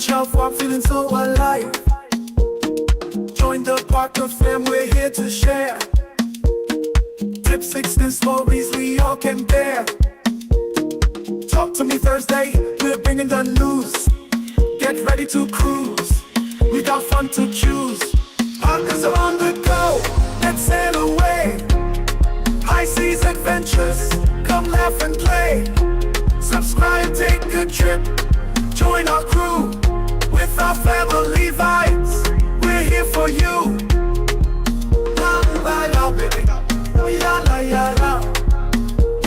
shelf, I'm feeling so alive. Join the Parker fam, we're here to share tips, fix, and stories we all can bear. Talk to me Thursday, we're bringing the news. Get ready to cruise, we got fun to choose. Parkers are on the go, let's sail away. High seas adventures, come laugh and play. Subscribe, take a trip, join our crew. With our family vibes, we're here for you. La la la baby, la la la la,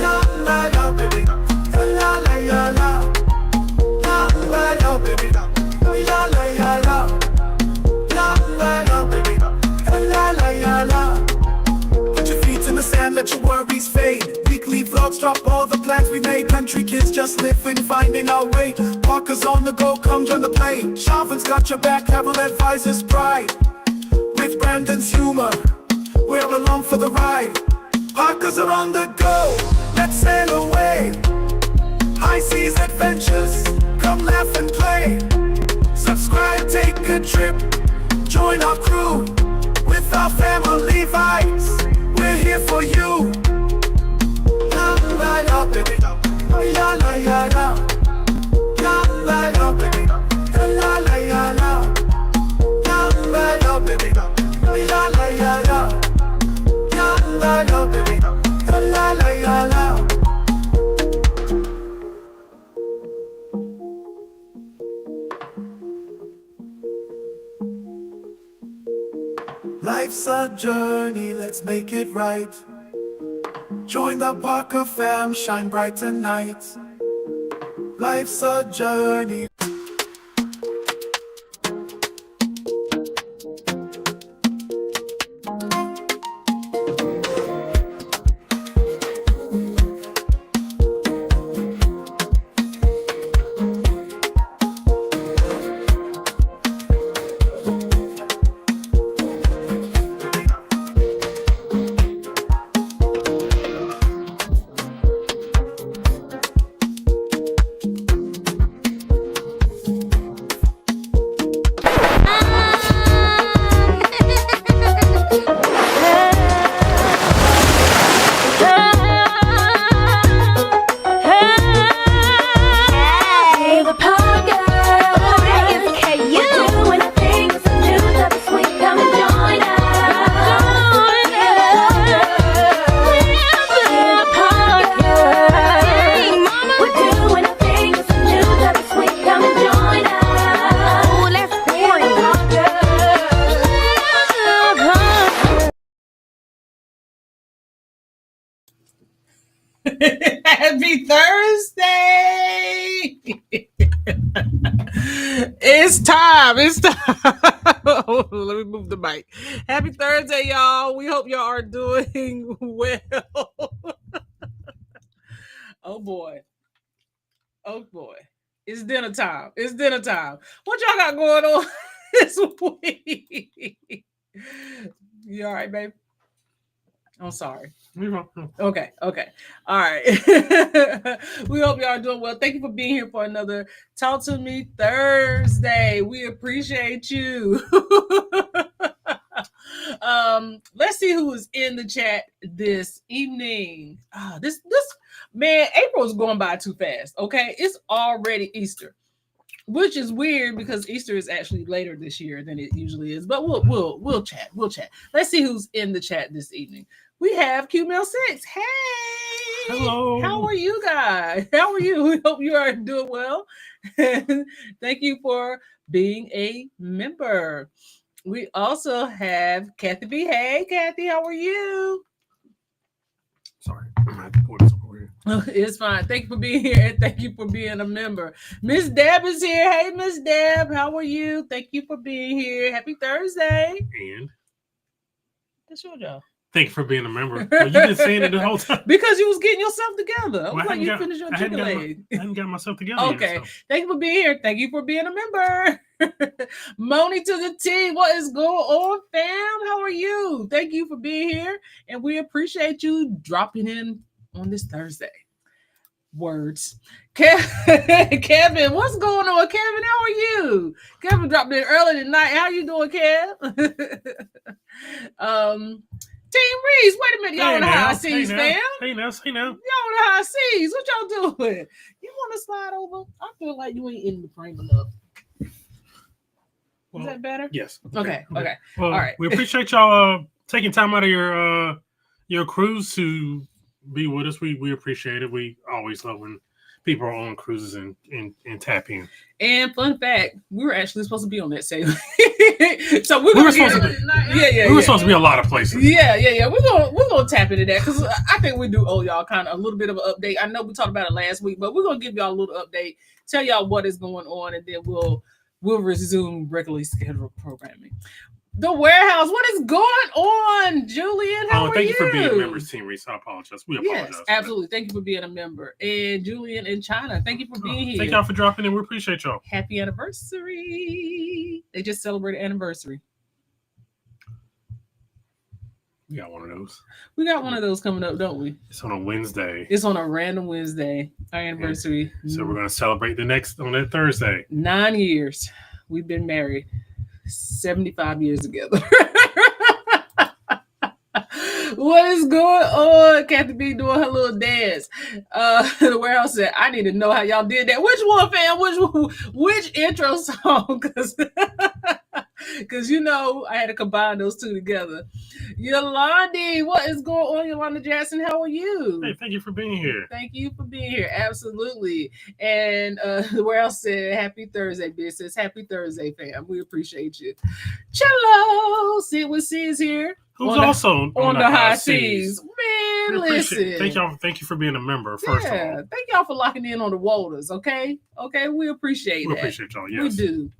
la la la baby, la la la la, la la la baby, la la la la, la la la baby, la la la la. Put your feet in the sand, let your worries fade. Weekly vlogs drop all the plans we made. Country kids just living, finding our way. Parkers on the go, come join the play. Sharvin's got your back, Harold advises pride. With Brandon's humor, we're along for the ride. Parkers are on the go, let's sail away. High seas adventures, come laugh and play. Subscribe, take a trip, join our crew. With our family vibes, we're here for you. La la la baby, la la la la, la la la baby, la la la la, la la la baby, la la la la, la la la baby, la la la la. Life's a journey, let's make it right. Join the Parker fam, shine bright tonight. Life's a journey. Thursday. It's time. It's time. Let me move the mic. Happy Thursday, y'all. We hope y'all are doing well. Oh boy. Oh boy. It's dinner time. It's dinner time. What y'all got going on this week? You all right, babe? I'm sorry. Okay. All right. We hope y'all are doing well. Thank you for being here for another Talk to Me Thursday. We appreciate you. Let's see who is in the chat this evening. This man, April's going by too fast. Okay, it's already Easter, which is weird because Easter is actually later this year than it usually is. But we'll chat. We'll chat. Let's see who's in the chat this evening. We have QML6. Hey, hello. How are you guys? How are you? We hope you are doing well. Thank you for being a member. We also have Kathy B. Hey, Kathy, how are you? Sorry, I'm gonna have to pour this over here. It's fine. Thank you for being here and thank you for being a member. Miss Deb is here. Hey, Miss Deb, how are you? Thank you for being here. Happy Thursday. And that's your job. Thank you for being a member. Well, you've been saying it the whole time. Because you was getting yourself together. Well, like you finished your chicken leg. I hadn't got myself together okay. yet, so. Thank you for being here. Thank you for being a member. Moni to the T. What is going on, fam? How are you? Thank you for being here. And we appreciate you dropping in on this Thursday. Words. Kevin, what's going on? Kevin, how are you? Kevin dropped in early tonight. How you doing, Kev? Team Reese, wait a minute. Y'all on the high seas, fam. Hey now. Y'all on the high seas. What y'all doing? You want to slide over? I feel like you ain't in the frame enough. Is that better? Yes. Okay. Well, all right. We appreciate y'all taking time out of your cruise to be with us. We appreciate it. We always love when people are on cruises and tap in. And fun fact, we were actually supposed to be on that sailing. So we were supposed to be. We were supposed to be a lot of places. Yeah. We're gonna tap into that because I think we do owe y'all kind of a little bit of an update. I know we talked about it last week, but we're gonna give y'all a little update, tell y'all what is going on, and then we'll resume regularly scheduled programming. The warehouse, what is going on, Julian? How are you? Thank you for being a member, Team Reese. I apologize. We apologize. Yes, absolutely. Thank you for being a member. And Julian in China, thank you for being here. Thank y'all for dropping in. We appreciate y'all. Happy anniversary. They just celebrated anniversary. We got one of those. We got one of those coming up, don't we? It's on a Wednesday. It's on a random Wednesday, our anniversary. So we're going to celebrate on that Thursday. 9 years. We've been married. 75 years together. What is going on? Kathy B doing her little dance. The warehouse said, I need to know how y'all did that. Which one, fam? Which intro song? Because I had to combine those two together. Yolandi, what is going on, Yolanda Jackson? How are you? Hey, thank you for being here. Thank you for being here. Absolutely. And the warehouse said, Happy Thursday, business. Happy Thursday, fam. We appreciate you. Cello, Sid with C's here. Who's also on the high seas. Man, listen. Thank you for being a member, first of all. Thank y'all for locking in on the waters, okay? Okay, we appreciate that. We appreciate y'all, yes. We do.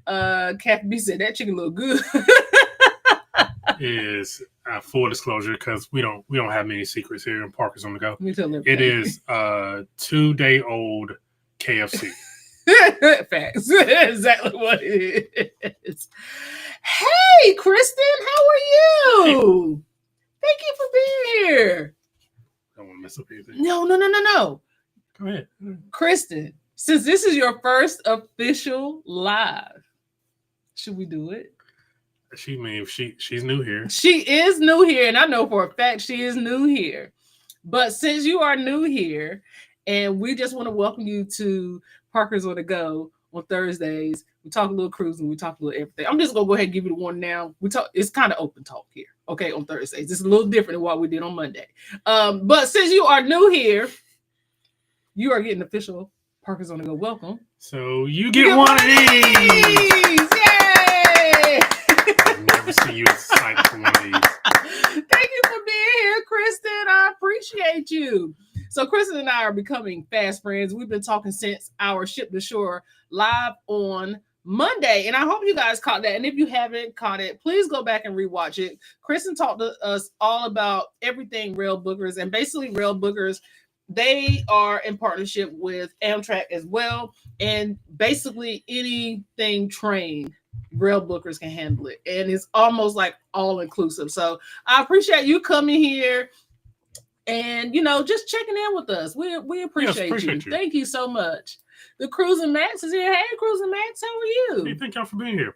Kathy B said that chicken look good. Is full disclosure, because we don't have many secrets here in Parkers on the Go. It is 2-day-old KFC. Facts. Exactly what it is. Hey, Kristen, how are you? Thank you for being here. I don't want to mess up anything. No. Go ahead. Kristen, since this is your first official live, should we do it? She's new here. She is new here, and I know for a fact she is new here. But since you are new here, and we just want to welcome you to Parkers on the Go on Thursdays. We talk a little cruising, we talk a little everything. I'm just gonna go ahead and give you the one now. It's kind of open talk here, okay, on Thursdays. It's a little different than what we did on Monday. But since you are new here, you are getting official Parkers on the Go welcome. So you get one of these. Yay! I've never seen you excited for one of these. Thank you for being here, Kristen. I appreciate you. So So Kristen and I are becoming fast friends. We've been talking since our Ship to Shore live on Monday, and I hope you guys caught that. And if you haven't caught it, please go back and rewatch it. Kristen talked to us all about everything Rail Bookers, and basically Rail Bookers, they are in partnership with Amtrak as well, and basically anything train, Rail Bookers can handle it, and it's almost like all inclusive. So I appreciate you coming here and just checking in with us. We appreciate you. Thank you so much. The Cruising Max is here. Hey, Cruising Max, how are you? Hey, thank y'all for being here.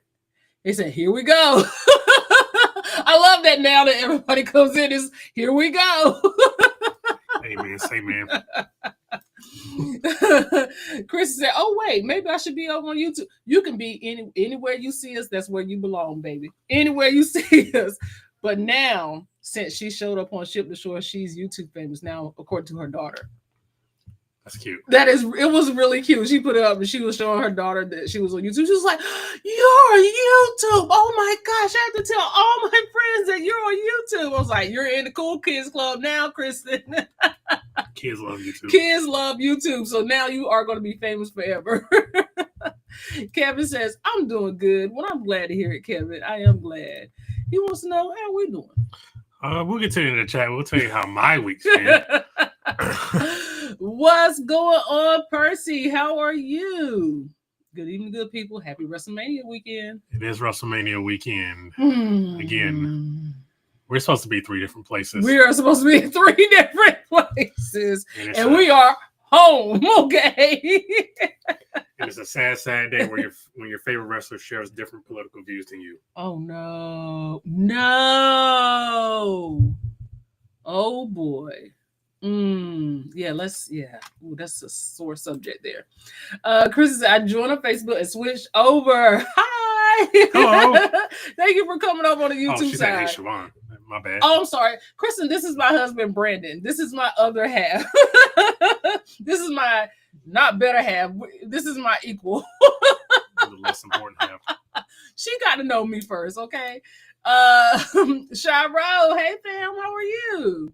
They said, "Here we go." I love that now that everybody comes in. Is here we go. Amen. Say, man. Chris said, "Oh wait, maybe I should be over on YouTube." You can be anywhere you see us. That's where you belong, baby. Anywhere you see us. But now, since she showed up on Ship to Shore, she's YouTube famous now, according to her daughter. That's cute. It was really cute. She put it up and she was showing her daughter that she was on YouTube. She was like, "You're on YouTube. Oh my gosh, I have to tell all my friends that you're on YouTube." I was like, "You're in the cool kids club now, Kristen." Kids love YouTube. Kids love YouTube. So now you are going to be famous forever. Kevin says, "I'm doing good." Well, I'm glad to hear it, Kevin. I am glad. He wants to know how we doing. We'll get to it in the chat. We'll tell you how my week's been. What's going on, Percy? How are you? Good evening, good people. Happy WrestleMania weekend. It is WrestleMania weekend. Again, we're supposed to be 3 different places. We are supposed to be in 3 different places. And we are home, okay? And it's a sad day when your favorite wrestler shares different political views than you. Oh, no. No. Oh, boy. Yeah, Ooh, that's a sore subject there. Chris said, "I joined on Facebook and switched over." Hi. Hello. Thank you for coming over on the YouTube she side. said, "Hey, Siobhan." My bad. Oh, I'm sorry. Kristen, this is my husband, Brandon. This is my other half. This is my not better half. This is my equal. The less important half. She got to know me first, okay? Shiro, hey fam, how are you?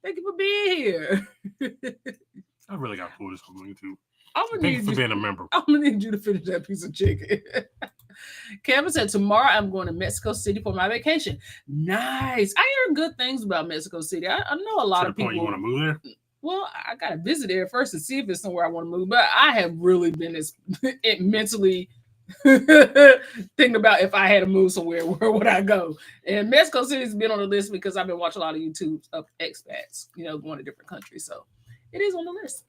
Thank you for being here. I really got to pull this on YouTube. Thank you for being a member. I'm going to need you to finish that piece of chicken. Kevin said, "Tomorrow I'm going to Mexico City for my vacation." Nice. I hear good things about Mexico City. I know a lot of people. You want to move there? Well, I got to visit there first to see if it's somewhere I want to move. But I have really been mentally thinking about if I had to move somewhere, where would I go? And Mexico City's been on the list because I've been watching a lot of YouTube of expats, going to different countries. So it is on the list.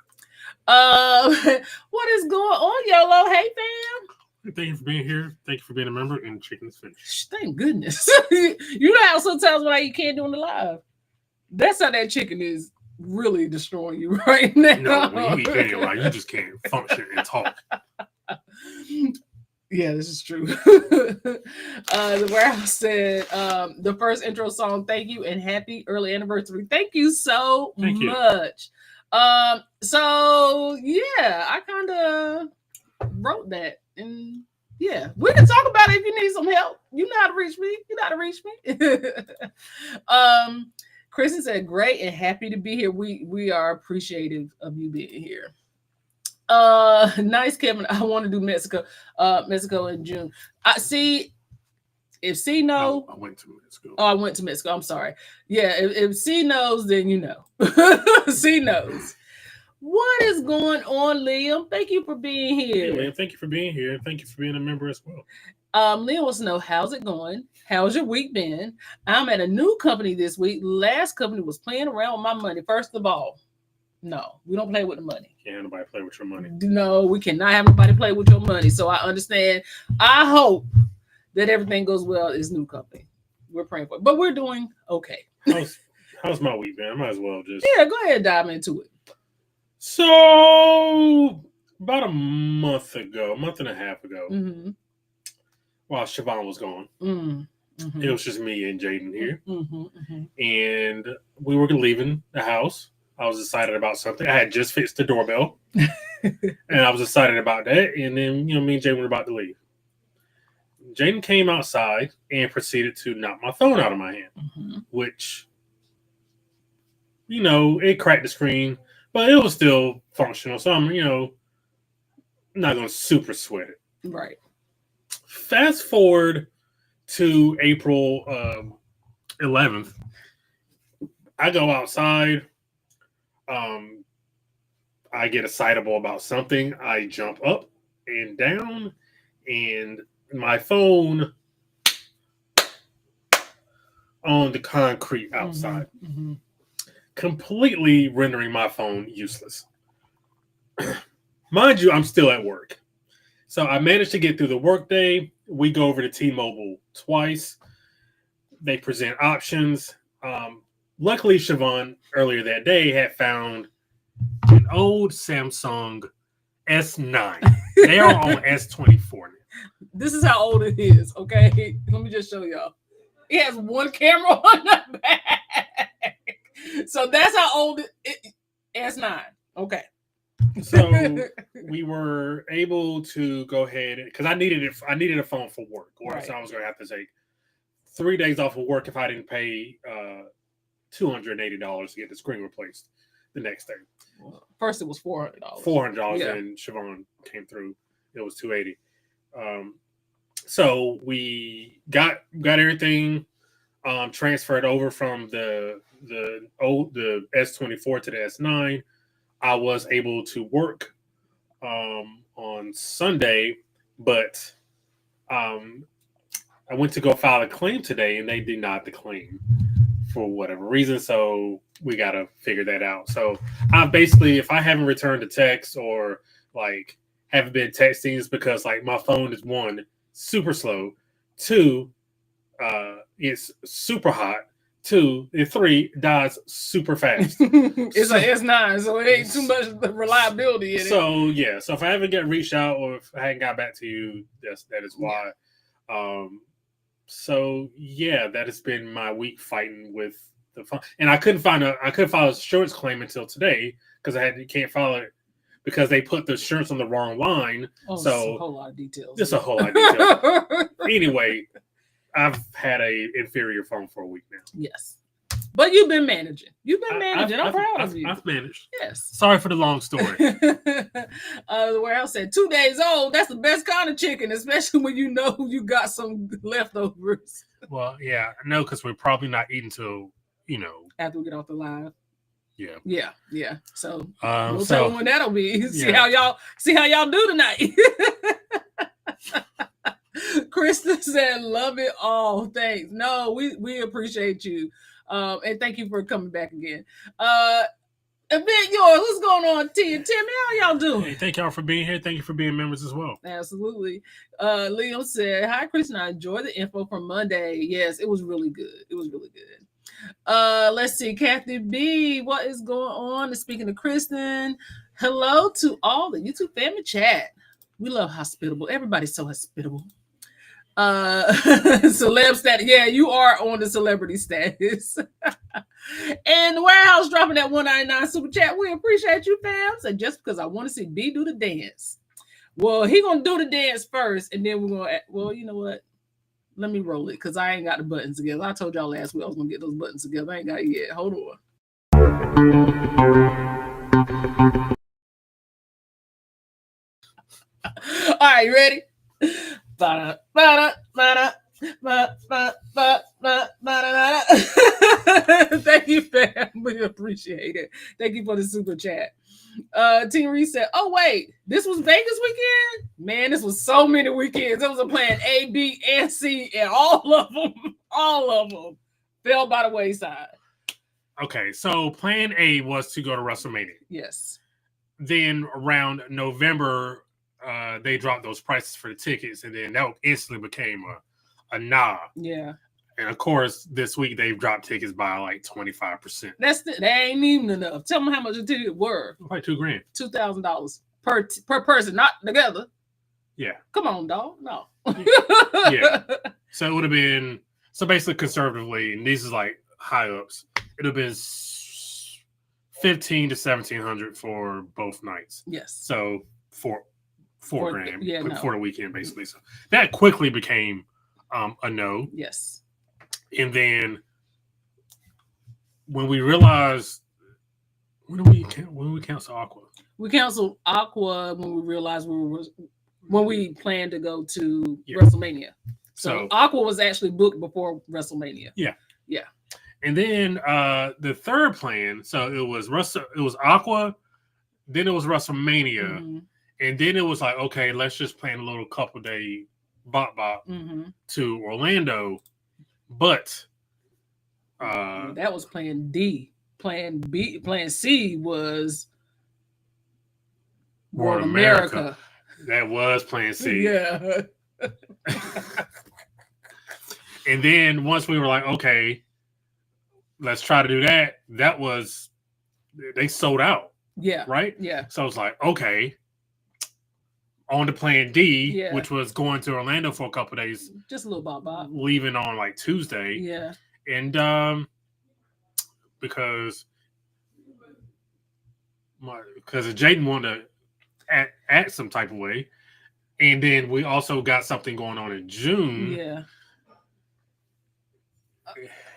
What is going on, YOLO? Hey, fam. Thank you for being here. Thank you for being a member. And chicken's finished. Thank goodness. You know how sometimes when I eat candy on the live, that's how that chicken is really destroying you right now. No, when you eat candy a lot, you just can't function and talk. Yeah, this is true. The warehouse said the first intro song, "Thank you and happy early anniversary." Thank you so much. So yeah, I kind of wrote that, and yeah, we can talk about it if you need some help. You know how to reach me. Kristen said, "Great and happy to be here." We are appreciative of you being here. Nice, Kevin. I want to do Mexico in June. I see. If C knows, I went to Mexico. Oh, I went to Mexico. I'm sorry. Yeah, if C knows, then you know. C knows. What is going on, Liam? Thank you for being here. Hey, Liam, thank you for being here. Thank you for being a member as well. Liam wants to know, how's it going? How's your week been? I'm at a new company this week. Last company was playing around with my money. First of all, no, we don't play with the money. Can't have nobody play with your money. No, we cannot have nobody play with your money. So I understand. I hope that everything goes well at this new company. We're praying for it. But we're doing okay. How's my week, man? I might as well just... Yeah, go ahead and dive into it. So, about a month and a half ago, while Siobhan was gone, it was just me and Jaden here. And we were leaving the house. I was excited about something. I had just fixed the doorbell. And I was excited about that. And then, me and Jaden were about to leave. Jaden came outside and proceeded to knock my phone out of my hand, which, it cracked the screen. but it was still functional. So I'm, not going to super sweat it. Right. Fast forward to April 11th. I go outside. I get excitable about something. I jump up and down, and my phone on the concrete outside, completely rendering my phone useless. Mind you, I'm still at work. So I managed to get through the workday. We go over to T-Mobile twice. They present options. Luckily, Siobhan, earlier that day, had found an old Samsung S9. They are on S24 now. This is how old it is, okay? Let me just show y'all. It has one camera on the back. So that's how old it S9. Okay. So we were able to go ahead because I needed it. I needed a phone for work, or Right. so I was going to have to take 3 days off of work if I didn't pay $280 to get the screen replaced the next day. Well, first, it was $400. $400, yeah. And Siobhan came through. It was $280. So we got everything transferred over from the S24 to the S9. I was able to work on Sunday, but I went to go file a claim today, and they denied the claim for whatever reason. So we got to figure that out. So I basically, if I haven't returned a text or like haven't been texting, it's because like my phone is 1, super slow, 2, it's super hot, 2, and 3, dies super fast. It's an S9, so it ain't too much reliability in it. So yeah, so if I haven't reached out or if I hadn't got back to you, that is why. Yeah. So yeah, that has been my week fighting with the phone, and I couldn't file an insurance claim until today because can't file it because they put the insurance on the wrong line. Oh, so it's a whole lot of details. Just a whole lot of details. Anyway, I've had a inferior phone for a week now. Yes. But you've been managing. I'm proud of you. I've managed. Yes. Sorry for the long story. The warehouse said 2 days old. That's the best kind of chicken, especially when you know you got some leftovers. Well, yeah, I know because we're probably not eating till after we get off the live. Yeah. Yeah. So we'll tell them when that'll be. See how y'all do tonight. Krista said, "Love it all. Thanks." No, we appreciate you. And thank you for coming back again. Event yours, what's going on, T and Timmy? How y'all doing? Hey, thank y'all for being here. Thank you for being members as well. Absolutely. Liam said, "Hi, Kristen. I enjoyed the info from Monday. Yes, it was really good. Let's see, Kathy B, what is going on? And speaking of Kristen, hello to all the YouTube family chat. We love hospitable. Everybody's so hospitable. Celeb status. Yeah, you are on the celebrity status." And the warehouse dropping that $1.99 super chat. We appreciate you, fam. So just because I want to see B do the dance. Well, he gonna do the dance first, and then we're gonna. Well, you know what? Let me roll it because I ain't got the buttons together. I told y'all last week I was gonna get those buttons together. I ain't got it yet. Hold on. All right, you ready? Thank you, fam. We appreciate it. Thank you for the super chat. Team Reese said, "Oh wait, this was Vegas weekend? Man, this was so many weekends. It was a plan A, B, and C, and all of them fell by the wayside." Okay, so plan A was to go to WrestleMania. Yes. Then around November, they dropped those prices for the tickets, and then that instantly became a nah. Yeah. And of course, this week they've dropped tickets by like 25%. That ain't even enough. Tell them how much the tickets were. Like $2,000. $2,000 per person, not together. Yeah. Come on, dog. No. Yeah. So it would have been basically conservatively, and these is like high ups. It would have been $1,500 to $1,700 for both nights. Yes. So $4 grand for the weekend, basically. So that quickly became a no. Yes. And then when we realized When we cancel Aqua? We canceled Aqua when we realized when we planned to go to WrestleMania. So Aqua was actually booked before WrestleMania. Yeah. Yeah. And then the third plan, so it was Aqua, then it was WrestleMania, and then it was like, okay, let's just plan a little couple day bop to Orlando. But that was plan D. Plan B, plan C was World America. That was plan C. Yeah. And then once we were like, okay, let's try to do that, they sold out. Yeah. Right? Yeah. So I was like, okay, on to plan D, which was going to Orlando for a couple of days. Just a little bop. Leaving on like Tuesday. Yeah. And because Jaden wanted to act some type of way. And then we also got something going on in June. Yeah.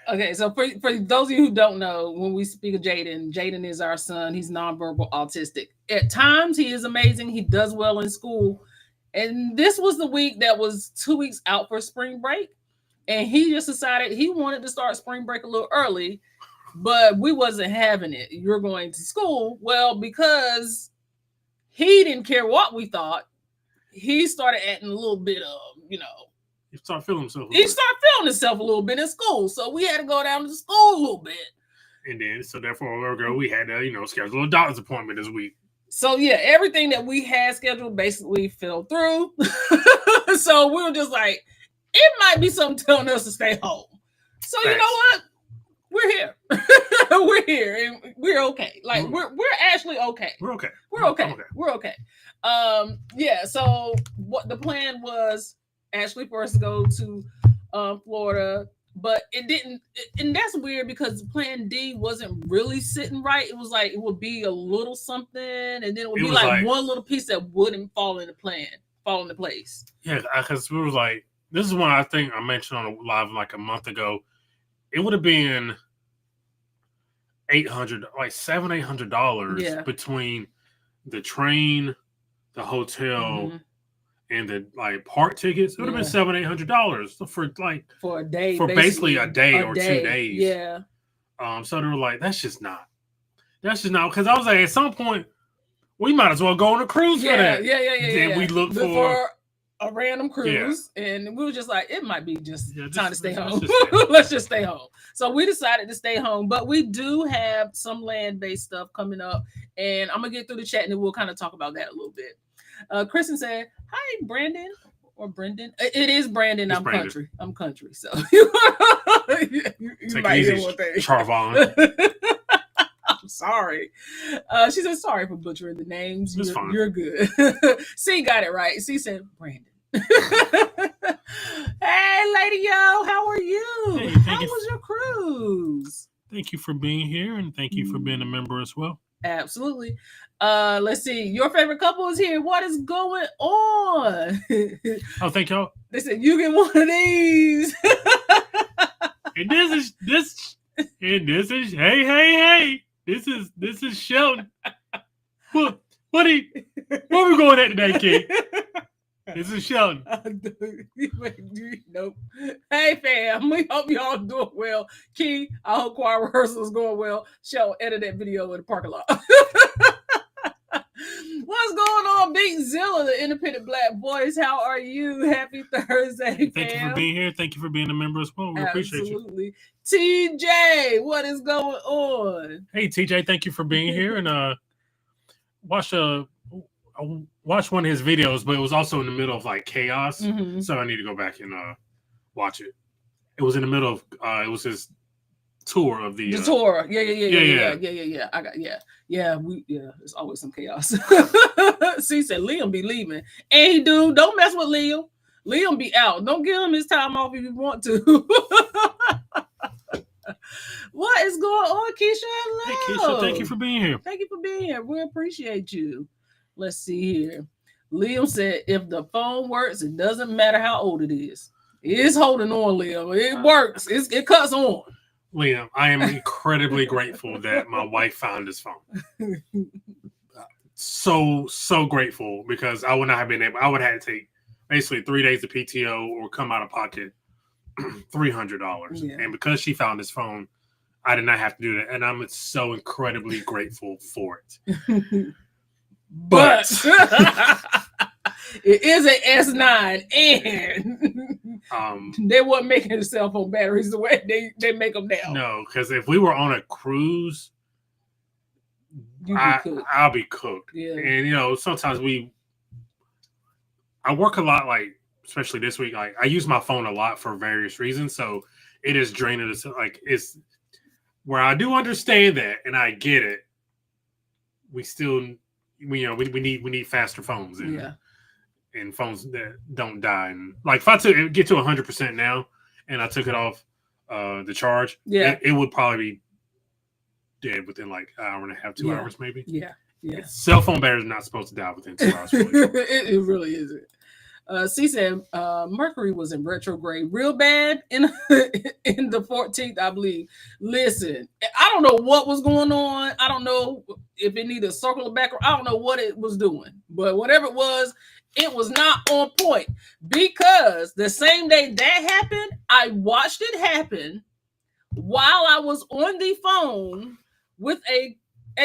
Okay, so for those of you who don't know, when we speak of Jaden is our son. He's nonverbal autistic. At times, he is amazing. He does well in school. And this was the week that was 2 weeks out for spring break. And he just decided he wanted to start spring break a little early, but we wasn't having it. You're going to school. Well, because he didn't care what we thought, he started acting a little bit of, He started feeling himself. He started feeling himself a little bit in school. So we had to go down to school a little bit. And then, so therefore, we had to, schedule a doctor's appointment this week. So, yeah, everything that we had scheduled basically fell through. So we were just like, it might be something telling us to stay home. So, you know what? We're here. We're here. And we're okay. Like, we're actually okay. We're okay. We're okay. We're okay. Yeah, so what the plan was actually for us to go to Florida, but it didn't, and that's weird because plan D wasn't really sitting right. It was like it would be a little something, and then it would be like one little piece that wouldn't fall into place. Yeah, because we was like, this is one I think I mentioned on a live like a month ago. It would have been $800 between the train, the hotel, and the park tickets. It would have been $700-800 for a day, for basically a day or 2 days. Yeah. So they were like, that's just not. Because I was like, at some point, we might as well go on a cruise for that. Yeah. We looked for a random cruise, and we were just like, it might be just time to stay home. Just Let's just stay home. So we decided to stay home, but we do have some land-based stuff coming up, and I'm gonna get through the chat, and then we'll kind of talk about that a little bit. Kristen said, "Hi, Brandon or Brendan. It is Brandon. I'm Brandon. Country. I'm country. So you might hear one thing. Charvon. I'm sorry. She said, sorry for butchering the names. Fine. You're good. C got it right. C said, Brandon. Hey, Lady Yo, how are you? Hey, how was your cruise? Thank you for being here, and thank you for being a member as well. Absolutely. Let's see. Your favorite couple is here. What is going on? Oh, thank y'all. They said you get one of these. And this is hey. This is Sheldon. Where we going at today, kid? This is Sheldon. Nope. Hey, fam. We hope y'all doing well. Key, I hope choir rehearsal is going well. Sheldon, edit that video in the parking lot. What's going on, Big Zilla, the independent black voice? How are you? Happy Thursday, fam. Thank you for being here. Thank you for being a member as well. We appreciate you. Absolutely. TJ, what is going on? Hey, TJ, thank you for being here. And watch one of his videos, but it was also in the middle of chaos. So I need to go back and watch it. It was in the middle of it was his tour of the tour. Yeah. I got it's always some chaos. C said Liam be leaving. And he do. Don't mess with Liam. Liam be out. Don't give him his time off if you want to. What is going on, Keisha? Hello. Hey, Keisha, thank you for being here. Thank you for being here. We appreciate you. Let's see here. Liam said, if the phone works, it doesn't matter how old it is. It's holding on, Liam. It works. It cuts on. Liam, I am incredibly grateful that my wife found this phone. So grateful, because I would not have been able. I would have had to take basically 3 days of PTO or come out of pocket $300. Yeah. And because she found this phone, I did not have to do that, and I'm so incredibly grateful for it. But it is an S9, and they weren't making the cell phone batteries the way they make them now. No, because if we were on a cruise, I'll be cooked. Yeah. And sometimes I work a lot, like especially this week. Like I use my phone a lot for various reasons, so it is draining. It's where I do understand that, and I get it. We still, we need faster phones, and phones that don't die. And like if I get to 100% now, and I took it off the charge, it would probably be dead within like an hour and a half, 2 hours, maybe. Yeah. Cell phone battery is not supposed to die within 2 hours. It really isn't. C said Mercury was in retrograde real bad in the 14th, I believe. Listen, I don't know what was going on. I don't know if it needed a circle back. I don't know what it was doing. But whatever it was not on point. Because the same day that happened, I watched it happen while I was on the phone with a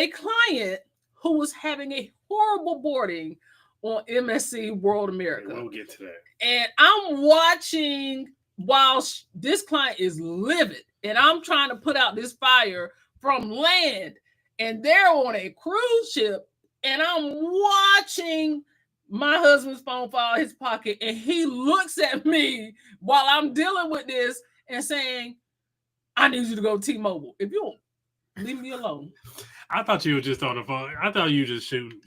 client who was having a horrible boarding on MSC World America. We'll get to that. And I'm watching while this client is livid, and I'm trying to put out this fire from land, and they're on a cruise ship, and I'm watching my husband's phone fall out of his pocket, and he looks at me while I'm dealing with this and saying, I need you to go T-Mobile. If you don't, leave me alone. I thought you were just on the phone. I thought you were just shooting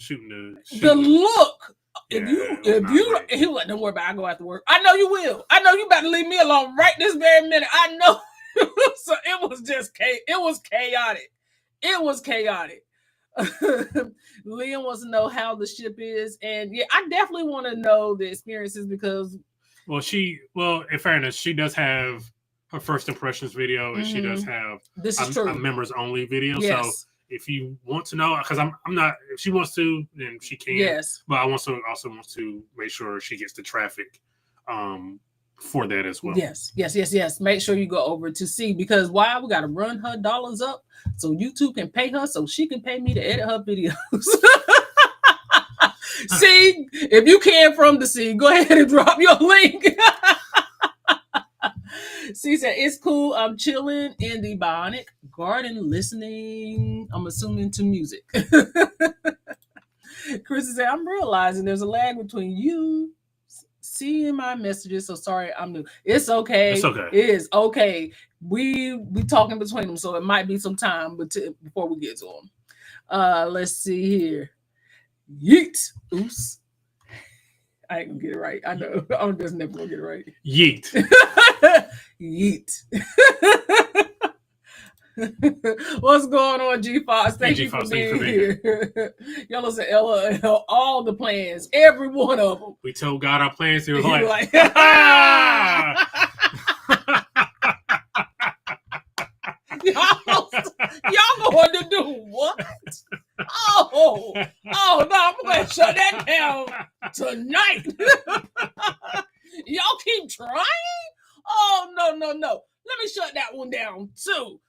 the look. If you, he was like, don't worry about it. I go after work. I know you will. I know you about to leave me alone right this very minute. I know. So it was just chaotic. It was chaotic. Liam wants to know how the ship is, and I definitely want to know the experiences because. Well, in fairness, she does have her first impressions video, and she does have a members only video. Yes. So if you want to know, because I'm not, if she wants to, then she can. Yes. But I also want to make sure she gets the traffic for that as well. Yes. Make sure you go over to see, because why? We got to run her dollars up so YouTube can pay her so she can pay me to edit her videos. See, if you can from the sea, go ahead and drop your link. She said, it's cool. I'm chilling in the Bionic Garden listening, I'm assuming, to music. Chris said, I'm realizing there's a lag between you seeing my messages. So sorry, I'm new. It's okay. It's okay. It is okay. We talking between them, so it might be some time before we get to them. Let's see here. Yeet. Oops. I ain't gonna get it right. I know. I'm just never gonna get it right. Yeet. Yeet. What's going on, G-Fox? Thank you for being here. Y'all listen, LOL, all the plans, every one of them. We told God our plans. He was like y'all going to do what? Oh no, I'm going to shut that down tonight. Y'all keep trying? Oh, no. Let me shut that one down, too.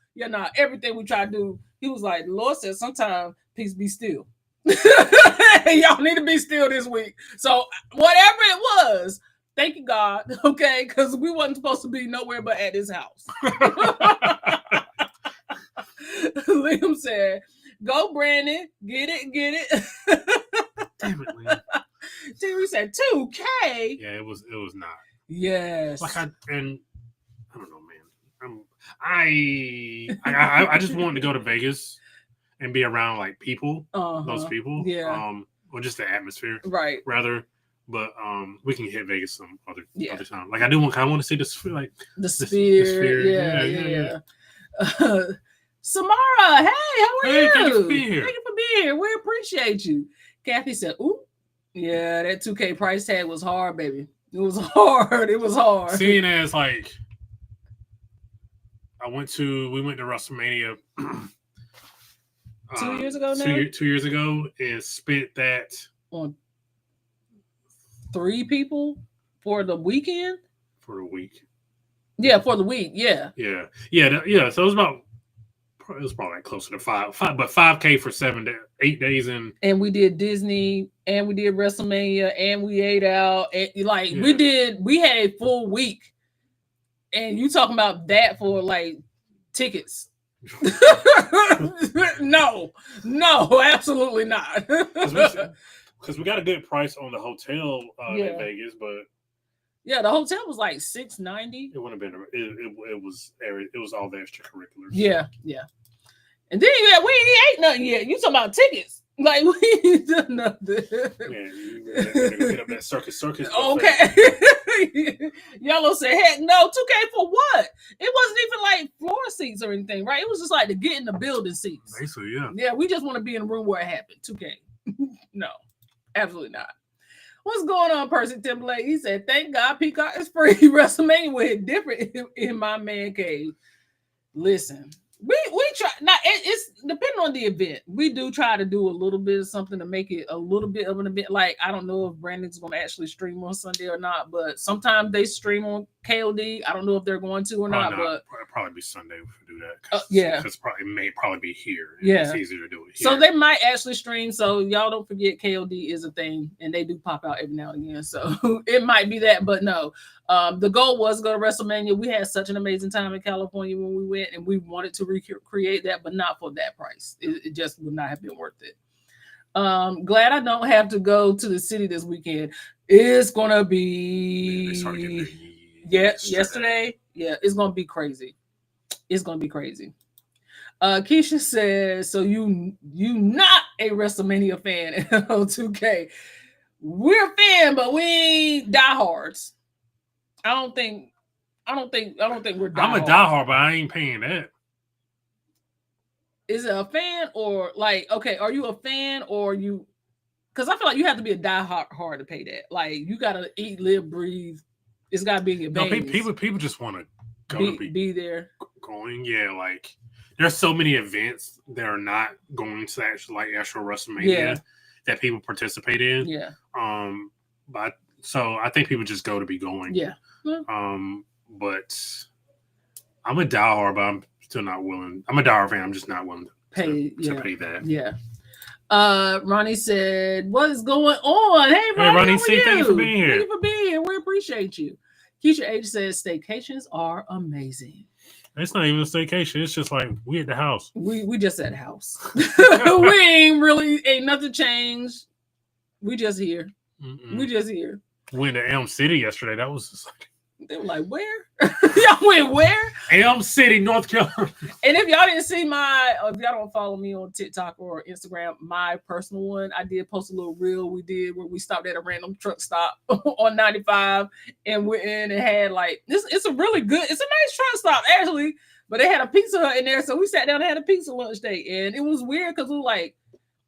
Everything we try to do, he was like, the Lord said, sometimes peace be still. Y'all need to be still this week. So whatever it was, thank you, God, okay? Because we wasn't supposed to be nowhere but at his house. Liam said, go, Brandon. Get it. Damn it, Liam. Terry said 2K. Yeah, it was not. Yes. Like I don't know, man. I just wanted to go to Vegas and be around like people, those people. Yeah. Or just the atmosphere. Right. Rather. But we can hit Vegas some other time. Like I want to see this, like the sphere. Yeah. Samara, hey, how are you? Thank you for being here. Thank you for being here. We appreciate you. Kathy said, ooh, yeah, that 2K price tag was hard, baby. It was hard. Seeing as like We went to WrestleMania 2 years ago now. 2 years ago, and spent that on 3 people for the weekend. For the week. Yeah, for the week. Yeah. Yeah. So it was probably like closer to five, but $5,000 for 8 days in. And we did Disney, and we did WrestleMania, and we ate out. And we had a full week. And you talking about that for like tickets? No, absolutely not. Because we got a good price on the hotel in Vegas, but yeah, the hotel was like $690. It wouldn't have been. It was all the extracurriculars. Yeah. And then we ain't nothing yet. You talking about tickets? Like we ain't done nothing. Man, you gotta go hit up that circus. Okay. Yellow said, "Heck no, $2,000 for what? It wasn't even like floor seats or anything, right? It was just like to get in the building seats. Basically, yeah. Yeah, we just want to be in a room where it happened. $2,000. No, absolutely not." What's going on, Percy Timberlake? He said, "Thank God Peacock is free. WrestleMania will hit different in my man cave." Listen, we try. Now it's depending on the event. We do try to do a little bit of something to make it a little bit of an event. Like I don't know if Brandon's going to actually stream on Sunday or not, but sometimes they stream on KOD. I don't know if they're going to or not, but it'll probably be Sunday if we do that. Because it may probably be here. Yeah, it's easier to do it here. So they might actually stream. So y'all don't forget KOD is a thing, and they do pop out every now and again. So it might be that, but no. The goal was to go to WrestleMania. We had such an amazing time in California when we went, and we wanted to recreate that, but not for that price. It just would not have been worth it. Glad I don't have to go to the city this weekend. It's gonna be yesterday. Yeah, it's gonna be crazy. It's gonna be crazy. Keisha says, "So you not a WrestleMania fan in 2K? We're a fan, but we ain't diehards. I don't think we're diehard. I'm a diehard, but I ain't paying that. Is it a fan or like, okay, are you a fan or you? Because I feel like you have to be a diehard to pay that. Like you gotta eat, live, breathe. It's gotta be in your veins. No, people just want to be there. Going, yeah. Like there's so many events that are not going to actual WrestleMania that people participate in. Yeah. But so I think people just go to be going. Yeah. But I'm a diehard, but I'm still not willing. I'm a diehard fan. I'm just not willing to pay that. Yeah. Ronnie said, "What is going on?" Hey, Ronnie, thank you for being here. Thank you for being here. We appreciate you. Keisha H says, "Staycations are amazing." It's not even a staycation. It's just like we at the house. We just at the house. We ain't nothing changed. We just here. Mm-mm. We just here. Went to Elm City yesterday. That was just like they were like, "Where?" Y'all went where? Elm City, North Carolina. And if y'all didn't see if y'all don't follow me on TikTok or Instagram, my personal one, I did post a little reel we did where we stopped at a random truck stop on 95 and went in and had like it's a nice truck stop actually, but they had a Pizza Hut in there, so we sat down and had a pizza lunch day, and it was weird because we were like,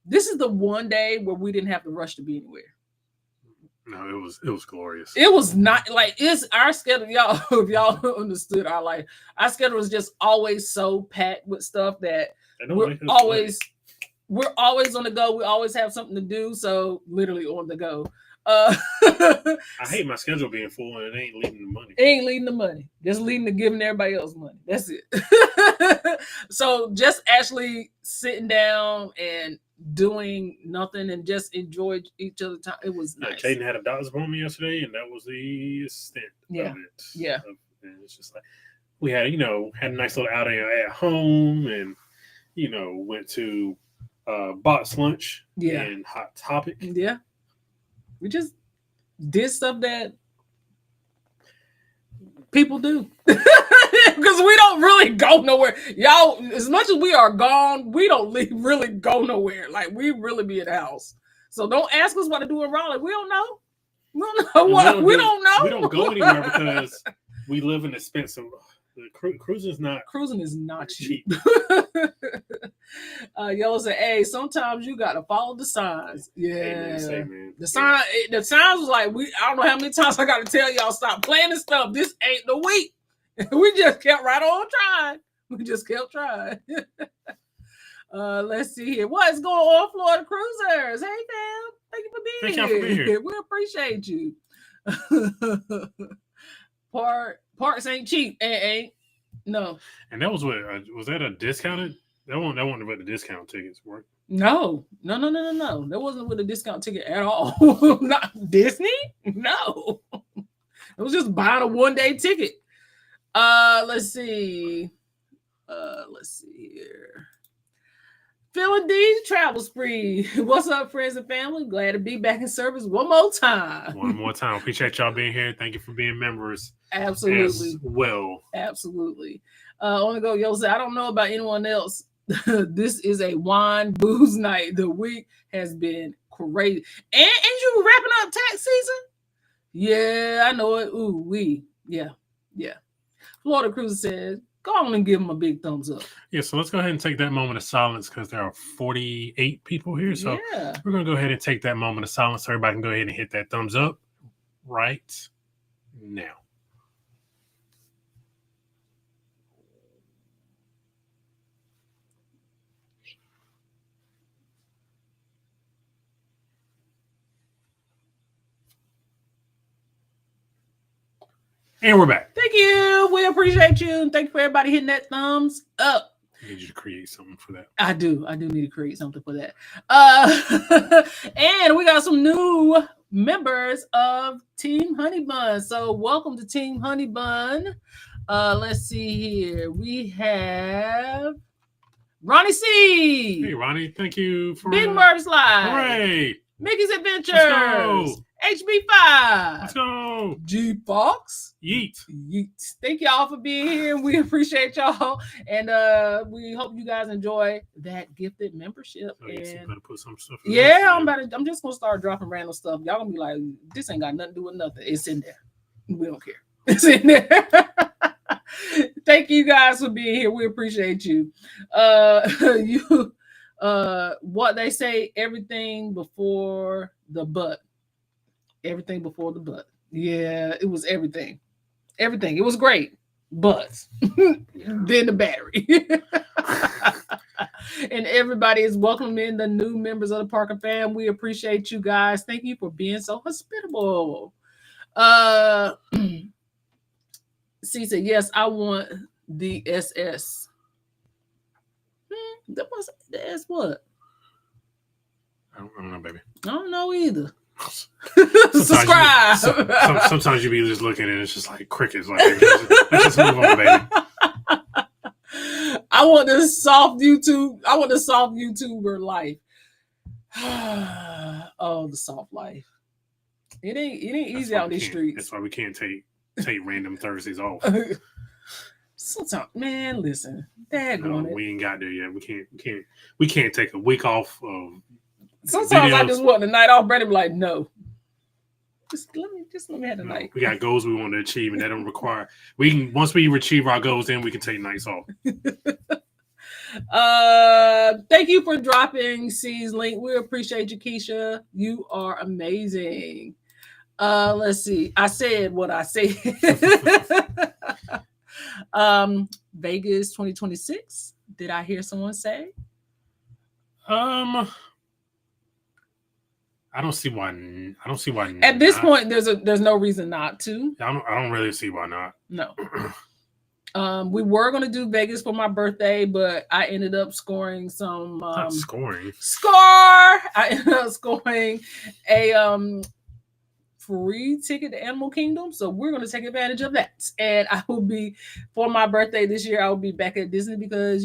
this is the one day where we didn't have to rush to be anywhere. No, it was glorious. It was not like it's our schedule, y'all. If y'all understood our life, our schedule is just always so packed with stuff that we're always on the go. We always have something to do, so literally on the go. I hate my schedule being full and it ain't leading the money. It ain't leading the money. Just leading to giving everybody else money. That's it. So just actually sitting down and doing nothing and just enjoy each other's time. It was nice. Caden had a doctor's appointment yesterday, and that was the extent of it. Yeah. And it's just like we had, had a nice little outing at home, and went to Box Lunch and Hot Topic. Yeah. We just did stuff that people do. Because we don't really go nowhere. Y'all, as much as we are gone, we don't really go nowhere. Like, we really be at the house. So don't ask us what to do in Raleigh. We don't know. We don't know what. We don't know. We don't go anywhere because we live in expensive. Cruising is not cheap. Yellow said, "Hey, sometimes you gotta follow the signs." Yeah, man. The signs was like I don't know how many times I gotta tell y'all stop playing this stuff. This ain't the week. We just kept right on trying. We just kept trying. Let's see here. What is going on, Florida Cruisers? Hey, fam. Thank you for being here. We appreciate you. Parks ain't cheap. Ain't. No. And that was what? Was that a discounted? That wasn't what the discount tickets were. No. That wasn't with a discount ticket at all. Not Disney? No. It was just buying a one-day ticket. Let's see. Let's see here. Feeling D's travel spree. What's up, friends and family? Glad to be back in service one more time. Appreciate y'all being here. Thank you for being members. Absolutely. As well. Absolutely. I want to go, yo, I don't know about anyone else. This is a wine booze night. The week has been crazy. And you wrapping up tax season? Yeah, I know it. Ooh, yeah. Florida Cruiser says, go on and give them a big thumbs up. Yeah, so let's go ahead and take that moment of silence because there are 48 people here. So we're going to go ahead and take that moment of silence so everybody can go ahead and hit that thumbs up right now. And we're back. Thank you. We appreciate you. And thank you for everybody hitting that thumbs up. I need you to create something for that. I do need to create something for that. And we got some new members of Team Honey Bun. So welcome to Team Honey Bun. Let's see here. We have Ronnie C. Hey, Ronnie. Thank you for Big Murders Live. Hooray. Mickey's Adventures. Let's go. HB5. Let's go. G Fox. Yeet. Thank y'all for being here. We appreciate y'all. And we hope you guys enjoy that gifted membership. Oh, yes, you better put some stuff in there. I'm just gonna start dropping random stuff. Y'all gonna be like, this ain't got nothing to do with nothing. It's in there. We don't care. It's in there. Thank you guys for being here. We appreciate you. What they say, everything before the butt. Everything before the butt. Yeah, it was everything. Everything. It was great. But then the battery. And everybody is welcoming the new members of the Parker fam. We appreciate you guys. Thank you for being so hospitable. C said, yes, I want the SS. That was the S what? I don't know, baby. I don't know either. Subscribe. Sometimes you be just looking and it's just like crickets. Like, let's just move on, baby. I want the soft YouTuber life. Oh, the soft life. It ain't easy out in these streets. That's why we can't take random Thursdays off. Sometimes, man, listen. We ain't got there yet. We can't take a week off of. Sometimes videos. I just want the night off. Brandon be like, no. Just let me have the night. We got goals we want to achieve, and that don't require. Once we achieve our goals, then we can take nights off. Thank you for dropping C's link. We appreciate you, Keisha. You are amazing. Let's see. I said what I said. Vegas 2026. Did I hear someone say? I don't see why. At this point, there's no reason not to. I don't really see why not. No. We were gonna do Vegas for my birthday, but I ended up scoring some. Not scoring. I ended up scoring a free ticket to Animal Kingdom, so we're gonna take advantage of that. And I will be for my birthday this year. I will be back at Disney because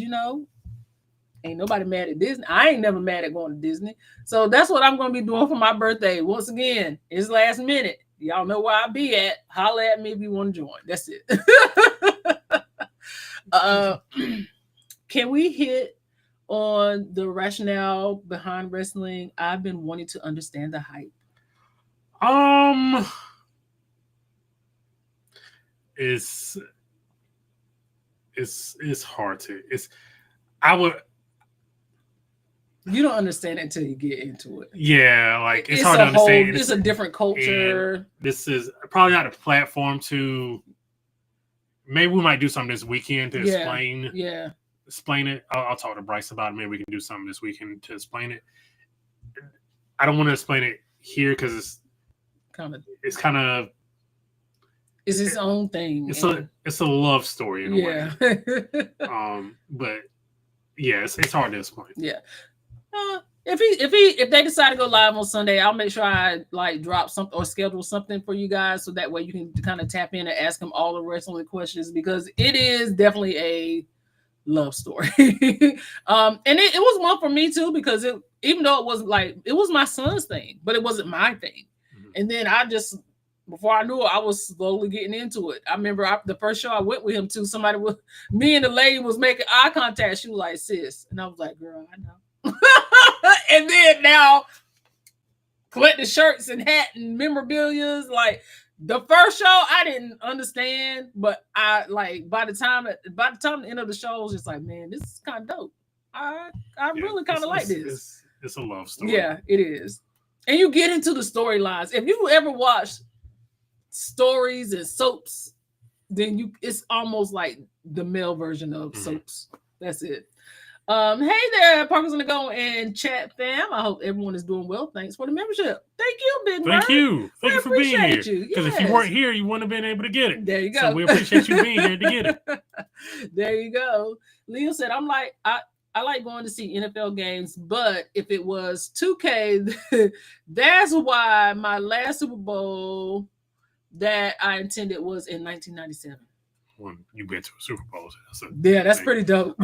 ain't nobody mad at Disney. I ain't never mad at going to Disney. So that's what I'm going to be doing for my birthday. Once again, it's last minute. Y'all know where I'll be at. Holla at me if you want to join. That's it. Can we hit on the rationale behind wrestling? I've been wanting to understand the hype. It's hard to. You don't understand it until you get into it. Yeah, like it's hard to understand. It's a different culture. This is probably not a platform to maybe we might do something this weekend to explain it. I'll talk to Bryce about it. Maybe we can do something this weekend to explain it. I don't want to explain it here because it's kind of it's its own thing. It's a love story in a way. But yeah, it's hard to explain. Yeah. If they decide to go live on Sunday, I'll make sure I like drop something or schedule something for you guys so that way you can kind of tap in and ask them all the rest of the questions, because it is definitely a love story. And it was one for me too, because even though it was my son's thing, but it wasn't my thing. Mm-hmm. And then before I knew it, I was slowly getting into it. I remember the first show I went with him to, me and the lady was making eye contact. She was like, "Sis," and I was like, "Girl, I know." And then now collecting shirts and hat and memorabilia. Like the first show I didn't understand, but I like by the time the end of the show, I was just like, man, this is kind of dope. I really kind of like this. It's a love story. Yeah, it is. And you get into the storylines. If you ever watched stories and soaps, then it's almost like the male version of soaps. That's it. Hey there, Parker's on the Go and chat fam. I hope everyone is doing well. Thanks for the membership. Thank you, Big Bird. Thank you for being here. Because if you weren't here, you wouldn't have been able to get it. There you go. So we appreciate you being here to get it. There you go. Leo said, I like going to see NFL games, but if it was 2K, that's why my last Super Bowl that I attended was in 1997. When you've been to a Super Bowl. That's pretty dope.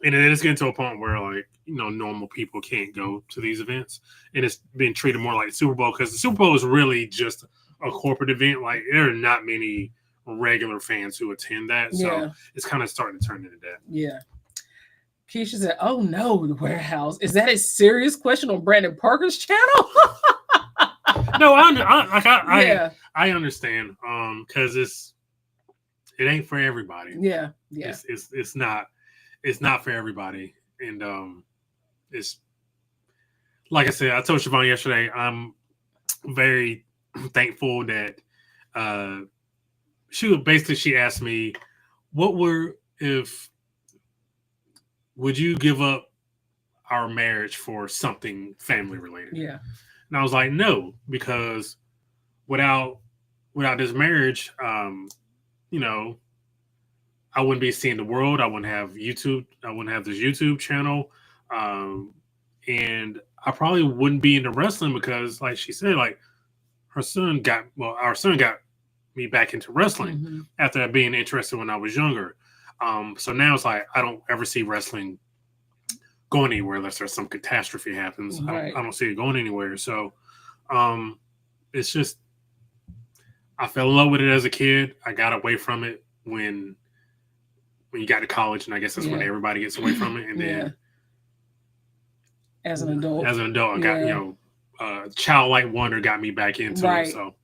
And then it's getting to a point where, like, normal people can't go to these events. And it's been treated more like Super Bowl, because the Super Bowl is really just a corporate event. Like, there are not many regular fans who attend that. So it's kind of starting to turn into that. Yeah. Keisha said, "Oh no, the warehouse. Is that a serious question on Brandon Parker's channel?" No, I understand. Because it ain't for everybody. Yeah. It's not for everybody. And it's like I said, I told Siobhan yesterday, I'm very thankful that she asked me, would you give up our marriage for something family related? Yeah. And I was like, no, because without this marriage, I wouldn't be seeing the world. I wouldn't have YouTube. I wouldn't have this YouTube channel. And I probably wouldn't be into wrestling, because, like she said, like our son got me back into wrestling after being interested when I was younger. So now it's like, I don't ever see wrestling going anywhere unless there's some catastrophe happens. Right. I don't see it going anywhere. So it's just, I fell in love with it as a kid. I got away from it when you got to college, and I guess that's when everybody gets away from it. And then as an adult, I got, childlike wonder got me back into it. So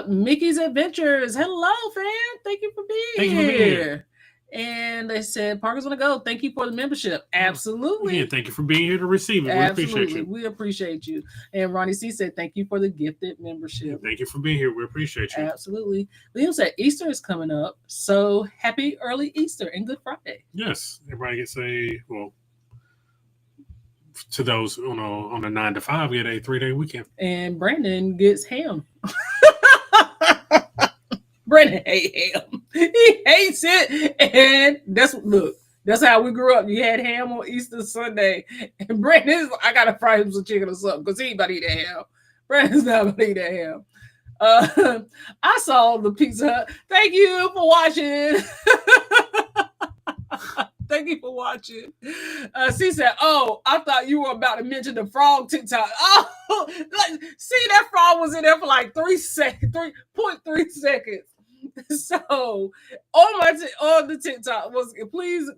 Mickey's Adventures. Hello, fam. Thank you for being here. And they said, Parker's on the Go. Thank you for the membership. Absolutely. Yeah, thank you for being here to receive it. We appreciate you. We appreciate you. And Ronnie C said, thank you for the gifted membership. Thank you for being here. We appreciate you. Absolutely. Liam said, Easter is coming up. So happy early Easter and Good Friday. Yes. Everybody gets to those on a 9 to 5, get a 3-day weekend. And Brandon gets ham. Brandon hates ham. He hates it. And that's how we grew up. You had ham on Easter Sunday. And Brandon's like, I gotta fry him some chicken or something, because he ain't about to eat that ham. Brandon's not about to eat that ham. I saw the Pizza Hut. Thank you for watching. Thank you for watching. She said, "Oh, I thought you were about to mention the frog TikTok." Oh, see, that frog was in there for like 3 seconds, 3.3 seconds. So on the TikTok was please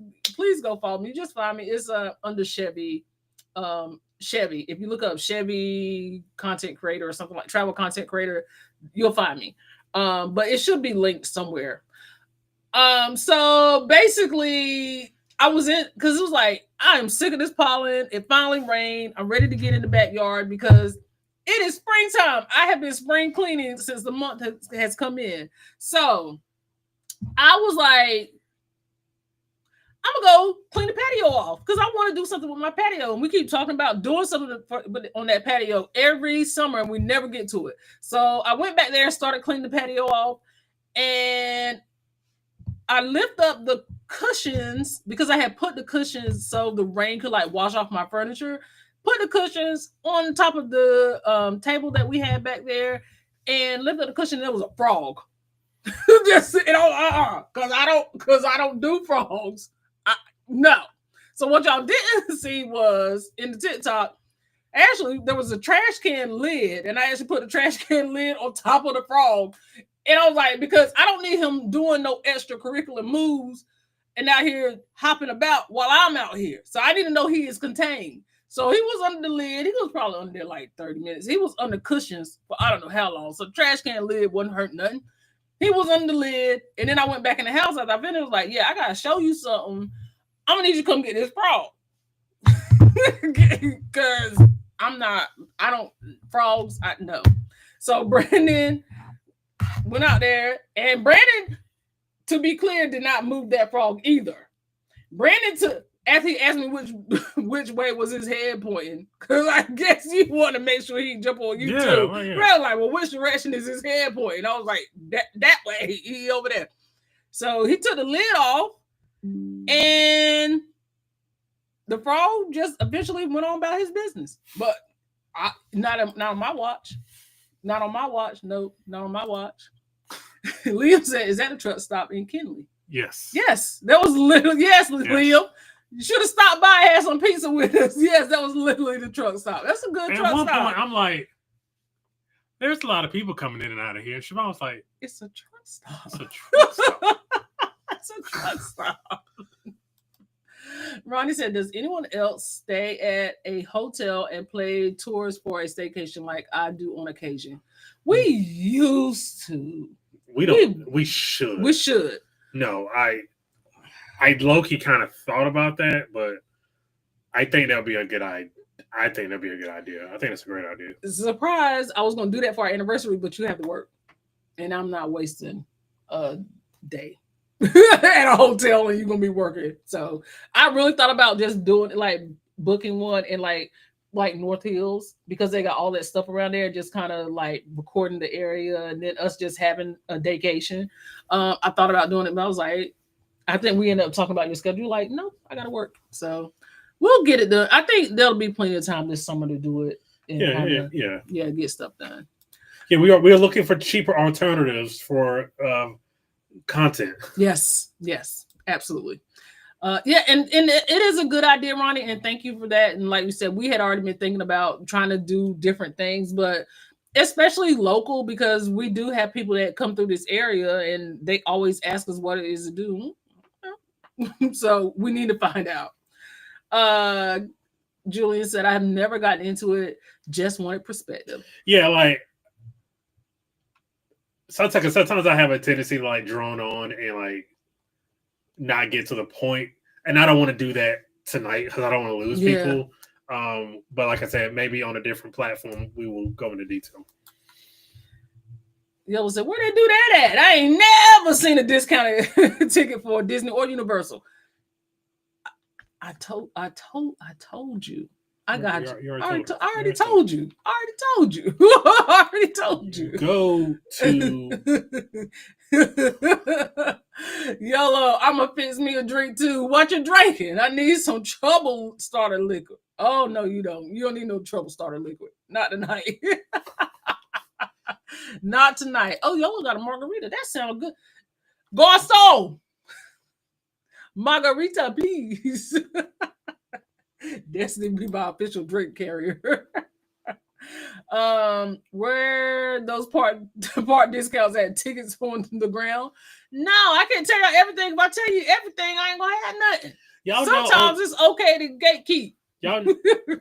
go follow me. Just find me. It's under Chevy. Chevy. If you look up Chevy content creator or something like travel content creator, you'll find me. But it should be linked somewhere. So basically, I was in, because it was like, I am sick of this pollen. It finally rained. I'm ready to get in the backyard because It is springtime. I have been spring cleaning since the month has come in. So I was like, I'm gonna go clean the patio off because I want to do something with my patio. And we keep talking about doing something on that patio every summer, and we never get to it. So I went back there and started cleaning the patio off, and I lift up the cushions because I had put the cushions so the rain could like wash off my furniture. Put the cushions on top of the table that we had back there, and lift up the cushion. And there was a frog. Just sitting on because I don't do frogs. No. So what y'all didn't see was in the TikTok, actually there was a trash can lid, and I actually put the trash can lid on top of the frog. And I was like, because I don't need him doing no extracurricular moves and out here hopping about while I'm out here. So I need to know he is contained. So he was under the lid. He was probably under there like 30 minutes. He was under cushions for I don't know how long. So the trash can lid wasn't hurt nothing. He was under the lid. And then I went back in the house after I finished. I was like, yeah, I got to show you something. I'm going to need you to come get this frog. Because I don't, frogs, no. So Brandon went out there, and Brandon, to be clear, did not move that frog either. Brandon, after he asked me which way was his head pointing, because I guess you want to make sure he jump on you too. Well, yeah. Brandon like, well, which direction is his head pointing? I was like, that way, he over there. So he took the lid off, and the frog just eventually went on about his business. But not on my watch. Not on my watch. No, not on my watch. Liam said, is that a truck stop in Kinley? Yes. Yes. That was literally, yes. Liam. You should have stopped by and had some pizza with us. Yes, that was literally the truck stop. That's a good truck stop. At one point, I'm like, there's a lot of people coming in and out of here. Siobhan was like, it's a truck stop. It's a truck stop. It's a truck stop. Ronnie said, does anyone else stay at a hotel and play tours for a staycation like I do on occasion? We used to. We don't. We should. We should. No, I low-key kind of thought about that, but I think that'll be a good idea. I think it's a great idea. Surprise! I was going to do that for our anniversary, but you have to work, and I'm not wasting a day at a hotel and you're gonna be working. So I really thought about just doing it, like booking one in like North Hills, because they got all that stuff around there, just kind of like recording the area and then us just having a vacation. I thought about doing it, but I was like, I think we ended up talking about your schedule. Like, no, I gotta work. So we'll get it done. I think there'll be plenty of time this summer to do it. And get stuff done. Yeah, we are looking for cheaper alternatives for content. Yes, absolutely. And it is a good idea, Ronnie, and thank you for that. And like you said, we had already been thinking about trying to do different things, but especially local, because we do have people that come through this area and they always ask us what it is to do. So we need to find out. Julian said, I have never gotten into it, just wanted perspective. Yeah, like sometimes I have a tendency to like drone on and like not get to the point, and I don't want to do that tonight because I don't want to lose people. But like I said, maybe on a different platform we will go into detail. Yellow said, where they do that at? I ain't never seen a discounted ticket for Disney or Universal. I told you. I got you. I already told you. Go to Yellow. I'ma fix me a drink too. What you drinking? I need some trouble starter liquor. Oh no, you don't. You don't need no trouble starter liquid. Not tonight. Not tonight. Oh, Yellow got a margarita. That sounds good. Garçon. Margarita, please. Destiny be my official drink carrier. Where those part discounts at? Tickets on the ground? No, I can't tell you everything. If I tell you everything, I ain't gonna have nothing. Sometimes it's okay to gatekeep.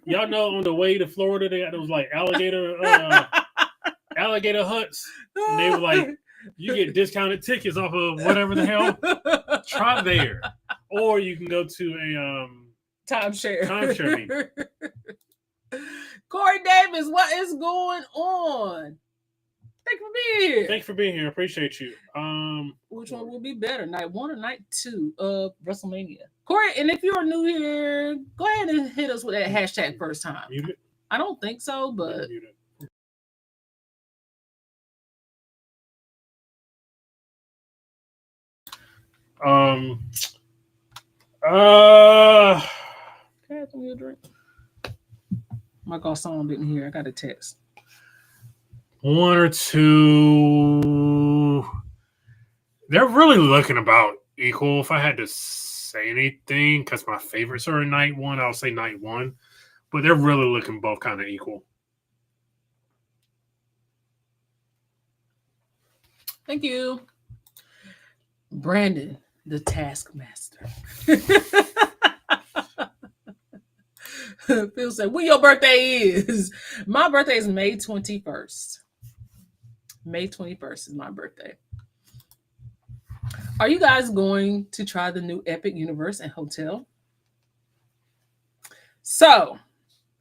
Y'all know on the way to Florida they got those like alligator huts. And they were like, you get discounted tickets off of whatever the hell. Try there, or you can go to a timeshare. Corey Davis, what is going on? Thank you for being here. Thank you for being here. I appreciate you. Which one will be better, night 1 or night 2 of WrestleMania? Corey, and if you're new here, go ahead and hit us with that hashtag first time. Muted? I don't think so, but Muted. Can I have me a drink? My garçon didn't hear. I got a text. 1 or 2. They're really looking about equal. If I had to say anything, because my favorites are in night 1, I'll say night 1. But they're really looking both kind of equal. Thank you. Brandon, the Taskmaster. Phil said, when your birthday is? My birthday is May 21st. May 21st is my birthday. Are you guys going to try the new Epic Universe and Hotel? So,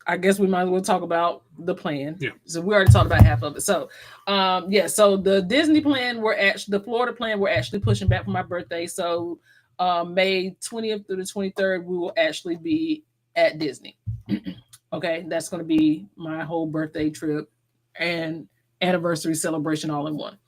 I guess we might as well talk about the plan. Yeah. So we already talked about half of it. So, so the Disney plan, the Florida plan, we're actually pushing back for my birthday. So, May 20th through the 23rd, we will actually be at Disney. Okay, that's going to be my whole birthday trip and anniversary celebration all in one.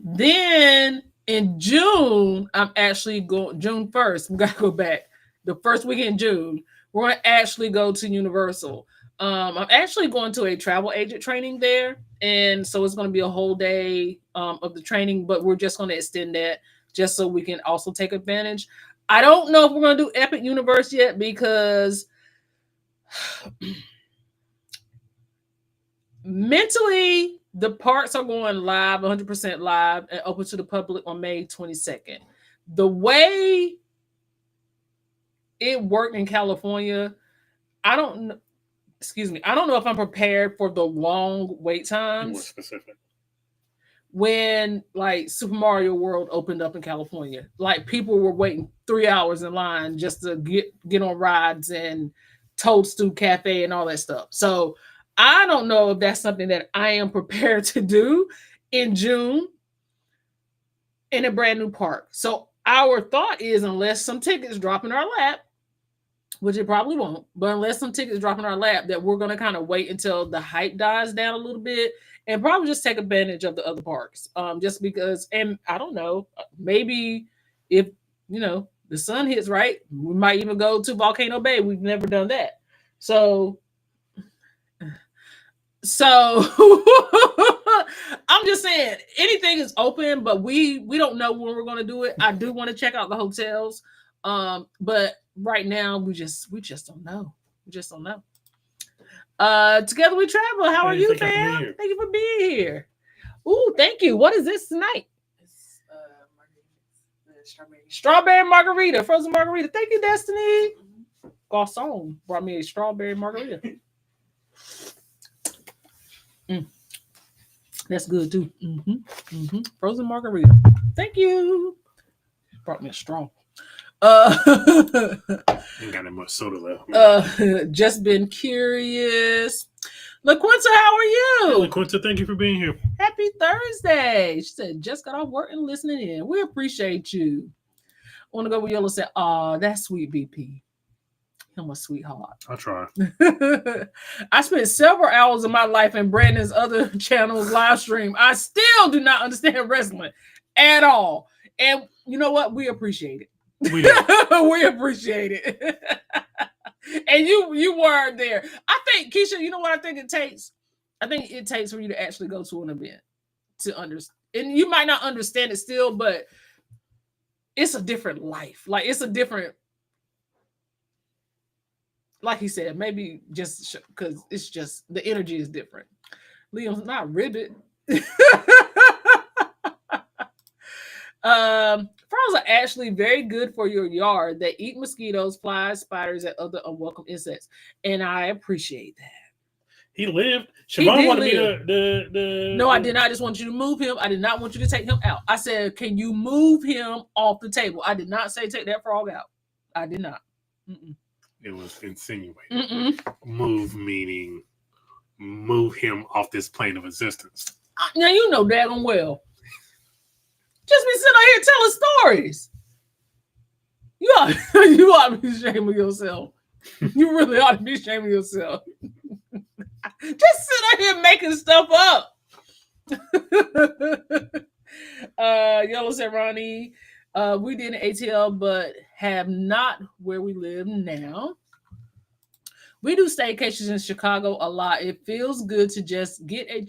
Then in June, I'm actually going, June 1st, we got to go back. The first week in June, we're going to actually go to Universal. I'm actually going to a travel agent training there. And so it's going to be a whole day of the training, but we're just going to extend that just so we can also take advantage. I don't know if we're going to do Epic Universe yet because mentally, the parks are going live, 100% live, and open to the public on May 22nd. The way it worked in California, I don't know if I'm prepared for the long wait times. More specific. When like Super Mario World opened up in California, like people were waiting 3 hours in line just to get on rides and Toadstool Cafe and all that stuff. So I don't know if that's something that I am prepared to do in June in a brand new park. So our thought is, unless some tickets drop in our lap, which it probably won't, but unless some tickets drop in our lap, that we're going to kind of wait until the hype dies down a little bit and probably just take advantage of the other parks. Just because, and I don't know, maybe if, the sun hits right, we might even go to Volcano Bay. We've never done that. So I'm just saying anything is open, but we don't know when we're going to do it. I do want to check out the hotels. But right now we just don't know. We just don't know. Together we travel. How are you, fam? Thank you for being here. Ooh, thank you. What is this tonight? It's strawberry margarita, frozen margarita. Thank you, Destiny. Garçon brought me a strawberry margarita. That's good too. Frozen margarita. Thank you. Brought me a straw. Ain't got that much soda left. Just been curious. LaQuinta, how are you? Hey, LaQuinta, thank you for being here. Happy Thursday. She said, just got off work and listening in. We appreciate you. I want to go with Yellow said, oh, that's sweet BP. I'm a sweetheart. I'll try. I spent several hours of my life in Brandon's other channel's live stream. I still do not understand wrestling at all. And you know what? We appreciate it. We appreciate it. And you weren't there. I think, Keisha, you know what I think it takes? I think it takes for you to actually go to an event to understand. And you might not understand it still, but it's a different life. Like, it's a different, like he said, maybe just because it's just, the energy is different. Leon's not ribbit. Frogs are actually very good for your yard. They eat mosquitoes, flies, spiders, and other unwelcome insects. And I appreciate that. He lived. Siobhan wanted me to... No, I did not. I just want you to move him. I did not want you to take him out. I said, can you move him off the table? I did not say take that frog out. I did not. It was insinuated. Move meaning move him off this plane of existence. Now you know daggone well. Just be sitting out here telling stories. You ought to be ashamed of yourself. You really ought to be ashamed of yourself. Just sit out here making stuff up. Yellow said, Ronnie, we did an ATL, but have not where we live now. We do staycations in Chicago a lot. It feels good to just get a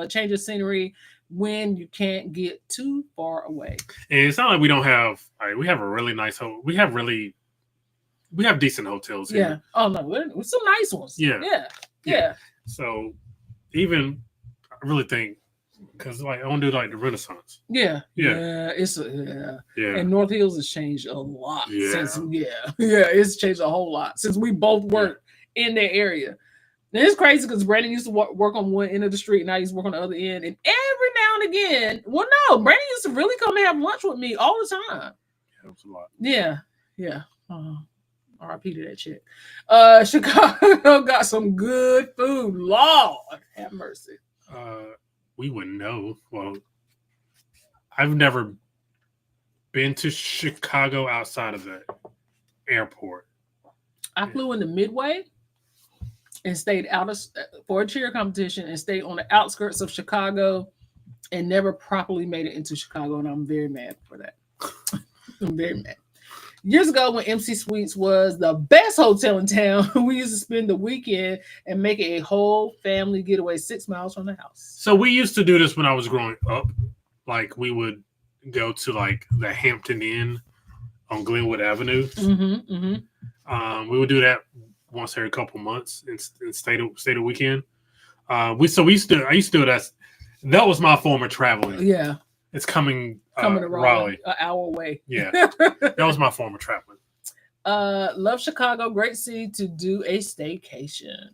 change of scenery when you can't get too far away. And it's not like we don't have. We have a really nice we have decent hotels here. Yeah. Oh no, some nice ones. Yeah. So even I really think because like I want to do like the Renaissance. Yeah. It's and North Hills has changed a lot since. It's changed a whole lot since we both worked in that area. And it's crazy because Brandon used to work on one end of the street and I used to work on the other end. And every now and again, Brandon used to really come and have lunch with me all the time. Yeah, it was a lot. Yeah. RIP to that chick. Chicago got some good food. Lord have mercy. We wouldn't know. Well, I've never been to Chicago outside of the airport. I flew into Midway and stayed for a cheer competition and stayed on the outskirts of Chicago and never properly made it into Chicago. And I'm very mad for that. I'm very mad. Years ago, when MC Suites was the best hotel in town, we used to spend the weekend and make it a whole family getaway 6 miles from the house. So we used to do this when I was growing up. Like we would go to like the Hampton Inn on Glenwood Avenue. We would do that once every couple months and stay the weekend. I used to do that. That was my form of traveling. Yeah. It's coming to Raleigh, an hour away. Yeah, that was my form of traveling. Love Chicago. Great city to do a staycation.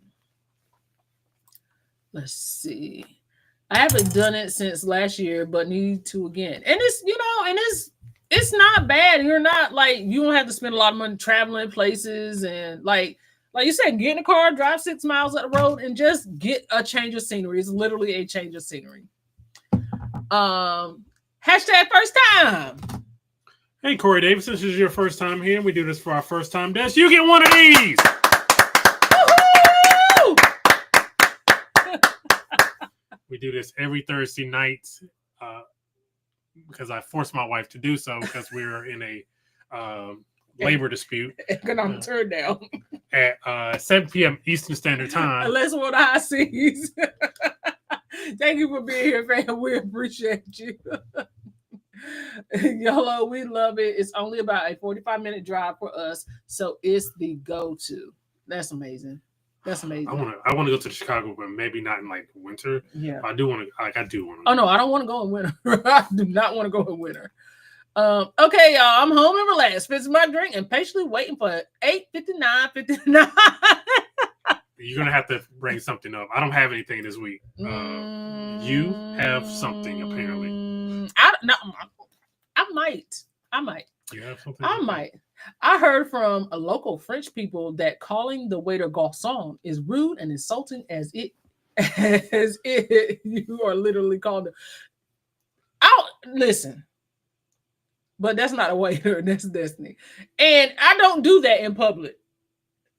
Let's see. I haven't done it since last year, but need to again. And it's not bad. You're not like you don't have to spend a lot of money traveling places and like you said, get in a car, drive 6 miles up the road, and just get a change of scenery. It's literally a change of scenery. Hashtag first time. Hey, Corey Davis, this is your first time here. We do this for our first time guests. You get one of these. We do this every Thursday night because I forced my wife to do so because we're in a labor dispute. Economic turn down. At 7 p.m. Eastern Standard Time. Unless we're on the high seas. Thank you for being here, fam. We appreciate you. YOLO, we love it. It's only about a 45-minute drive for us, so it's the go-to. That's amazing. That's amazing. I want to go to Chicago, but maybe not in like winter. Yeah, I do want to. Oh no, I don't want to go in winter. I do not want to go in winter. Okay, y'all. I'm home and relaxed, fixing my drink and patiently waiting for 8:59. You're gonna have to bring something up. I don't have anything this week. You have something apparently. I might. You have something. I might. I heard from a local French people that calling the waiter garçon is rude and insulting as it you are literally called. Listen. But that's not a waiter. That's Destiny. And I don't do that in public.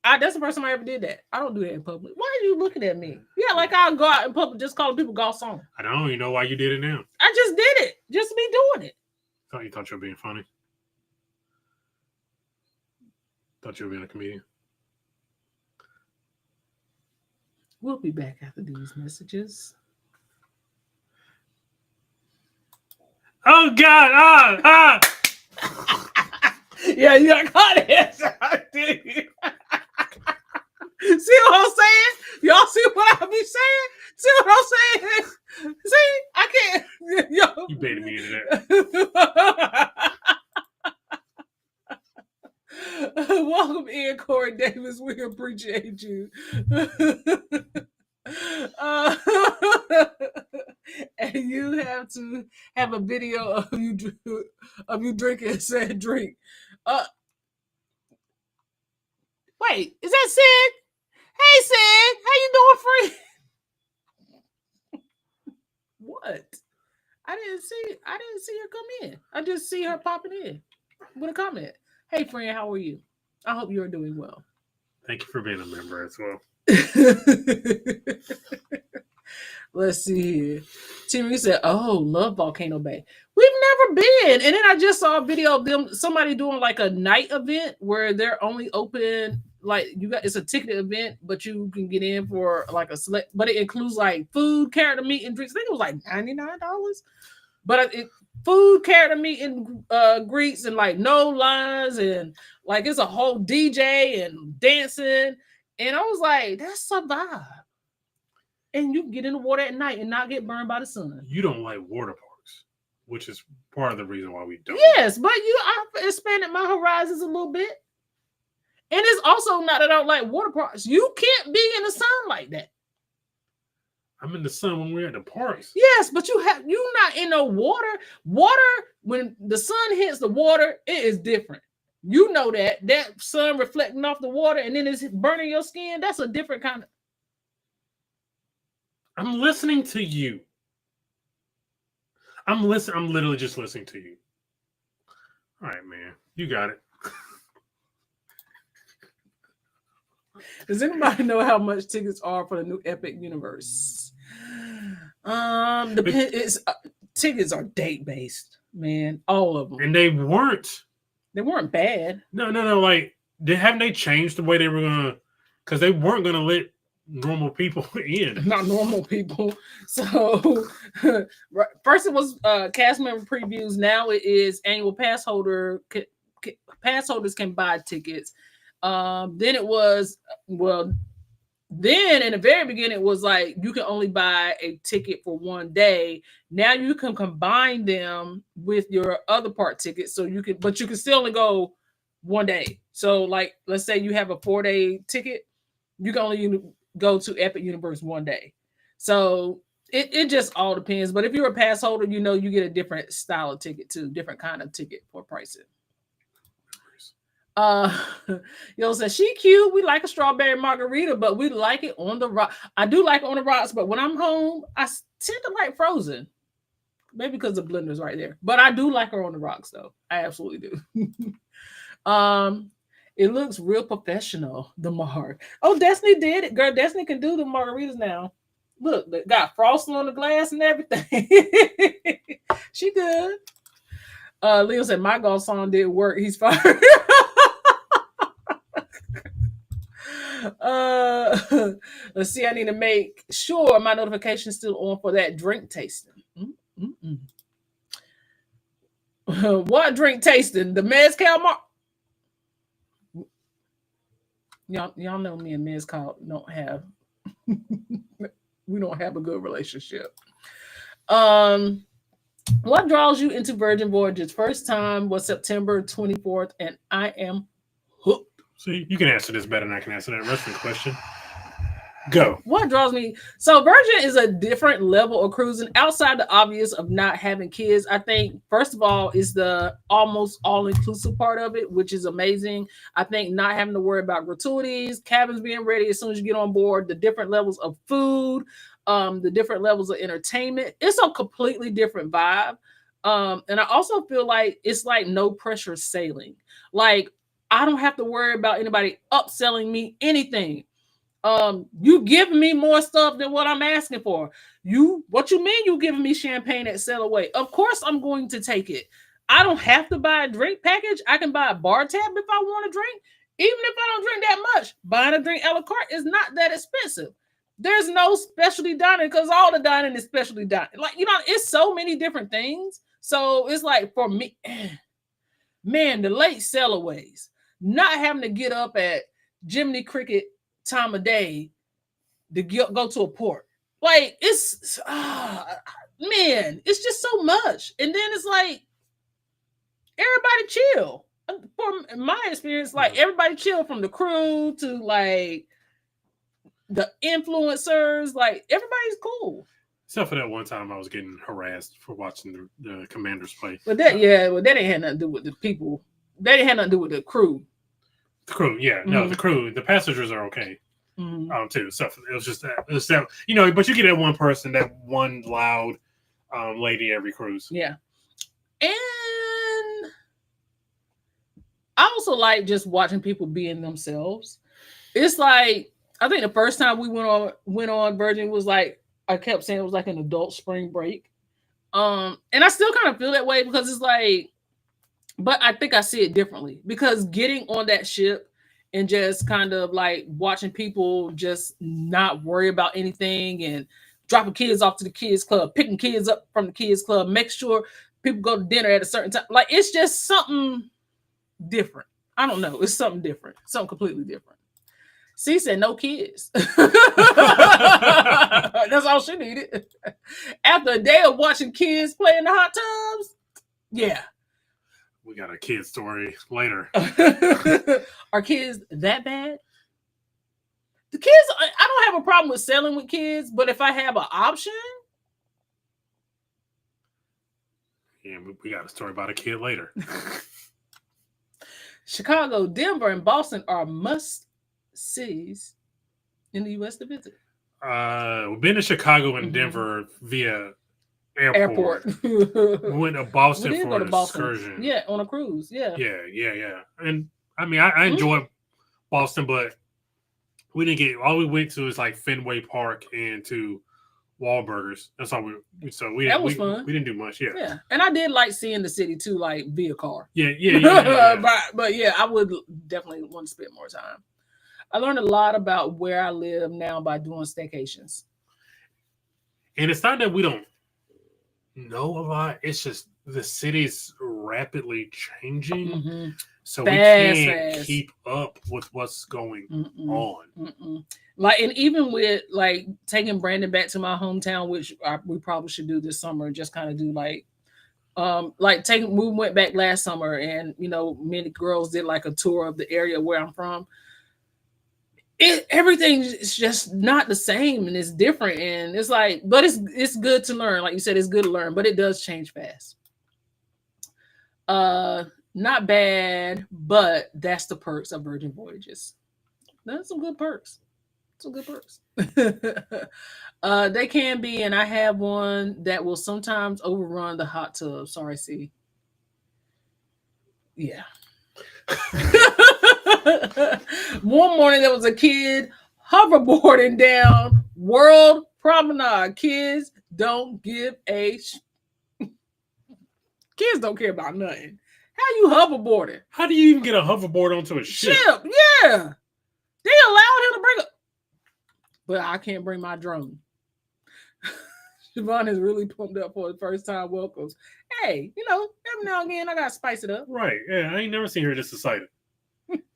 That's the first time I ever did that. I don't do that in public. Why are you looking at me? Yeah, like I'll go out in public just calling people garçon. I don't even know why you did it now. I just did it. Just me doing it. You thought you were being funny? Thought you were being a comedian? We'll be back after these messages. Oh God! Yeah, you got caught it. See what I'm saying? Y'all see what I be saying? See what I'm saying? See, I can't. Yo. You baited me into that. Welcome in, Corey Davis. We appreciate you. And you have to have a video of you drinking said drink. Wait, is that Sid? Hey, Sid, how you doing, friend? What? I didn't see her come in. I just see her popping in with a comment. Hey, friend, how are you? I hope you are doing well. Thank you for being a member as well. Let's see here. Timmy said, "Oh, love Volcano Bay. We've never been." And then I just saw a video of them, somebody doing like a night event where they're only open, like it's a ticketed event, but you can get in for like a select, but it includes like food, character meet and drinks. I think it was like $99, but food, character meet and greets, and like no lines, and like it's a whole DJ and dancing. And I was like, that's a vibe. And you can get in the water at night and not get burned by the sun. You don't like water parks, which is part of the reason why we don't. Yes, but I've expanded my horizons a little bit. And it's also not that I don't like water parks. You can't be in the sun like that. I'm in the sun when we're at the parks. Yes, but you're not in no water. Water, when the sun hits the water, it is different. You know that sun reflecting off the water and then it's burning your skin. That's a different kind of. I'm listening to you. I'm literally just listening to you. All right, man. You got it. Does anybody know how much tickets are for the new Epic Universe? Tickets are date based, man. All of them. And they weren't bad. No. Like, haven't they changed the way they were gonna? Because they weren't gonna let normal people in. Not normal people. So first it was cast member previews. Now it is annual pass holder. Pass holders can buy tickets. Then it was then in the very beginning it was like you can only buy a ticket for one day. Now you can combine them with your other part ticket, so you can still only go one day. So like, let's say you have a 4-day ticket, you can only go to Epic Universe one day. So it just all depends. But if you're a pass holder, you get a different style of ticket too, different kind of ticket for pricing. Says she cute. We like a strawberry margarita, but we like it on the rock. I do like it on the rocks, but when I'm home, I tend to like frozen. Maybe because the blender's right there. But I do like her on the rocks, though. I absolutely do. It looks real professional, the Mar. Oh, Destiny did it. Girl, Destiny can do the margaritas now. Look, they got frosting on the glass and everything. She good. Leo said, my golf song didn't work. He's fired. Let's see. I need to make sure my notification is still on for that drink tasting. What drink tasting? The mezcal Y'all know me and mezcal don't have we don't have a good relationship. What draws you into Virgin Voyages? First time was September 24th, and I am hooked. See, you can answer this better than I can answer that wrestling question. Go. What draws me? So Virgin is a different level of cruising outside the obvious of not having kids. I think, first of all, is the almost all-inclusive part of it, which is amazing. I think not having to worry about gratuities, cabins being ready as soon as you get on board, the different levels of food, the different levels of entertainment. It's a completely different vibe. And I also feel like it's like no pressure sailing. Like, I don't have to worry about anybody upselling me anything. You giving me more stuff than what I'm asking for. What you mean you giving me champagne at Sail Away? Of course I'm going to take it. I don't have to buy a drink package. I can buy a bar tab if I want a drink. Even if I don't drink that much, buying a drink a la carte is not that expensive. There's no specialty dining because all the dining is specialty dining. Like, it's so many different things. So it's like, for me, man, the late Sail Aways, not having to get up at Jiminy Cricket time of day to go to a port. Like, it's man, it's just so much. And then it's like everybody chill. From my experience, like everybody chill, from the crew to like the influencers, like everybody's cool. Except for that one time I was getting harassed for watching the Commanders play. But that ain't had nothing to do with the people. That didn't have nothing to do with the crew. The crew, yeah, no, the crew, the passengers are okay, too. So it was just that, but you get that one person, that one loud lady every cruise. Yeah, and I also like just watching people being themselves. It's like I think the first time we went on Virgin was like I kept saying it was like an adult spring break. And I still kind of feel that way because it's like, but I think I see it differently because getting on that ship and just kind of like watching people just not worry about anything and dropping kids off to the kids club, picking kids up from the kids club, make sure people go to dinner at a certain time. Like it's just something different. I don't know. It's something different, something completely different. C said no kids. That's all she needed. After a day of watching kids play in the hot tubs, yeah. We got a kid story later. Are kids that bad? The kids, I don't have a problem with sailing with kids, but if I have an option. Yeah, we got a story about a kid later. Chicago, Denver, and Boston are must-sees in the U.S. to visit. We've been to Chicago and Denver via airport. We went to Boston for an excursion. Yeah, on a cruise. Yeah. And I mean, I enjoyed Boston, but we didn't get. All we went to is like Fenway Park and to Wahlburgers. That's all we. So that was fun. We didn't do much. Yeah, and I did like seeing the city too, like via car. Yeah. But yeah, I would definitely want to spend more time. I learned a lot about where I live now by doing staycations. And it's not that we don't know a lot. It's just the city's rapidly changing. So we can't keep up with what's going on. Like, and even with like taking Brandon back to my hometown, which we probably should do this summer, just kind of do like we went back last summer and, many girls did like a tour of the area where I'm from. Everything is just not the same and it's different. And it's like, but it's good to learn. Like you said, it's good to learn, but it does change fast. Not bad, but that's the perks of Virgin Voyages. That's some good perks. They can be, and I have one that will sometimes overrun the hot tub. Sorry, C. Yeah. One morning there was a kid hoverboarding down World Promenade. Kids don't give a kids don't care about nothing. How you hoverboarding? How do you even get a hoverboard onto a ship? Yeah. They allowed him to bring it, but I can't bring my drone. Siobhan is really pumped up for the first time welcomes. Hey, every now and again I gotta spice it up. Right. Yeah, I ain't never seen her this excited.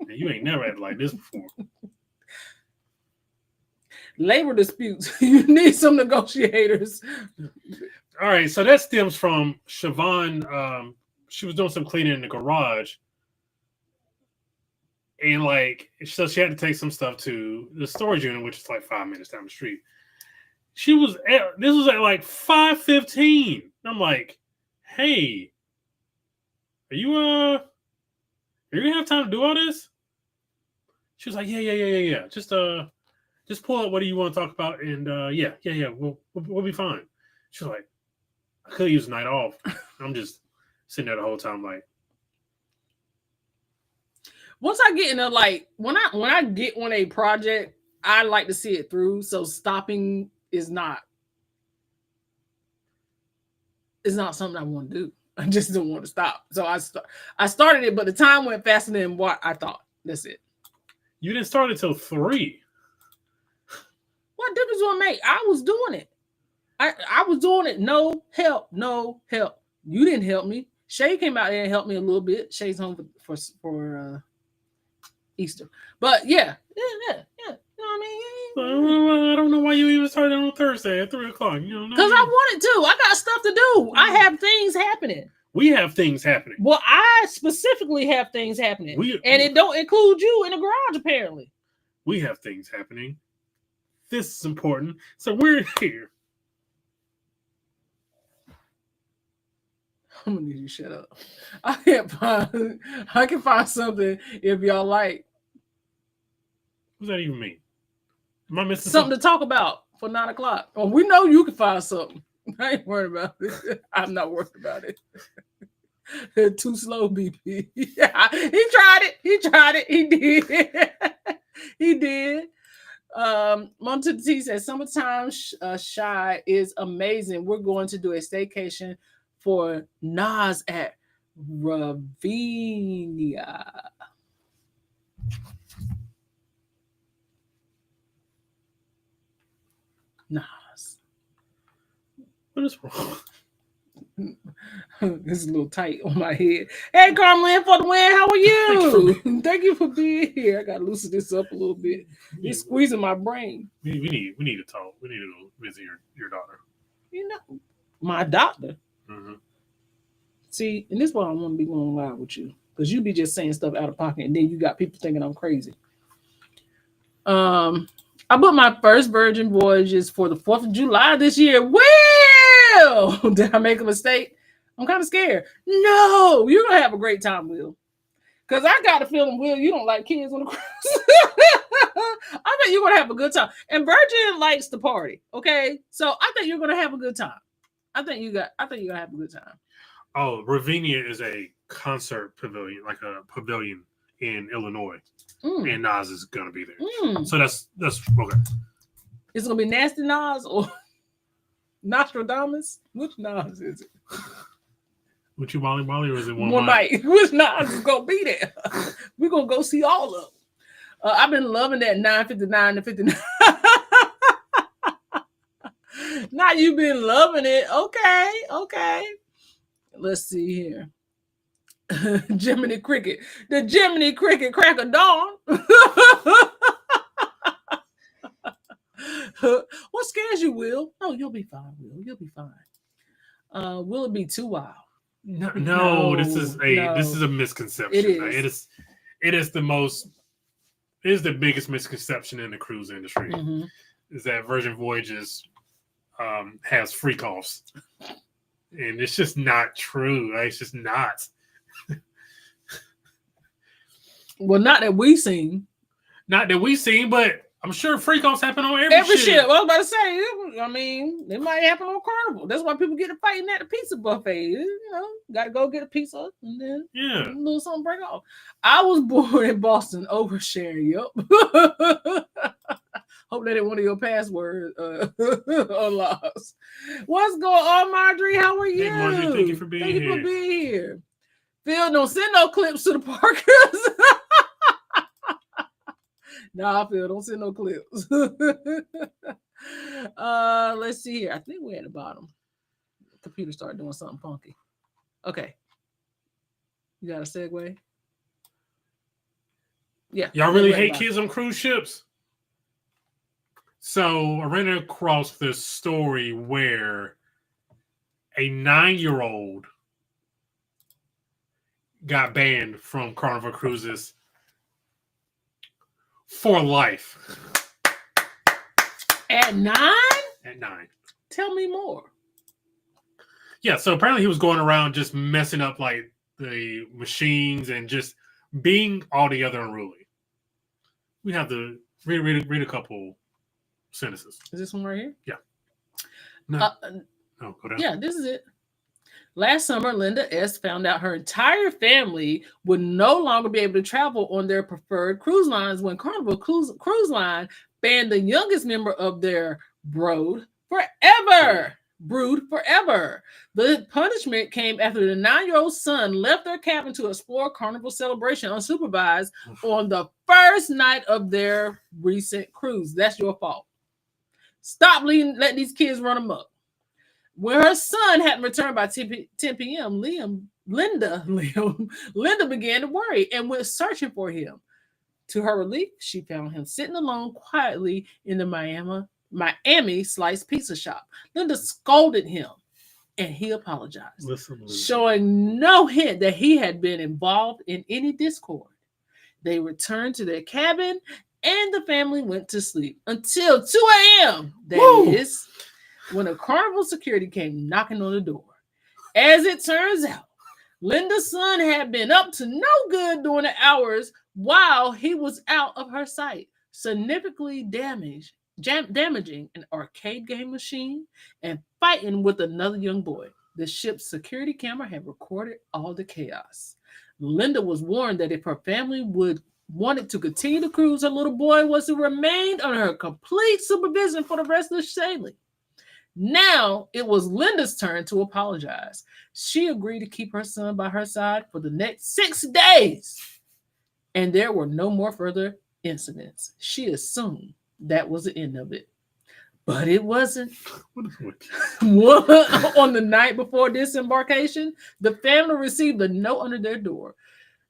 You ain't never had like this before. Labor disputes. You need some negotiators. All right, so that stems from Siobhan. She was doing some cleaning in the garage. And so she had to take some stuff to the storage unit, which is like 5 minutes down the street. This was at like 5:15. I'm like, hey, are you gonna have time to do all this? She was like, yeah. Just pull up what do you want to talk about, and yeah, we'll be fine. She was like, I could use a night off. I'm just sitting there the whole time, like. Once I get into when I get on a project, I like to see it through. So stopping is not something I want to do. I just don't want to stop. So I started it, but the time went faster than what I thought. That's it. You didn't start until 3. What difference will it make? I was doing it. I was doing it. No help. You didn't help me. Shay came out there and helped me a little bit. Shay's home for Easter. But yeah. You know what I mean? I don't know why you even started on Thursday at 3:00. Because I wanted to. I got stuff to do. I have things happening. We have things happening. Well, I specifically have things happening. And it don't include you in the garage, apparently. We have things happening. This is important. So we're here. I'm gonna need you to shut up. I can find something if y'all like. What does that even mean? Am I missing something to talk about for 9 o'clock? Oh, we know you can find something. I ain't worried about it. I'm not worried about it. Too slow, BP. Yeah, he tried it. He tried it. He did. He did. Mom to the T says, summertime shy is amazing. We're going to do a staycation for Nas at Ravinia. Nas. What is wrong? It's a little tight on my head. Hey, Carmelin for the win. How are you? Thank you for being here. I gotta loosen this up a little bit. It's squeezing my brain. We need to talk. We need to go visit your daughter. You know, my doctor. Mm-hmm. See, and this is why I want to be going live with you, because you be just saying stuff out of pocket, and then you got people thinking I'm crazy. I booked my first Virgin voyages for the 4th of July this year. Will, did I make a mistake? I'm kind of scared. No, you're gonna have a great time, Will. Because I got a feeling, Will, you don't like kids on the cruise. I think you're gonna have a good time. And Virgin likes to party. Okay, so I think you're gonna have a good time. I think you're gonna have a good time. Oh, Ravinia is a concert pavilion, like a pavilion in Illinois, and Nas is gonna be there. So that's okay. It's gonna be Nasty Nas or Nostradamus. Which Nas is it? With you, Molly, or is it one Mike? Which Nas is gonna be there? We're gonna go see all of them. I've been loving that 9:59 to 59. Now you've been loving it. Okay. Let's see here. Jiminy Cricket. The Jiminy Cricket crack of dawn. What scares you, Will? No, you'll be fine, Will. You'll be fine. Will it be too wild? No, this is a misconception. It is the biggest misconception in the cruise industry. Mm-hmm. Is that Virgin Voyages has freak offs. And it's just not true. It's just not. Well, not that we've seen. But I'm sure freak offs happen on every ship. I was about to say, I mean, it might happen on Carnival. That's why people get to fighting at the pizza buffet. You know, got to go get a pizza and then a little something break off. I was born in Boston, oversharing. Yup. Hope that ain't one of your passwords unlocks. What's going on, Marjorie? How are you? Hey, Marjorie, thank you for being here. Phil, don't send no clips to the Parkers. Nah, Phil, don't send no clips. Let's see here. I think we're at the bottom. The computer started doing something funky. Okay. You got a segue? Yeah. Y'all really hate kids on cruise ships? So I ran across this story where a 9-year-old got banned from Carnival Cruises for life. At 9? At 9. Tell me more. Yeah, so apparently he was going around just messing up like the machines and just being altogether unruly. We have to read a couple sentences. Is this one right here? Yeah. No, go down. Yeah, this is it. Last summer, Linda S. found out her entire family would no longer be able to travel on their preferred cruise lines when Carnival Cruise Line banned the youngest member of their brood forever. The punishment came after the 9-year-old son left their cabin to explore Carnival Celebration unsupervised on the first night of their recent cruise. That's your fault. Stop letting these kids run amok. When her son hadn't returned by 10 p.m., Linda began to worry and went searching for him. To her relief, she found him sitting alone quietly in the Miami slice pizza shop. Linda scolded him, and he apologized, showing no hint that he had been involved in any discord. They returned to their cabin, and the family went to sleep until 2 a.m. That is when a Carnival security came knocking on the door. As it turns out, Linda's son had been up to no good during the hours while he was out of her sight. significantly damaging an arcade game machine and fighting with another young boy. The ship's security camera had recorded all the chaos. Linda was warned that if her family wanted to continue the cruise, her little boy was to remain under her complete supervision for the rest of the sailing. Now it was Linda's turn to apologize. She agreed to keep her son by her side for the next 6 days, and there were no more further incidents. She assumed that was the end of it. But it wasn't. On the night before disembarkation, the family received a note under their door.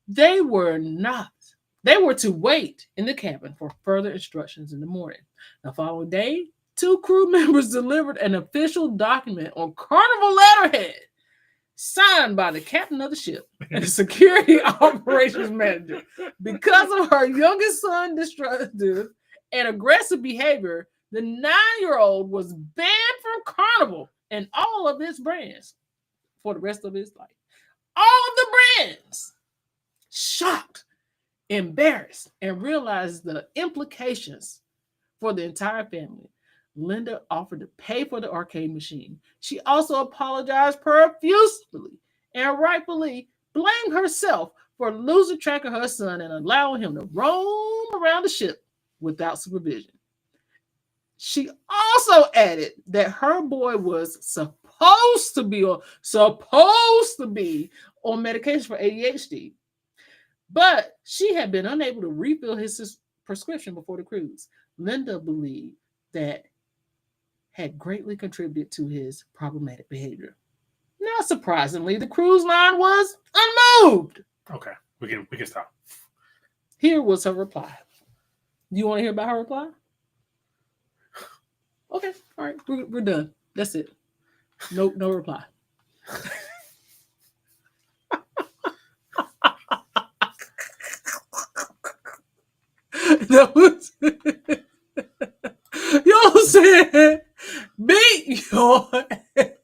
They were to wait in the cabin for further instructions in the morning. The following day, 2 crew members delivered an official document on Carnival letterhead, signed by the captain of the ship and the security operations manager. Because of her youngest son's destructive and aggressive behavior, the 9-year-old was banned from Carnival and all of its brands for the rest of his life. All of the brands. Shocked, embarrassed, and realized the implications for the entire family, Linda offered to pay for the arcade machine. She also apologized profusely and rightfully blamed herself for losing track of her son and allowing him to roam around the ship without supervision. She also added that her boy was supposed to be on medication for ADHD, but she had been unable to refill his prescription before the cruise. Linda believed that had greatly contributed to his problematic behavior. Not surprisingly, the cruise line was unmoved. Okay, we can stop. Here was her reply. You want to hear about her reply? Okay, all right, we're done. That's it. No reply. That was y'all said, beat your get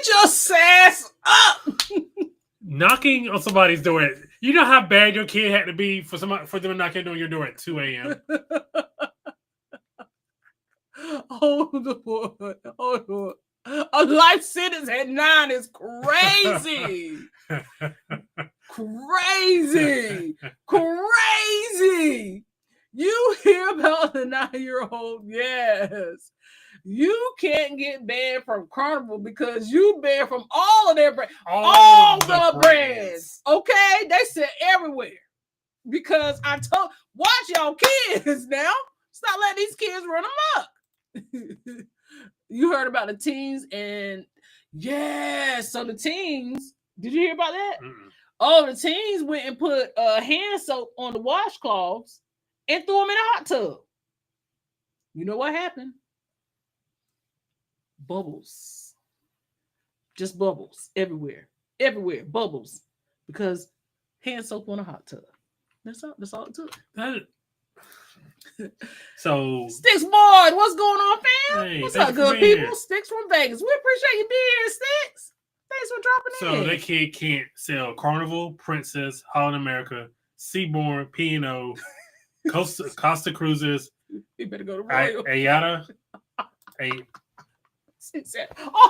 your sass up. Knocking on somebody's door. You know how bad your kid had to be for them to knock on your door at 2 a.m. Hold on. A life sentence at 9 is crazy. Crazy. You hear about the 9-year-old? Yes. You can't get banned from Carnival because you banned from all of their brands. All the brands. Okay? They said everywhere. Because I told, watch y'all kids now. Stop letting these kids run amok. You heard about the teens, and so the teens, did you hear about that? Mm-mm. Oh, the teens went and put hand soap on the washcloths and threw them in a hot tub. You know what happened? Bubbles. Just bubbles everywhere, bubbles, because hand soap on a hot tub. That's all it took. So Sticks Board, what's going on, fam? Hey, what's up, good people? Sticks from Vegas. We appreciate you being here, Sticks. Thanks for dropping in. So that kid can't sell Carnival, Princess, Holland America, Seabourn, P&O, Costa Cruises. You better go to Royal. Ayata. Off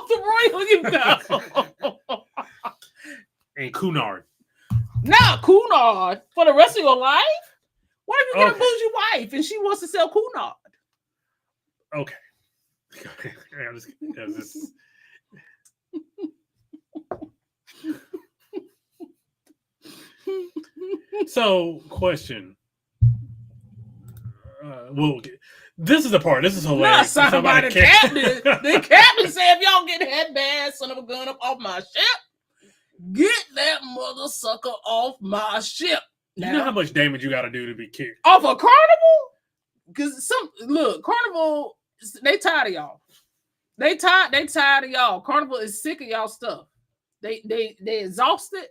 the Royal, you know. And Cunard. Nah, Cunard for the rest of your life? What if you get a bougie wife and she wants to sell Cunard? Okay. So, question. This is the part. This is hilarious. Nah, somebody the captain said, if y'all get that bad son of a gun up off my ship, get that mother sucker off my ship. Now, you know how much damage you got to do to be kicked off a Carnival? Because Carnival, they tired of y'all. They tired of y'all. Carnival is sick of y'all stuff. They exhausted.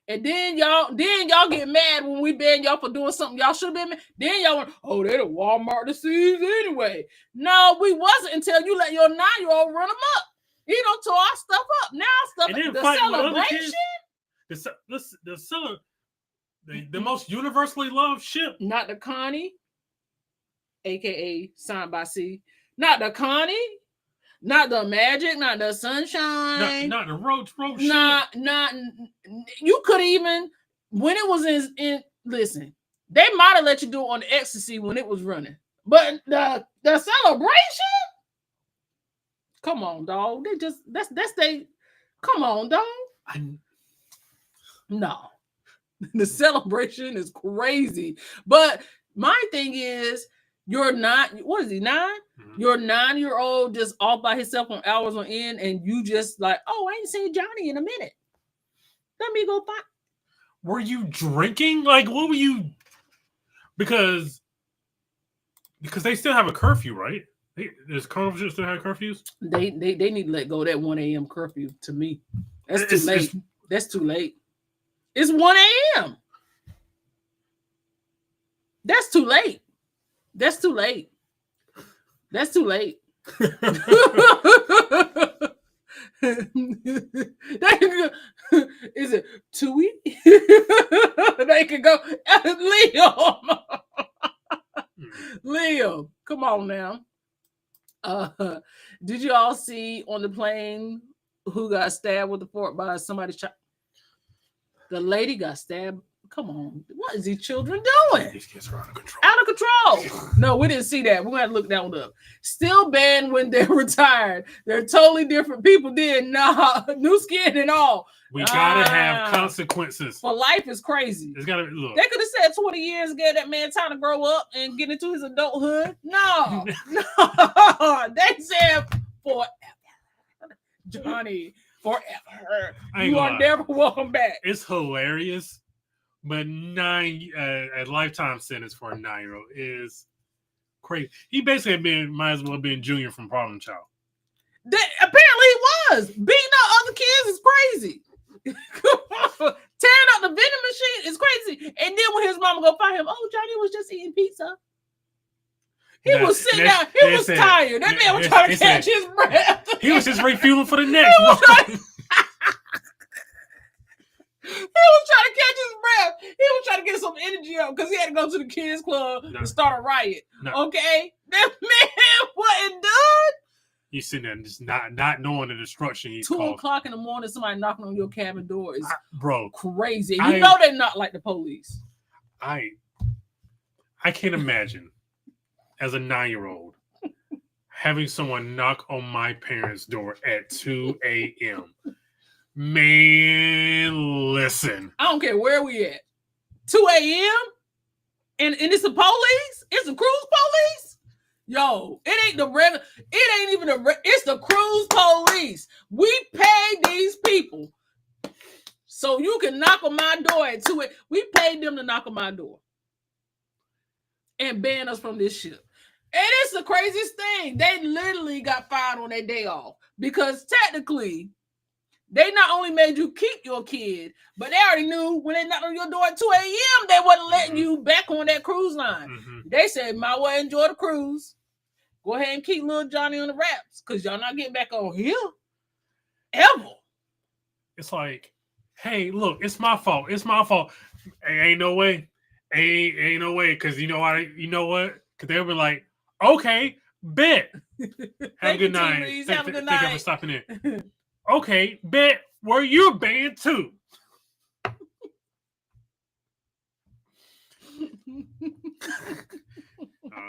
And then y'all get mad when we ban y'all for doing something y'all should have been mad. Then y'all went, they the Walmart the seas anyway. No, we wasn't until you let your 9-year-old run them up. You don't tore our stuff up. Now stuff the celebration. The most universally loved ship. Not the Connie, aka Signed by Sea. Not the Connie. Not the Magic. Not the Sunshine. Not the Roach Not. You could even when it was in. Listen, they might have let you do it on the Ecstasy when it was running, but the Celebration. Come on, dog. They just that's they. Come on, dog. No, the Celebration is crazy. But my thing is, you're not. What is he 9? Mm-hmm. You're 9-year-old just off by himself on hours on end, and you just like, oh, I ain't seen Johnny in a minute. Let me go find. Were you drinking? Like, what were you? Because they still have a curfew, right? Does Carnival still have curfews? They need to let go of that 1 a.m. curfew. To me, that's too late. That's too late. It's 1 a.m. That's too late. That's too late. That's too late. Is it Tui? They can go. Liam, come on now. Did you all see on the plane who got stabbed with the fork by somebody's child? The lady got stabbed. Come on, what is these children doing? These kids are out of control. Out of control. No, we didn't see that. We're gonna look that one up. Still banned when they're retired. They're totally different people. Nah, new skin and all. We gotta have consequences. For life is crazy. It's gotta look. They could have said 20 years, gave that man time to grow up and get into his adulthood. No, no. They said forever, Johnny. Forever. You are never welcome back. It's hilarious. But a lifetime sentence for a 9-year-old is crazy. He basically might as well have been Junior from Problem Child. Apparently he was. Beating up other kids is crazy. Tearing up the vending machine is crazy. And then when his mama go find him, oh, Johnny was just eating pizza. He was sitting down. He was tired. That man was trying to catch his breath. He was just refueling for the next. He was trying to catch his breath. He was trying to get some energy up because he had to go to the kids' club and start a riot. No. Okay? That man wasn't done. He's sitting there just not knowing the destruction he's caused. 2 o'clock in the morning, somebody knocking on your cabin door is bro crazy. You know they're not like the police. I can't imagine as a 9-year-old having someone knock on my parents' door at 2 a.m. Man, listen. I don't care where we at. 2 a.m. and it's the police? It's the cruise police? Yo, it ain't the regular. It ain't even it's the cruise police. We pay these people. So you can knock on my door at 2 a.m. We paid them to knock on my door. And ban us from this ship. And it's the craziest thing. They literally got fired on their day off. Because technically, they not only made you keep your kid, but they already knew when they knocked on your door at 2 a.m., they wasn't letting you back on that cruise line. Mm-hmm. They said, might well enjoy the cruise. Go ahead and keep little Johnny on the wraps because y'all not getting back on here. Ever. It's like, hey, look, it's my fault. It's my fault. Hey, ain't no way. Ain't no way. Because you know what? Because they were like, okay, bet. Have a good night. Thank you for stopping in. Okay, bet where you're banned too.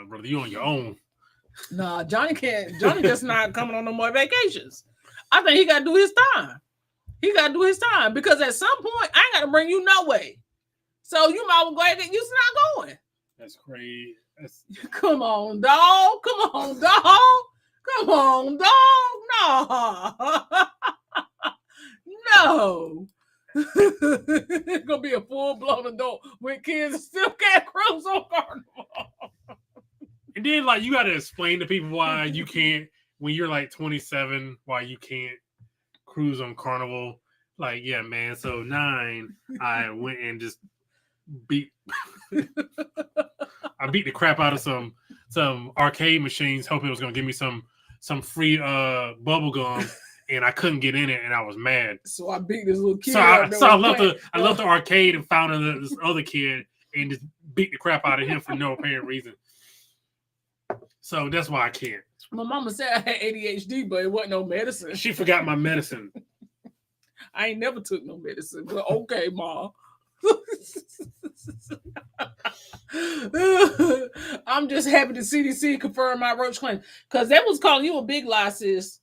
Brother, you on your own. Nah, Johnny can't. Johnny just not coming on no more vacations. I think he got to do his time. He got to do his time because at some point I ain't got to bring you no way. So you might well go ahead and get used to not going. That's crazy. Come on, dog. Come on, dog. Come on, dog. No. No. It's gonna be a full-blown adult when kids still can't cruise on Carnival. And then like you gotta explain to people why you can't when you're like 27, why you can't cruise on Carnival. Like, yeah, man. So 9, I went and just beat the crap out of some arcade machines, hoping it was gonna give me some free bubble gum. and I couldn't get in it, and I was mad. So I beat this little kid. So I left the arcade and found this other kid and just beat the crap out of him for no apparent reason. So that's why I can't. My mama said I had ADHD, but it wasn't no medicine. She forgot my medicine. I ain't never took no medicine, but okay, Ma. I'm just happy the CDC confirmed my roach claim, because they was calling you a big lie, sis.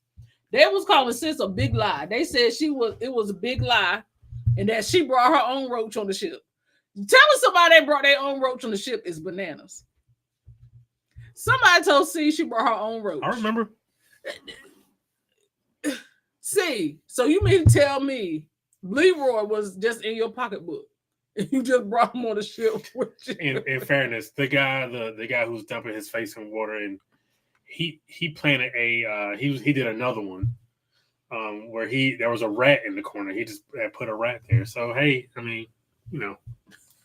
They was calling sis a big lie. They said it was a big lie, and that she brought her own roach on the ship. Telling somebody they brought their own roach on the ship is bananas. Somebody told C she brought her own roach. I remember. C, so you mean to tell me Leroy was just in your pocketbook? You just brought him on the ship with you. In fairness, the guy who's dumping his face in water, and he planted he did another one where there was a rat in the corner. He just put a rat there. So hey, I mean, you know.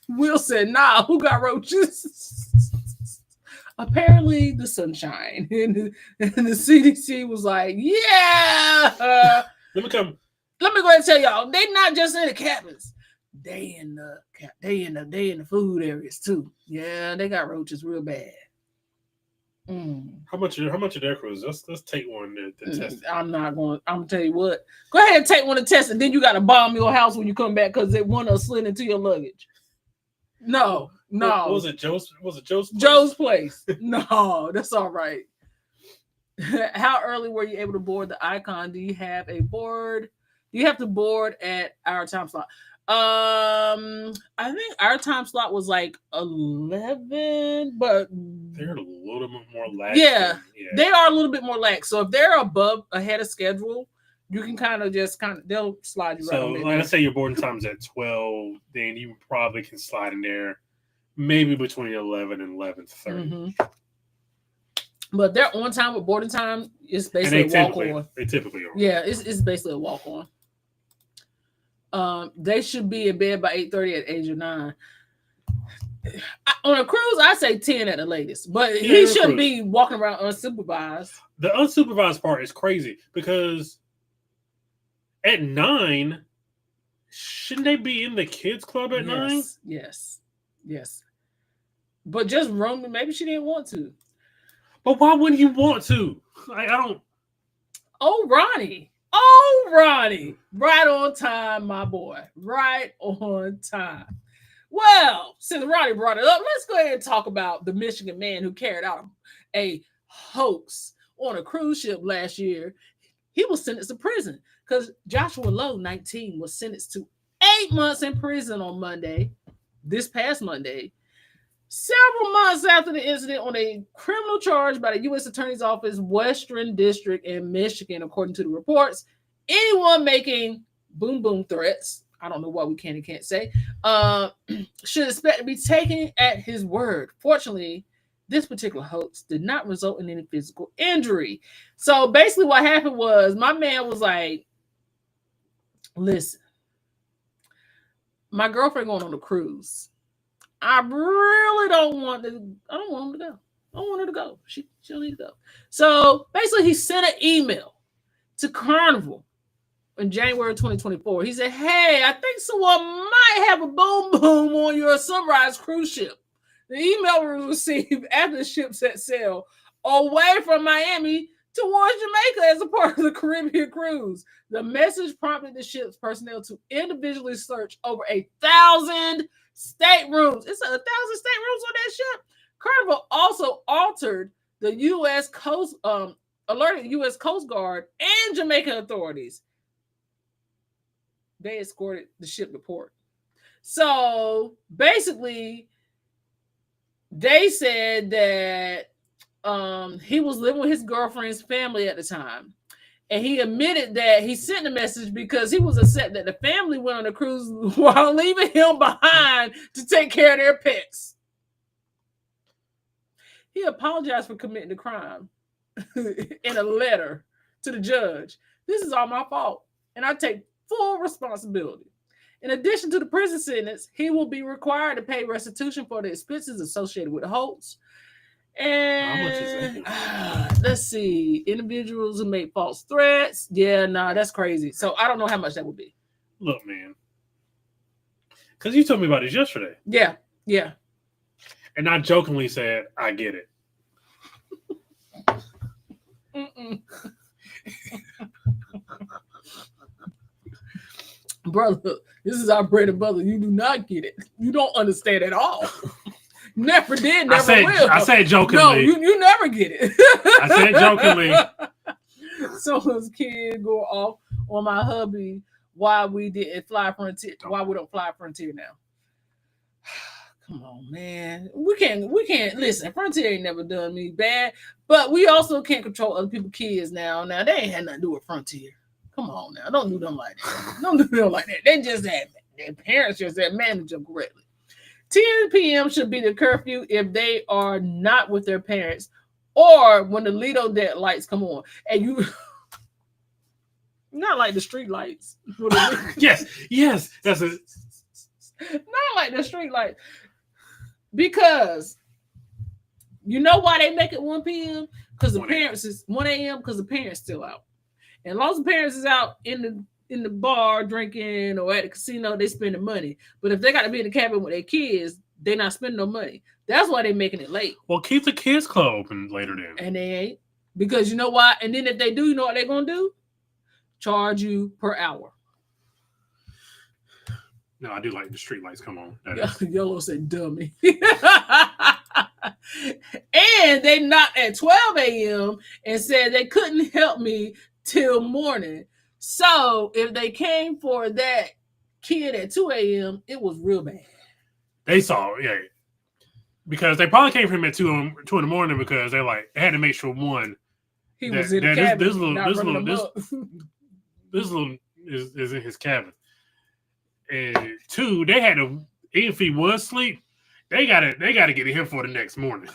Will said, "Nah, who got roaches?" Apparently, the sunshine, and the CDC was like, "Yeah." Let me go ahead and tell y'all, they not just in the cabins. They in the food areas too. Yeah, they got roaches real bad. How much of their cruise? Let's take one to test. I'm gonna tell you what. Go ahead and take one to test, and then you got to bomb your house when you come back because they want to slid into your luggage. No. Was it Joe's place? Joe's place. No, that's all right. How early were you able to board the Icon? Do you have a board? Do you have to board at our time slot? I think our time slot was like 11, but they're a little bit more lax. Yeah, they are a little bit more lax. So if they're ahead of schedule, you can they'll slide you right. So let's say your boarding time's at 12, then you probably can slide in there maybe between 11 and 11:30. Mm-hmm. But they're on time with boarding time. It's basically a walk on. They typically are. Yeah, it's basically a walk on. They should be in bed by 8:30 at age of 9. On a cruise, I say 10 at the latest, but he shouldn't be walking around unsupervised. The unsupervised part is crazy because at 9, shouldn't they be in the kids club at 9? Yes. But just roaming, maybe she didn't want to. But why wouldn't you want to? I don't. Oh, Ronnie. Right on time, my boy. Right on time. Well, since Ronnie brought it up, let's go ahead and talk about the Michigan man who carried out a hoax on a cruise ship last year. He was sentenced to prison because Joshua Lowe, 19, was sentenced to 8 months in prison on this past Monday, several months after the incident, on a criminal charge by the U.S. Attorney's Office, Western District in Michigan, according to the reports. Anyone making boom threats, I don't know what we can and can't say, should expect to be taken at his word. Fortunately, this particular hoax did not result in any physical injury. So basically what happened was my man was like, listen, my girlfriend going on a cruise. I really don't want him to go. I don't want her to go. She don't need to go. So basically he sent an email to Carnival in January 2024. He said, hey, I think someone might have a boom on your Sunrise cruise ship. The email was received after the ship set sail away from Miami towards Jamaica as a part of the Caribbean cruise. The message prompted the ship's personnel to individually search over 1,000 staterooms. It's 1,000 staterooms on that ship. Carnival also alerted the U.S. Coast Guard and Jamaican authorities. They escorted the ship to port. So basically, they said that he was living with his girlfriend's family at the time. And he admitted that he sent the message because he was upset that the family went on a cruise while leaving him behind to take care of their pets. He apologized for committing the crime in a letter to the judge. This is all my fault, and I take full responsibility. In addition to the prison sentence, he will be required to pay restitution for the expenses associated with the hoax. And how much is that? Let's see. Individuals who make false threats. Yeah, nah, that's crazy. So I don't know how much that would be. Look, man. Because you told me about this yesterday. Yeah, yeah. And I jokingly said, I get it. Brother, this is our bread and butter. You do not get it. You don't understand at all. Never did, never will. I said jokingly. No, you never get it. I said jokingly. So this kid go off on my hubby why we didn't fly Frontier. Why we don't fly Frontier now? Come on, man. We can't listen. Frontier ain't never done me bad, but we also can't control other people's kids now. Now they ain't had nothing to do with Frontier. Come on now, don't do them like that. Don't do them like that. They just had their parents just had managed them correctly. 10 p.m. should be the curfew if they are not with their parents, or when the Lido dead lights come on, and you not like the street lights. yes, that's it. Not like the street lights, because you know why they make it 1 p.m. because the parents is 1 a.m. because the parents still out. And lots of parents is out in the bar drinking or at the casino, they spending money. But if they got to be in the cabin with their kids, they're not spending no money. That's why they're making it late. Well, keep the kids club open later then. And they ain't. Because you know why? And then if they do, you know what they're going to do? Charge you per hour. No, I do like the street lights come on. Yolo said dummy. And they knocked at 12 a.m. and said they couldn't help me till morning. So if they came for that kid at 2 a.m., it was real bad. They saw, yeah. Because they probably came for him at 2 in the morning because they had to make sure one. He was in the cabin. This little is in his cabin. And 2, they had to, even if he was asleep, they gotta get him for the next morning.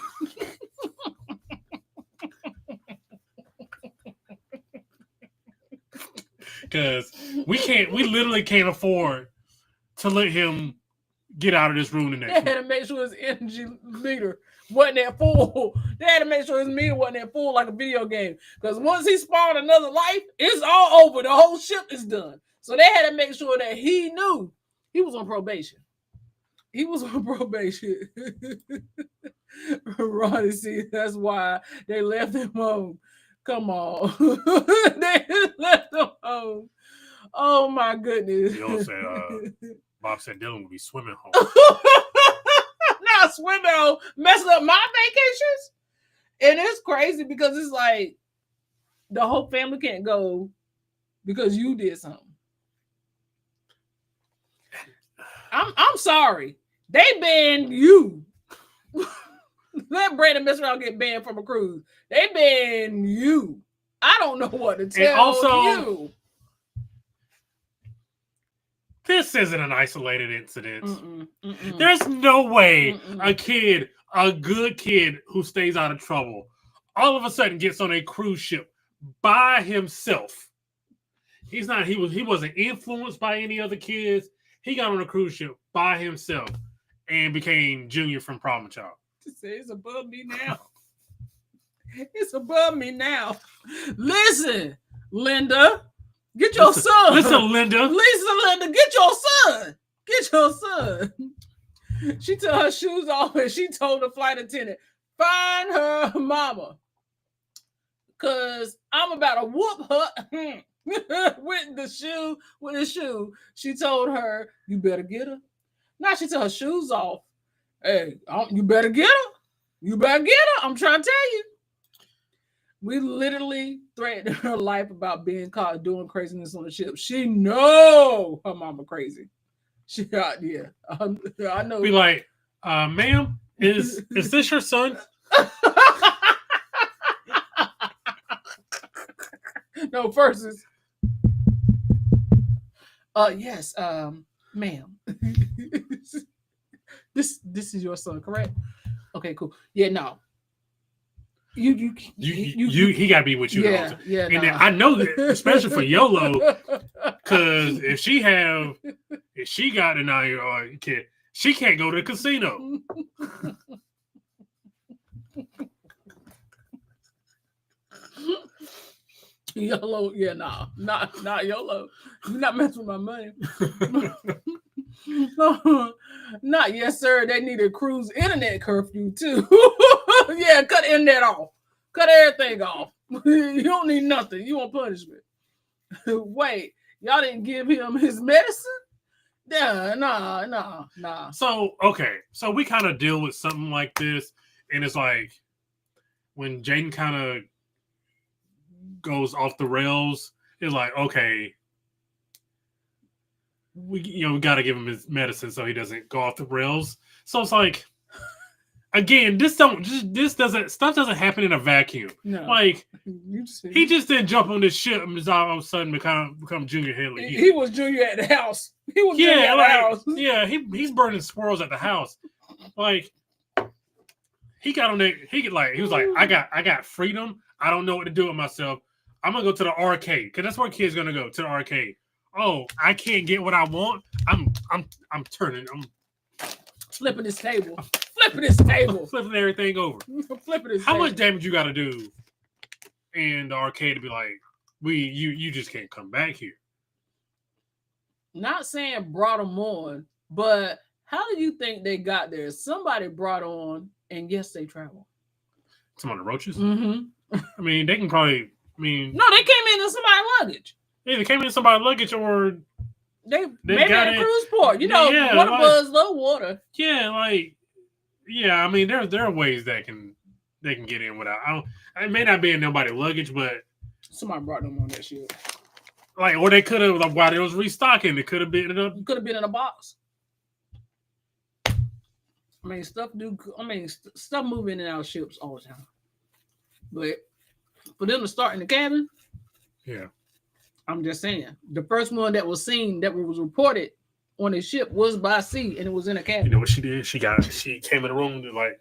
Because we literally can't afford to let him get out of this room the next morning. They had to make sure his energy meter wasn't at full. They had to make sure his meter wasn't at full like a video game. Because once he spawned another life, it's all over. The whole ship is done. So they had to make sure that he knew he was on probation. He was on probation. Ronnie, see, that's why they left him home. Come on. They left him home. Oh, my goodness. Bob said Dylan would be swimming home. Not swimming home, messing up my vacations. And it's crazy because it's like the whole family can't go because you did something. I'm sorry. They banned you. Let Brandon mess around and get banned from a cruise. They banned you. I don't know what to tell you. This isn't an isolated incident. There's no way a good kid who stays out of trouble, all of a sudden gets on a cruise ship by himself. He wasn't influenced by any other kids. He got on a cruise ship by himself and became Junior from Problem Child. It's above me now. It's above me now. Listen, Linda. Get your son. Listen, Linda. Get your son. Get your son. She took her shoes off and she told the flight attendant, find her mama. Because I'm about to whoop her with the shoe. She told her, you better get her. Now she took her shoes off. Hey, you better get her. You better get her. I'm trying to tell you. We literally threatened her life about being caught doing craziness on the ship. She know her mama crazy. I know. Be like, ma'am, is this your son? No, first is yes, ma'am. This is your son, correct? Okay, cool. Yeah, no. He gotta be with you. Yeah. And then I know that, especially for YOLO, because if she got a 9-year-old kid, she can't go to the casino. YOLO, yeah, not YOLO. You're not messing with my money. Not yes, sir. They need a cruise internet curfew too. Yeah, cut the internet off. Cut everything off. You don't need nothing. You want punishment. Wait, y'all didn't give him his medicine? Yeah, nah. So, okay. So we kind of deal with something like this, and it's like when Jaden kind of goes off the rails, it's like, okay, we got to give him his medicine so he doesn't go off the rails. So it's like, again, stuff doesn't happen in a vacuum. No. Like, he just didn't jump on this ship and just all of a sudden become Junior Headley. He was Junior at the house. He was Junior at the house. Yeah, he's burning squirrels at the house. Like, he got on there. He was like, I got freedom. I don't know what to do with myself. I'm gonna go to the arcade because that's where kids gonna go, to the arcade. Oh, I can't get what I want. I'm flipping this table. Flipping everything over. How much damage you got to do in the arcade to be like, you just can't come back here? Not saying brought them on, but how do you think they got there? Somebody brought on, and yes, they travel. Some of the roaches? Mm-hmm. I mean, they can probably, no, they came in somebody's luggage. Yeah, they came in somebody's luggage, or they maybe at a cruise port. Water buzz, low water. Yeah, I mean, there are ways they can get in without. It may not be in nobody's luggage, but somebody brought them on that ship. Or they could have, while they was restocking, it could have been in a box. I mean, stuff move in and out of ships all the time. But for them to start in the cabin, yeah. I'm just saying, the first one that was seen, that was reported on a ship, was by sea, and it was in a cabin. You know what she did? She came in the room and like,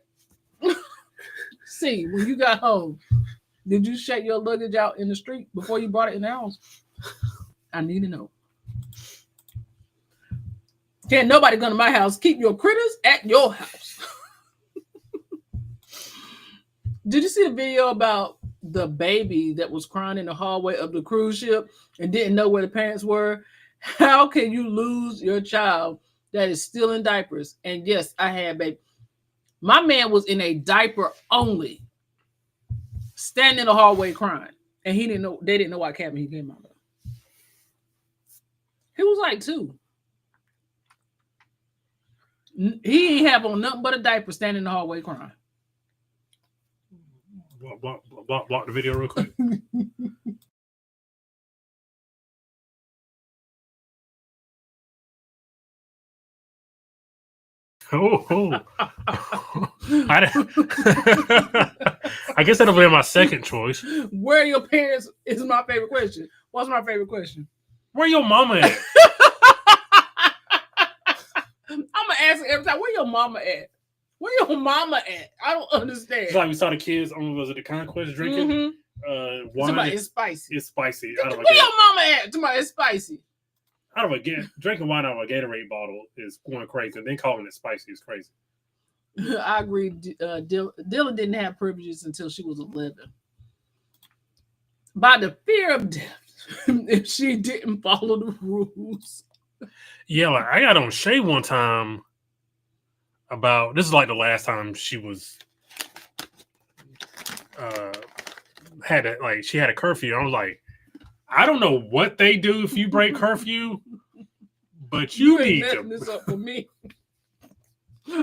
see, when you got home, did you check your luggage out in the street before you brought it in the house? I need to know. Can't nobody come to my house. Keep your critters at your house. Did you see the video about the baby that was crying in the hallway of the cruise ship and didn't know where the parents were? How can you lose your child that is still in diapers? And yes, I had baby. My man was in a diaper only, standing in the hallway crying, and he didn't know. They didn't know what cabin he came out of. He was like 2. He ain't have on nothing but a diaper, standing in the hallway crying. Block the video real quick. Oh. I guess that'll be my second choice. Where are your parents is my favorite question. What's my favorite question? Where your mama at? I'm gonna ask it every time. Where your mama at? Where your mama at? I don't understand. It's like we saw the kids on, was it the Conquest drinking? Wine. It's spicy. It's spicy. Where your mama at? Somebody, it's spicy. Drinking wine out of a Gatorade bottle is going crazy. And then calling it spicy is crazy. I agree. Dylan didn't have privileges until she was 11. By the fear of death, if she didn't follow the rules. Yeah, like I got on Shay one time about, this is like the last time she was she had a curfew. I was like, I don't know what they do if you break curfew, but you need to messing this up for me.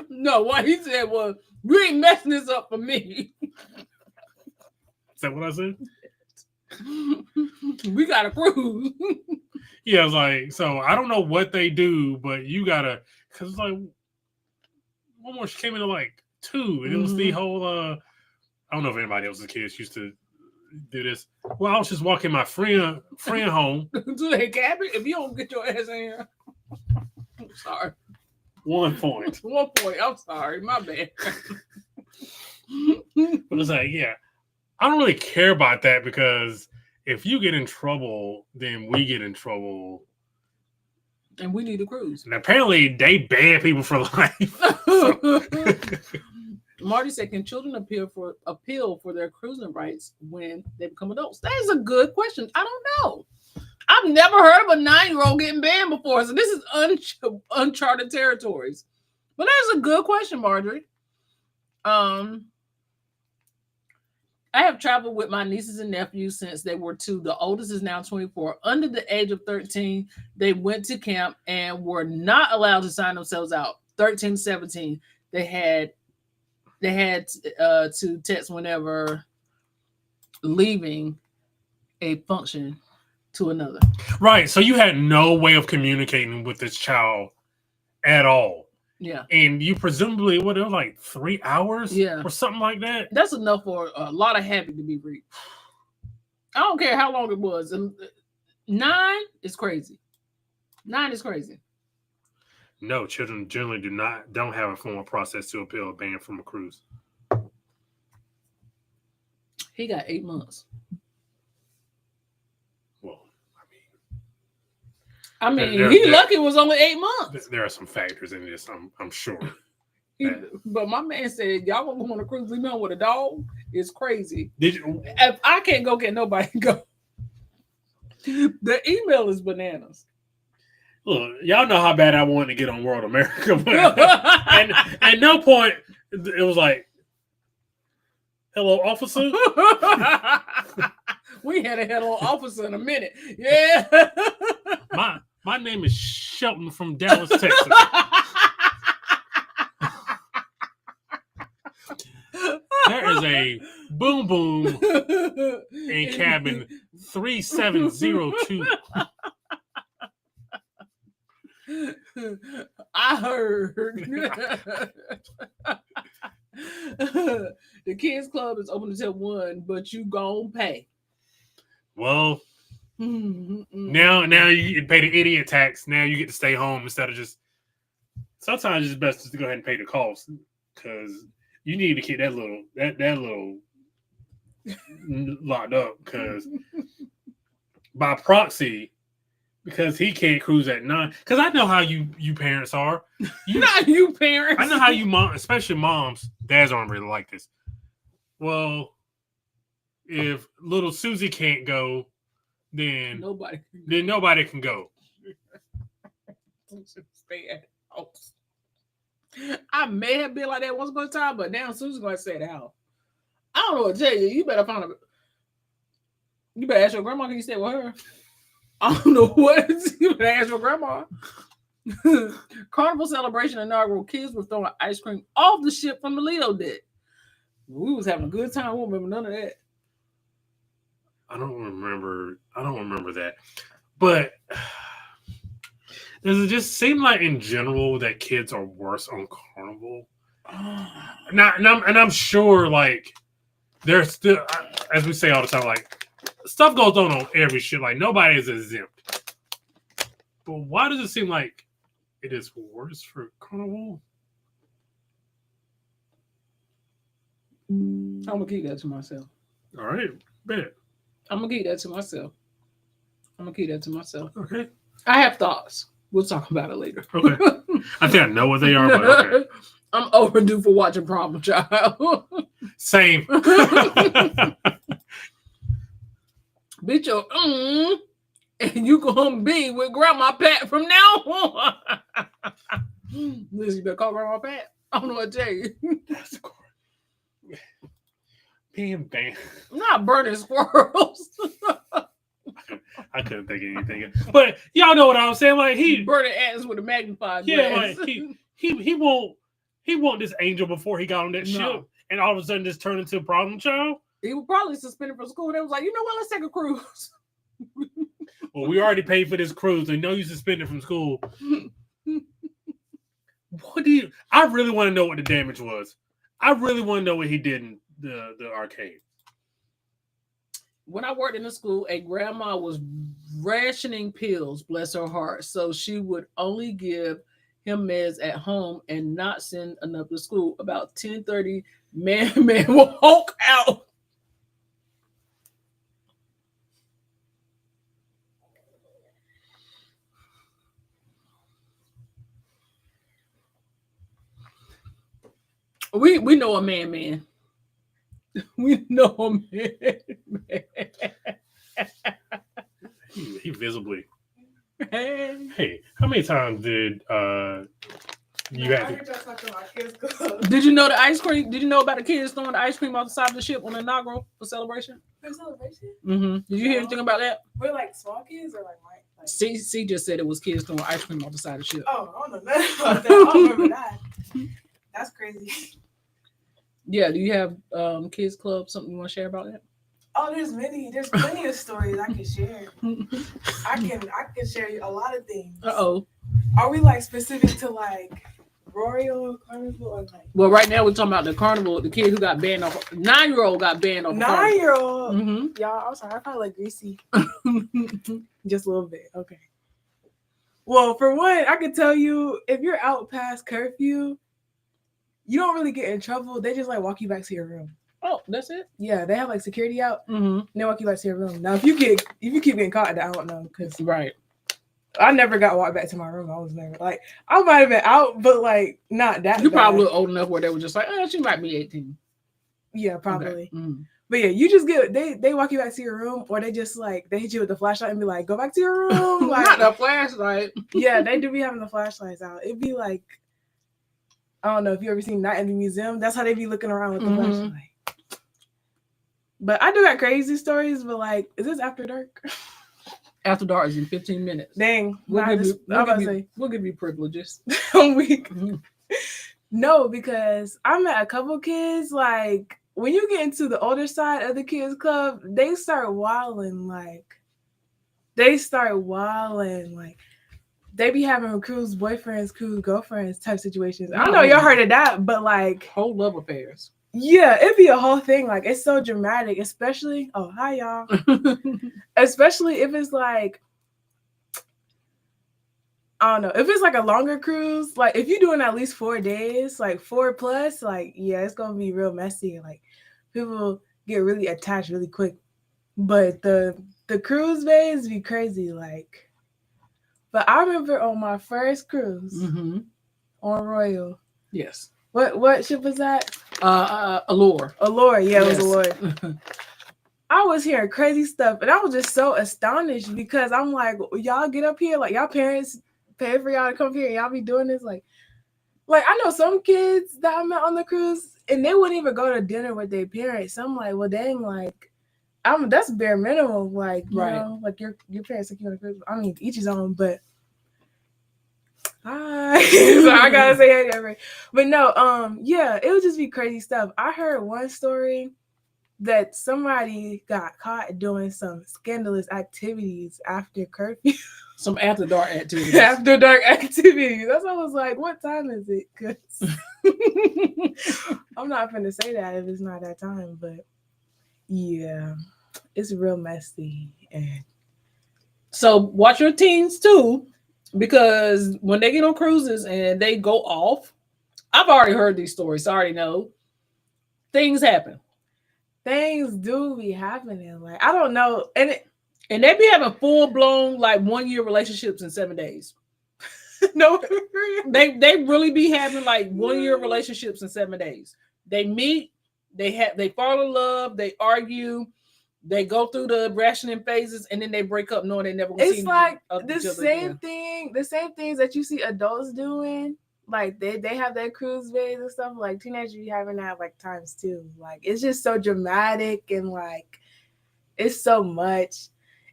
No, what he said was, you ain't messing this up for me. Is that what I said? We got a cruise. Yeah, I was like, so I don't know what they do, but you gotta, because it's like, one more, she came in at like 2, and it was the whole, I don't know if anybody else's kids used to do this. Well, I was just walking my friend home. To the cabin? If you don't get your ass in here. I'm sorry. 1 point. 1 point. I'm sorry. My bad. But it's like, yeah, I don't really care about that, because if you get in trouble, then we get in trouble. And we need a cruise. And apparently they ban people for life. Marty said, "Can children appeal for their cruising rights when they become adults?" That is a good question. I don't know. I've never heard of a 9-year-old getting banned before, so this is uncharted territories. But that's a good question, Marjorie. I have traveled with my nieces and nephews since they were 2. The oldest is now 24. Under the age of 13, they went to camp and were not allowed to sign themselves out. 13, 17, they had to text whenever leaving a function to another. Right. So you had no way of communicating with this child at all. Yeah. And you presumably, what, it was like 3 hours? Yeah. Or something like that? That's enough for a lot of habit to be reached. I don't care how long it was. 9 is crazy. 9 is crazy. No, children generally don't have a formal process to appeal a ban from a cruise. He got 8 months. Well, I mean, he lucky it was only 8 months. There are some factors in this, I'm sure. But my man said, "Y'all want to go on a cruise, leave me on with a dog?" It's crazy. If I can't go, can nobody go? The email is bananas. Look, y'all know how bad I wanted to get on World America, and at no point it was like, "Hello, officer." We had a hello officer in a minute. Yeah. My name is Shelton from Dallas, Texas. There is a boom boom in cabin 3702. I heard. The kids club is open until 1, but you gon' pay. Well, now you pay the idiot tax. Now you get to stay home instead of just. Sometimes it's best just to go ahead and pay the cost, because you need to keep that little locked up, because by proxy, because he can't cruise at 9. Because I know how you parents are. Not you parents. I know how you mom, especially moms. Dads aren't really like this. Well, if little Susie can't go, then nobody can go. Stay at house. I may have been like that once upon a time, but now Susie's going to stay at the house. I don't know what to tell you. You better You better ask your grandma, can you stay with her? I don't know what. You better ask your grandma. Carnival celebration inaugural. Kids were throwing ice cream off the ship from the Lido deck. We was having a good time. I don't remember none of that. I don't remember that. But does it just seem like in general that kids are worse on Carnival? And I'm sure, like, there's still, as we say all the time, like, stuff goes on every shit. Like, nobody is exempt. But why does it seem like it is worse for Carnival? I'm gonna keep that to myself. All right, bet. I'm gonna keep that to myself. Okay. I have thoughts. We'll talk about it later. Okay. I think I know what they are, but okay. I'm overdue for watching Problem Child. Same. Bitch, your and you gonna be with Grandma Pat from now on. Listen, you better call Grandma Pat. I don't know what to tell you. That's cool. Being banned. Not burning squirrels. I couldn't think of anything. But y'all know what I'm saying. Like, he burning ants with a magnifying glass. Like he won't this angel before he got on that ship, and all of a sudden just turned into a problem child. He was probably suspended from school. They was like, you know what? Let's take a cruise. Well, we already paid for this cruise, and know you suspended from school. I really want to know what the damage was. I really want to know what he did in the arcade. When I worked in the school, a grandma was rationing pills, bless her heart. So she would only give him meds at home and not send enough to school. About 10:30, man will hulk out. We know a man. We know a man. He visibly. Hey. Hey, how many times did you have to? Did you know the ice cream? Did you know about the kids throwing the ice cream off the side of the ship on the inaugural for celebration? For celebration? Mm-hmm. Did you hear anything about that? We're like small kids or like C just said it was kids throwing ice cream off the side of the ship. Oh, I don't know nothing about that. I don't remember that. That's crazy. Yeah, do you have kids club, something you want to share about that? Oh, there's plenty of stories I can share. I can share a lot of things. Uh-oh. Are we like specific to like Royal Carnival or like? Well, right now we're talking about the carnival. The kid who got banned off. 9-year-old got banned off. 9-year-old. Mm-hmm. Y'all, I'm sorry. I probably like greasy. Just a little bit. Okay. Well, for one, I can tell you if you're out past curfew, you don't really get in trouble. They just like walk you back to your room. Oh, that's it? Yeah, they have like security out. Mm-hmm. And they walk you back to your room. Now, if you keep getting caught, I don't know, because right. I never got walked back to my room. I was never like I might have been out, but like not that. You bad. probably look old enough where they were just like, oh, she might be 18. Yeah, probably. Okay. Mm. But yeah, you just get they walk you back to your room, or they just like they hit you with the flashlight and be like, go back to your room. Like, not the flashlight. Yeah, they do be having the flashlights out. It'd be like, I don't know if you ever seen Night in the Museum. That's how they be looking around with the flashlight. But I do got crazy stories, but like, is this after dark? After dark is in 15 minutes. Dang. We'll give you privileges. I'm weak. Mm-hmm. No, because I met a couple kids, like, when you get into the older side of the kids club, they start wilding, like, they be having cruise boyfriends, cruise girlfriends type situations. I don't know y'all heard of that, but like whole love affairs. Yeah, it'd be a whole thing. Like, it's so dramatic, especially hi y'all. Especially if it's like, I don't know, if it's like a longer cruise, like if you're doing at least 4 days, like 4+, like yeah, it's gonna be real messy. Like people get really attached really quick. But the cruise days be crazy, like. But I remember on my first cruise on Royal. Yes. What ship was that? Allure. Allure, yeah, yes. It was Allure. I was hearing crazy stuff, and I was just so astonished because I'm like, y'all get up here, like y'all parents pay for y'all to come here, and y'all be doing this, like I know some kids that I met on the cruise, and they wouldn't even go to dinner with their parents. So I'm like, well, dang, like, that's bare minimum, like, you know, like your parents took you on the cruise. I mean, each his own, but. Hi. So I gotta say hey to everybody. But no, yeah, it would just be crazy stuff. I heard one story that somebody got caught doing some scandalous activities after curfew. Some after dark activities. After dark activities. That's why I was like, what time is it? Because I'm not finna say that if it's not that time, but yeah, it's real messy. And so watch your teens too. Because when they get on cruises and they go off, I've already heard these stories. So I already know things happen. Things do be happening. Like, I don't know. And they be having full-blown, like, 1-year relationships in 7 days. No. they really be having, like, 1-year relationships in 7 days. They meet, they fall in love, they argue, they go through the rationing phases, and then they break up knowing they never gonna see It's like the same things that you see adults doing. Like they have their cruise days and stuff. Like teenagers be having that like times 2. Like it's just so dramatic and like it's so much.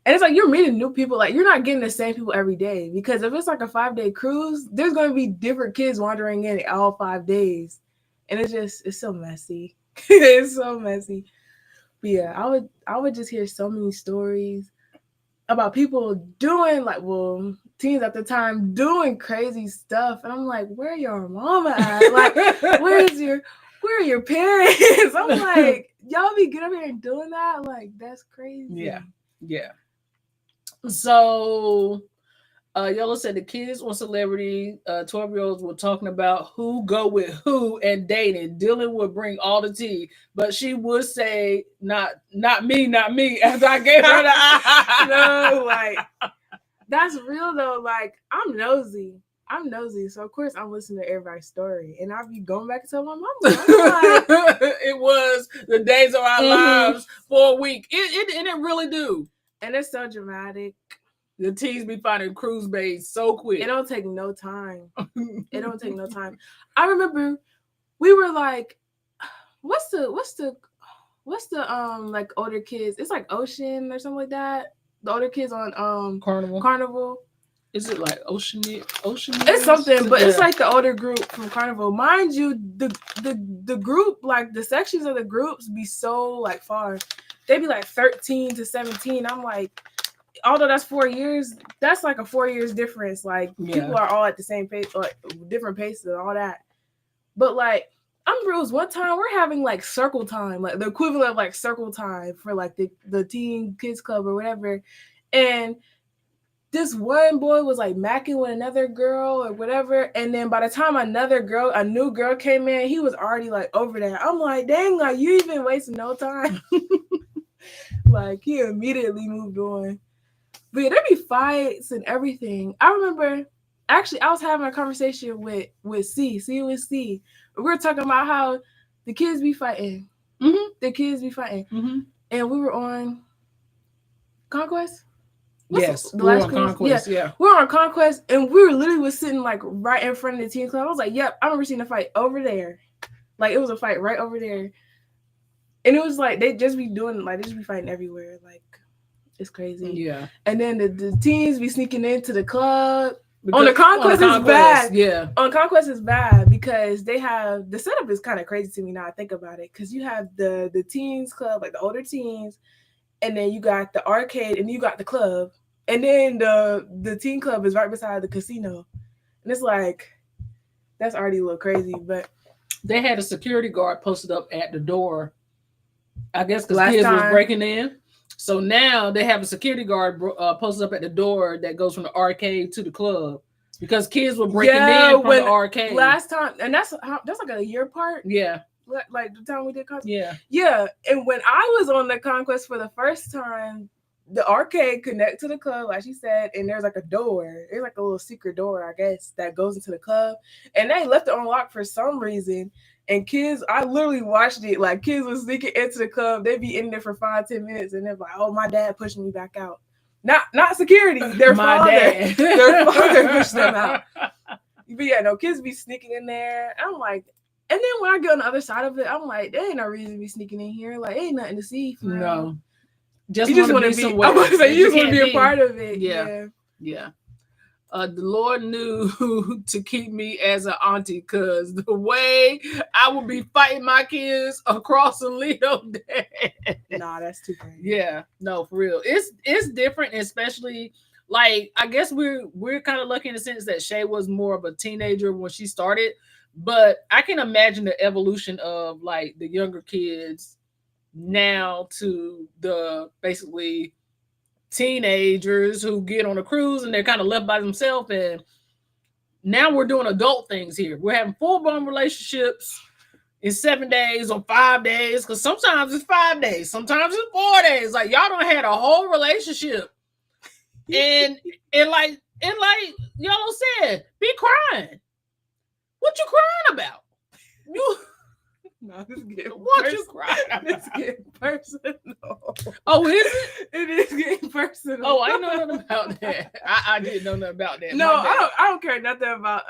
And it's like you're meeting new people. Like you're not getting the same people every day, because if it's like a 5-day cruise, there's gonna be different kids wandering in all 5 days, and it's so messy. It's so messy. But yeah, I would just hear so many stories about people doing teens at the time doing crazy stuff, and I'm like, where your mama at? Like, where are your parents? I'm like, y'all be getting up here and doing that? Like, that's crazy. Yeah. So Yellow said the kids on Celebrity, 12-year-olds were talking about who go with who and dating. Dylan would bring all the tea, but she would say, not me, as I gave her the eye. No, like, that's real though. Like, I'm nosy. I'm nosy, so of course I'm listening to everybody's story, and I'll be going back and tell my mom. Like, it was the days of our lives for a week. It really do. And it's so dramatic. The teens be finding cruise bays so quick. It don't take no time. It don't take no time. I remember we were like, what's the like older kids? It's like Ocean or something like that. The older kids on Carnival. Is it like Ocean? It's something, but it's like the older group from Carnival. Mind you, the group, like the sections of the groups be so like far. They be like 13 to 17. I'm like, although that's 4 years, that's like a 4 years difference. Like people are all at the same pace, like different paces and all that. But like, I'm real. One time we're having like circle time, like the equivalent of like circle time for like the teen kids club or whatever. And this one boy was like macking with another girl or whatever. And then by the time a new girl came in, he was already like over there. I'm like, dang, like you even wasting no time. Like he immediately moved on. But yeah, there be fights and everything. I remember, actually, I was having a conversation with C. We were talking about how the kids be fighting. Mm-hmm. The kids be fighting. Mm-hmm. And we were on Conquest? Yes, we were on Conquest. Yeah. We were on Conquest, and we were literally sitting like right in front of the teen club. I was like, yep, I remember seeing a fight over there. Like, it was a fight right over there. And it was like, they just be fighting everywhere. Like, it's crazy. Yeah. And then the teens be sneaking into the club. On the Conquest is bad. Yeah. On Conquest is bad because they have, the setup is kind of crazy to me now I think about it. Because you have the teens club, like the older teens, and then you got the arcade, and you got the club. And then the teen club is right beside the casino. And it's like, that's already a little crazy, but. They had a security guard posted up at the door, I guess because kids was breaking in. So now they have a security guard posted up at the door that goes from the arcade to the club because kids were breaking in from the arcade. Last time, and that's like a year apart. Yeah. Like the time we did Conquest. Yeah. Yeah. And when I was on the Conquest for the first time, the arcade connect to the club, like she said, and there's like a door. There's like a little secret door, I guess, that goes into the club. And they left it unlocked for some reason. And kids, I literally watched it. Like kids was sneaking into the club. They'd be in there for 5-10 minutes, and they're like, "Oh, my dad pushing me back out." Not security. Their father. Their father pushed them out. But yeah, no, kids be sneaking in there. I'm like, and then when I get on the other side of it, I'm like, there ain't no reason to be sneaking in here. Like, ain't nothing to see. For no. You just want to be. I was say you just want to be a part of it. Yeah. The Lord knew to keep me as an auntie, because the way I would be fighting my kids across the Lido Day. Nah, that's too crazy. Yeah, no, for real. It's different, especially like I guess we're kind of lucky in the sense that Shay was more of a teenager when she started, but I can imagine the evolution of like the younger kids now to the basically teenagers who get on a cruise and they're kind of left by themselves, and now we're doing adult things here. We're having full-blown relationships in 7 days or 5 days, because sometimes it's 5 days, sometimes it's 4 days. Like y'all done had a whole relationship, and like y'all said, be crying. What you crying about? You. No, this is getting what you crying about? It's getting personal. Oh, is it? It is getting personal. Oh, I know nothing about that. I didn't know nothing about that. No, I don't care nothing about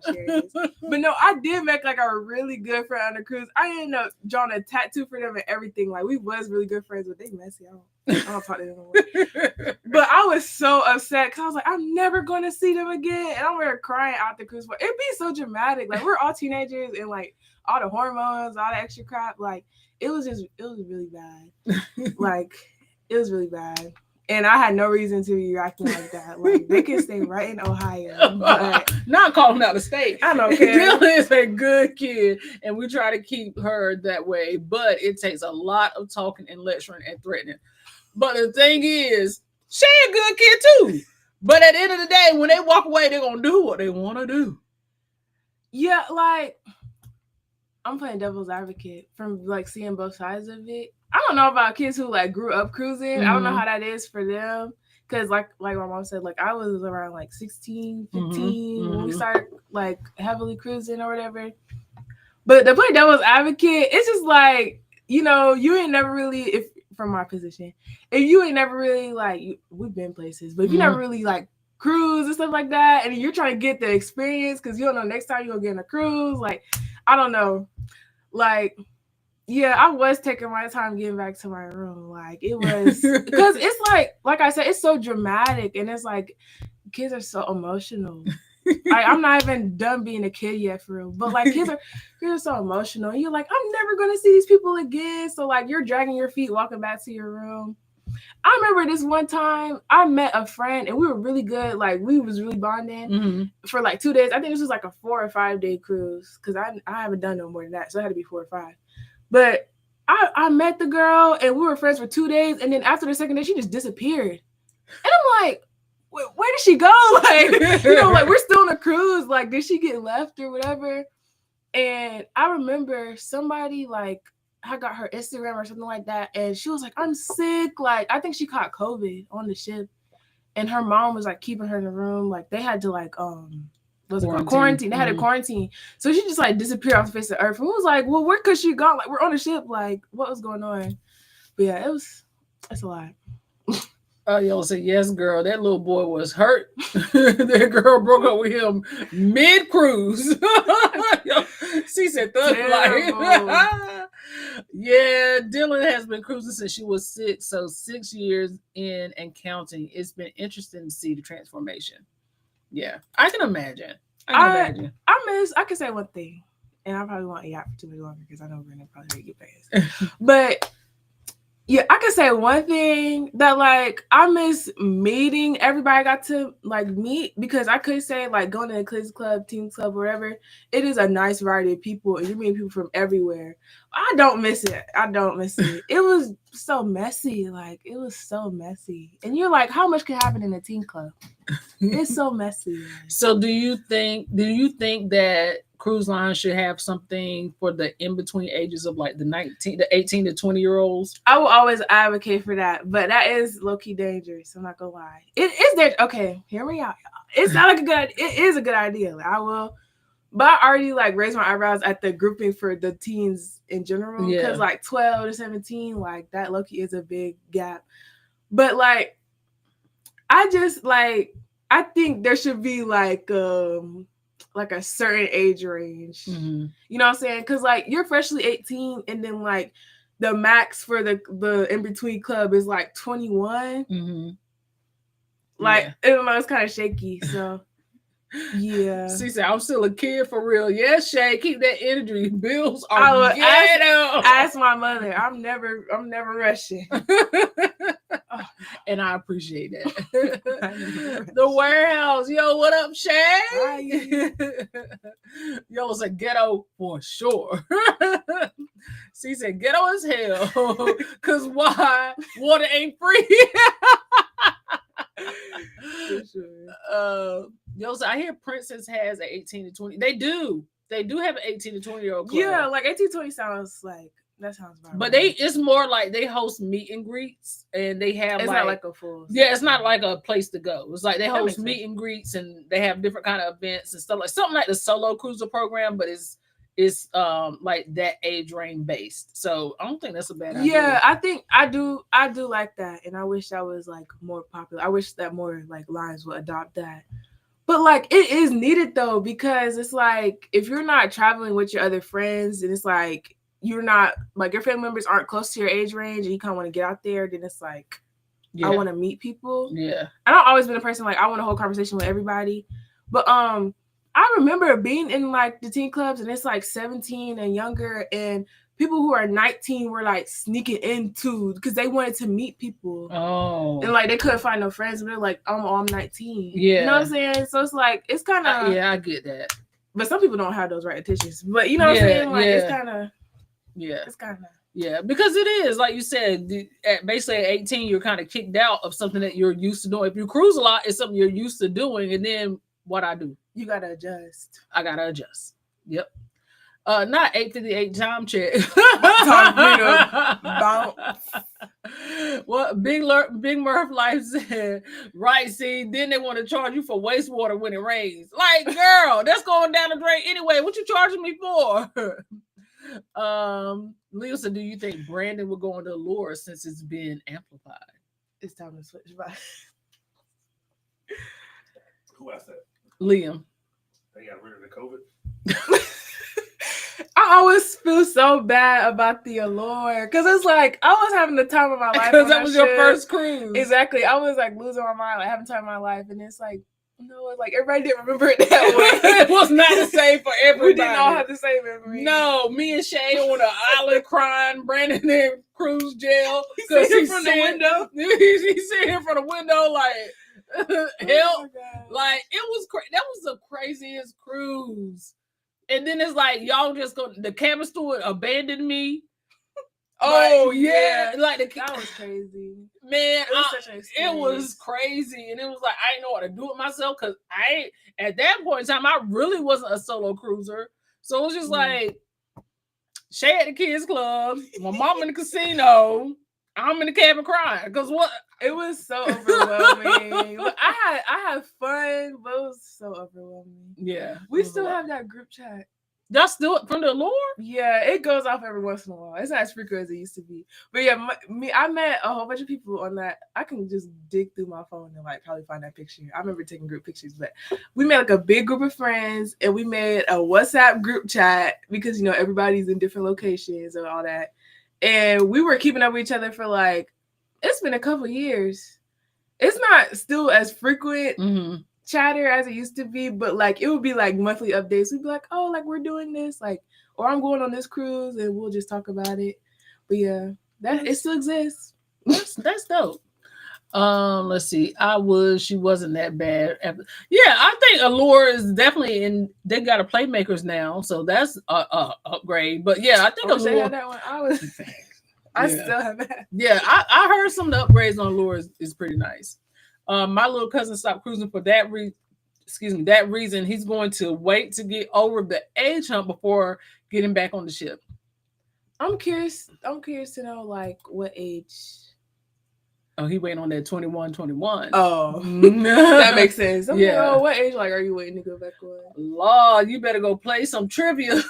sharing this. But no, I did make like a really good friend on the cruise. I ended up drawing a tattoo for them and everything. Like we was really good friends, but they messy. I don't talk to them anymore. But I was so upset because I was like, I'm never gonna see them again. And I'm there crying out the cruise. It'd be so dramatic. Like we're all teenagers and like all the hormones, all the extra crap. Like it was really bad. Like it was really bad. And I had no reason to be acting like that. Like they can stay right in Ohio. But not calling out the state. I don't care. Dylan is a good kid, and we try to keep her that way. But it takes a lot of talking and lecturing and threatening. But the thing is, she a good kid too. But at the end of the day, when they walk away, they're gonna do what they want to do. Yeah, like I'm playing devil's advocate from like seeing both sides of it. I don't know about kids who like grew up cruising. I don't know how that is for them. Because like my mom said, like I was around like 16, 15 when we started like heavily cruising or whatever. But the play devil's advocate, it's just like, you know, you ain't never really, if from my position, if you ain't never really like, we've been places, but if you never really like cruise and stuff like that, and you're trying to get the experience because you don't know next time you're gonna get on a cruise, like, I don't know. Like, yeah, I was taking my time getting back to my room. Like, it was, because it's like I said, it's so dramatic, and it's like, kids are so emotional. I'm not even done being a kid yet for real, but like kids are so emotional. And you're like, I'm never gonna see these people again. So like you're dragging your feet walking back to your room. I remember this one time I met a friend and we were really good. Like we was really bonding for like 2 days. I think this was like a 4 or 5 day cruise because I haven't done no more than that, so it had to be 4 or 5. But I met the girl and we were friends for 2 days, and then after the second day she just disappeared, and I'm like, where did she go? Like, you know, like we're still on a cruise. Like, did she get left or whatever? And I remember somebody like I got her Instagram or something like that, and she was like, I'm sick. Like, I think she caught COVID on the ship, and her mom was like keeping her in the room. Like, they had to like quarantine. They had a quarantine, so she just like disappeared off the face of the earth. And we was like, well, where could she go? Like, we're on a ship. Like, what was going on? But yeah, it's a lot. Oh, y'all say, yes, girl, that little boy was hurt. That girl broke up with him mid-cruise. She said, thug life. Yeah, Dylan has been cruising since she was 6, so 6 years in and counting. It's been interesting to see the transformation. Yeah, I can imagine. I can say one thing, and I probably won't yap for too much longer because I know we're going to probably get past. But yeah, I can say one thing that like I miss meeting everybody I got to like meet, because I could say like going to a kids club, teen club, whatever. It is a nice variety of people, and you're meeting people from everywhere. I don't miss it. It was so messy. Like it was so messy, and you're like, how much could happen in a teen club? It's so messy. So do you think that cruise lines should have something for the in-between ages of like the 18 to 20-year-olds? I will always advocate for that, but that is low-key dangerous. I'm not gonna lie. It is that okay, hear me out. It's not like it is a good idea. Like, I will, but I already like raised my eyebrows at the grouping for the teens in general. Because like 12 to 17, like that low-key is a big gap. But like I think there should be like a certain age range. You know what I'm saying? Because like you're freshly 18, and then like the max for the in-between club is like 21. Like, I don't know, it's kind of shaky. So yeah. She said, I'm still a kid for real. Yes, Shay, keep that energy. Bills are ghetto. Ask my mother. I'm never rushing. And I appreciate that. The warehouse. Yo, what up, Shay? Yo, was a ghetto for sure. She said, ghetto as hell. Because why? Water ain't free. For sure. Yo, so I hear Princess has an 18 to 20. They do have an 18 to 20-year-old club. Yeah, like 18 to 20 sounds like that sounds about but right. It's more like they host meet and greets, and they have it's not like a full. Yeah, it's not like a place to go. It's like they host meet and greets, and they have different kind of events and stuff, like something like the solo cruiser program, but it's like that age range based. So I don't think that's a bad idea. Yeah, I think I do like that, and I wish that was like more popular. I wish that more like lines would adopt that. But like it is needed though, because it's like if you're not traveling with your other friends, and it's like you're not like your family members aren't close to your age range, and you kind of want to get out there, then it's like I want to meet people. Yeah, and I've always been a person like I want to hold conversation with everybody. But I remember being in like the teen clubs, and it's like 17 and younger, and people who are 19 were like sneaking into because they wanted to meet people. Oh, and like they couldn't find no friends, and they're like, I'm 19. Yeah, you know what I'm saying? So it's like it's kind of I get that. But some people don't have those right intentions. But you know what I'm saying? Like it's kind of it's kind of. Yeah, because it is, like you said, basically at 18, you're kind of kicked out of something that you're used to doing. If you cruise a lot, it's something you're used to doing. And then what I do? You got to adjust. I got to adjust. Yep. Not 858 time check. Well, Big Murph Life said, right, see, then they want to charge you for wastewater when it rains. Like, girl, that's going down the drain anyway. What you charging me for? Leo said, do you think Brandon will go on the Allure since it's been amplified? It's time to switch by. Who asked that? Liam. They got rid of the COVID. I always feel so bad about the Allure because it's like I was having the time of my life. Because that was your first cruise. Exactly. I was like losing my mind, like having time of my life, and it's like, no, it's like everybody didn't remember it that way. It was not the same for everybody. We didn't all have the same memory. No, me and Shay on the island crying, Brandon in cruise jail because he's from the window. He's sitting here from the window like help. Oh, like it was that was the craziest cruise. And then it's like y'all just go. The cabin steward abandoned me. Oh like, yeah, like that was crazy, man. It was crazy, and it was like I didn't know what to do with myself because I at that point in time I really wasn't a solo cruiser. So it was just like Shay at the kids club, my mom in the casino, I'm in the cabin crying because what. It was so overwhelming. I had fun, but it was so overwhelming. Yeah. We still have that group chat. Y'all still from the Allure? Yeah, it goes off every once in a while. It's not as frequent as it used to be. But yeah, I met a whole bunch of people on that. I can just dig through my phone and like probably find that picture. I remember taking group pictures, but we made like a big group of friends and we made a WhatsApp group chat because, you know, everybody's in different locations and all that. And we were keeping up with each other for like, it's been a couple years. It's not still as frequent chatter as it used to be, but like it would be like monthly updates. We'd be like, oh, like we're doing this, like, or I'm going on this cruise, and we'll just talk about it. But yeah, it still exists. That's dope. Let's see. She wasn't that bad. Yeah, I think Allure is definitely in. They got a Playmakers now, so that's a upgrade. But yeah, I think Allure. Had that one. I still have that. Yeah, I heard some of the upgrades on Allure is pretty nice. My little cousin stopped cruising for that reason. He's going to wait to get over the age hump before getting back on the ship. I'm curious to know like what age. Oh, he waiting on that 21. Oh, that makes sense. Yeah. Like, oh, what age like are you waiting to go back on? Lord, you better go play some trivia.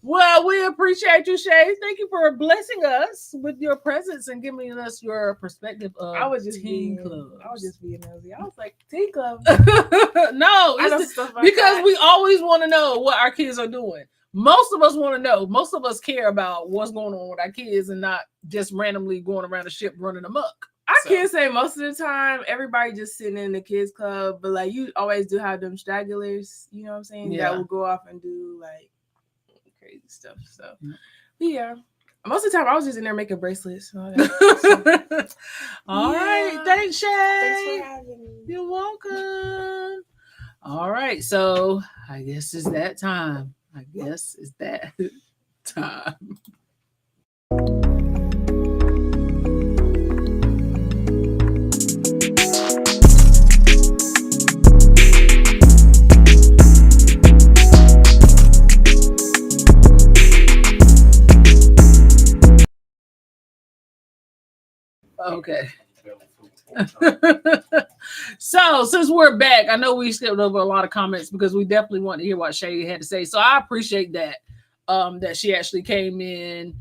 Well, we appreciate you, Shay. Thank you for blessing us with your presence and giving us your perspective of teen club. I was just being nosy. I was like, teen club. No, because we always want to know what our kids are doing. Most of us want to know. Most of us care about what's going on with our kids and not just randomly going around the ship running amok. I can't say most of the time everybody just sitting in the kids club, but like you always do have them stragglers, you know what I'm saying? Yeah. That will go off and do like crazy stuff. So yeah. Most of the time I was just in there making bracelets. All right. Thanks, Shay. Thanks for having me. You're welcome. All right. So I guess it's that time. Okay. So since we're back, I know we skipped over a lot of comments because we definitely want to hear what Shay had to say. So I appreciate that that she actually came in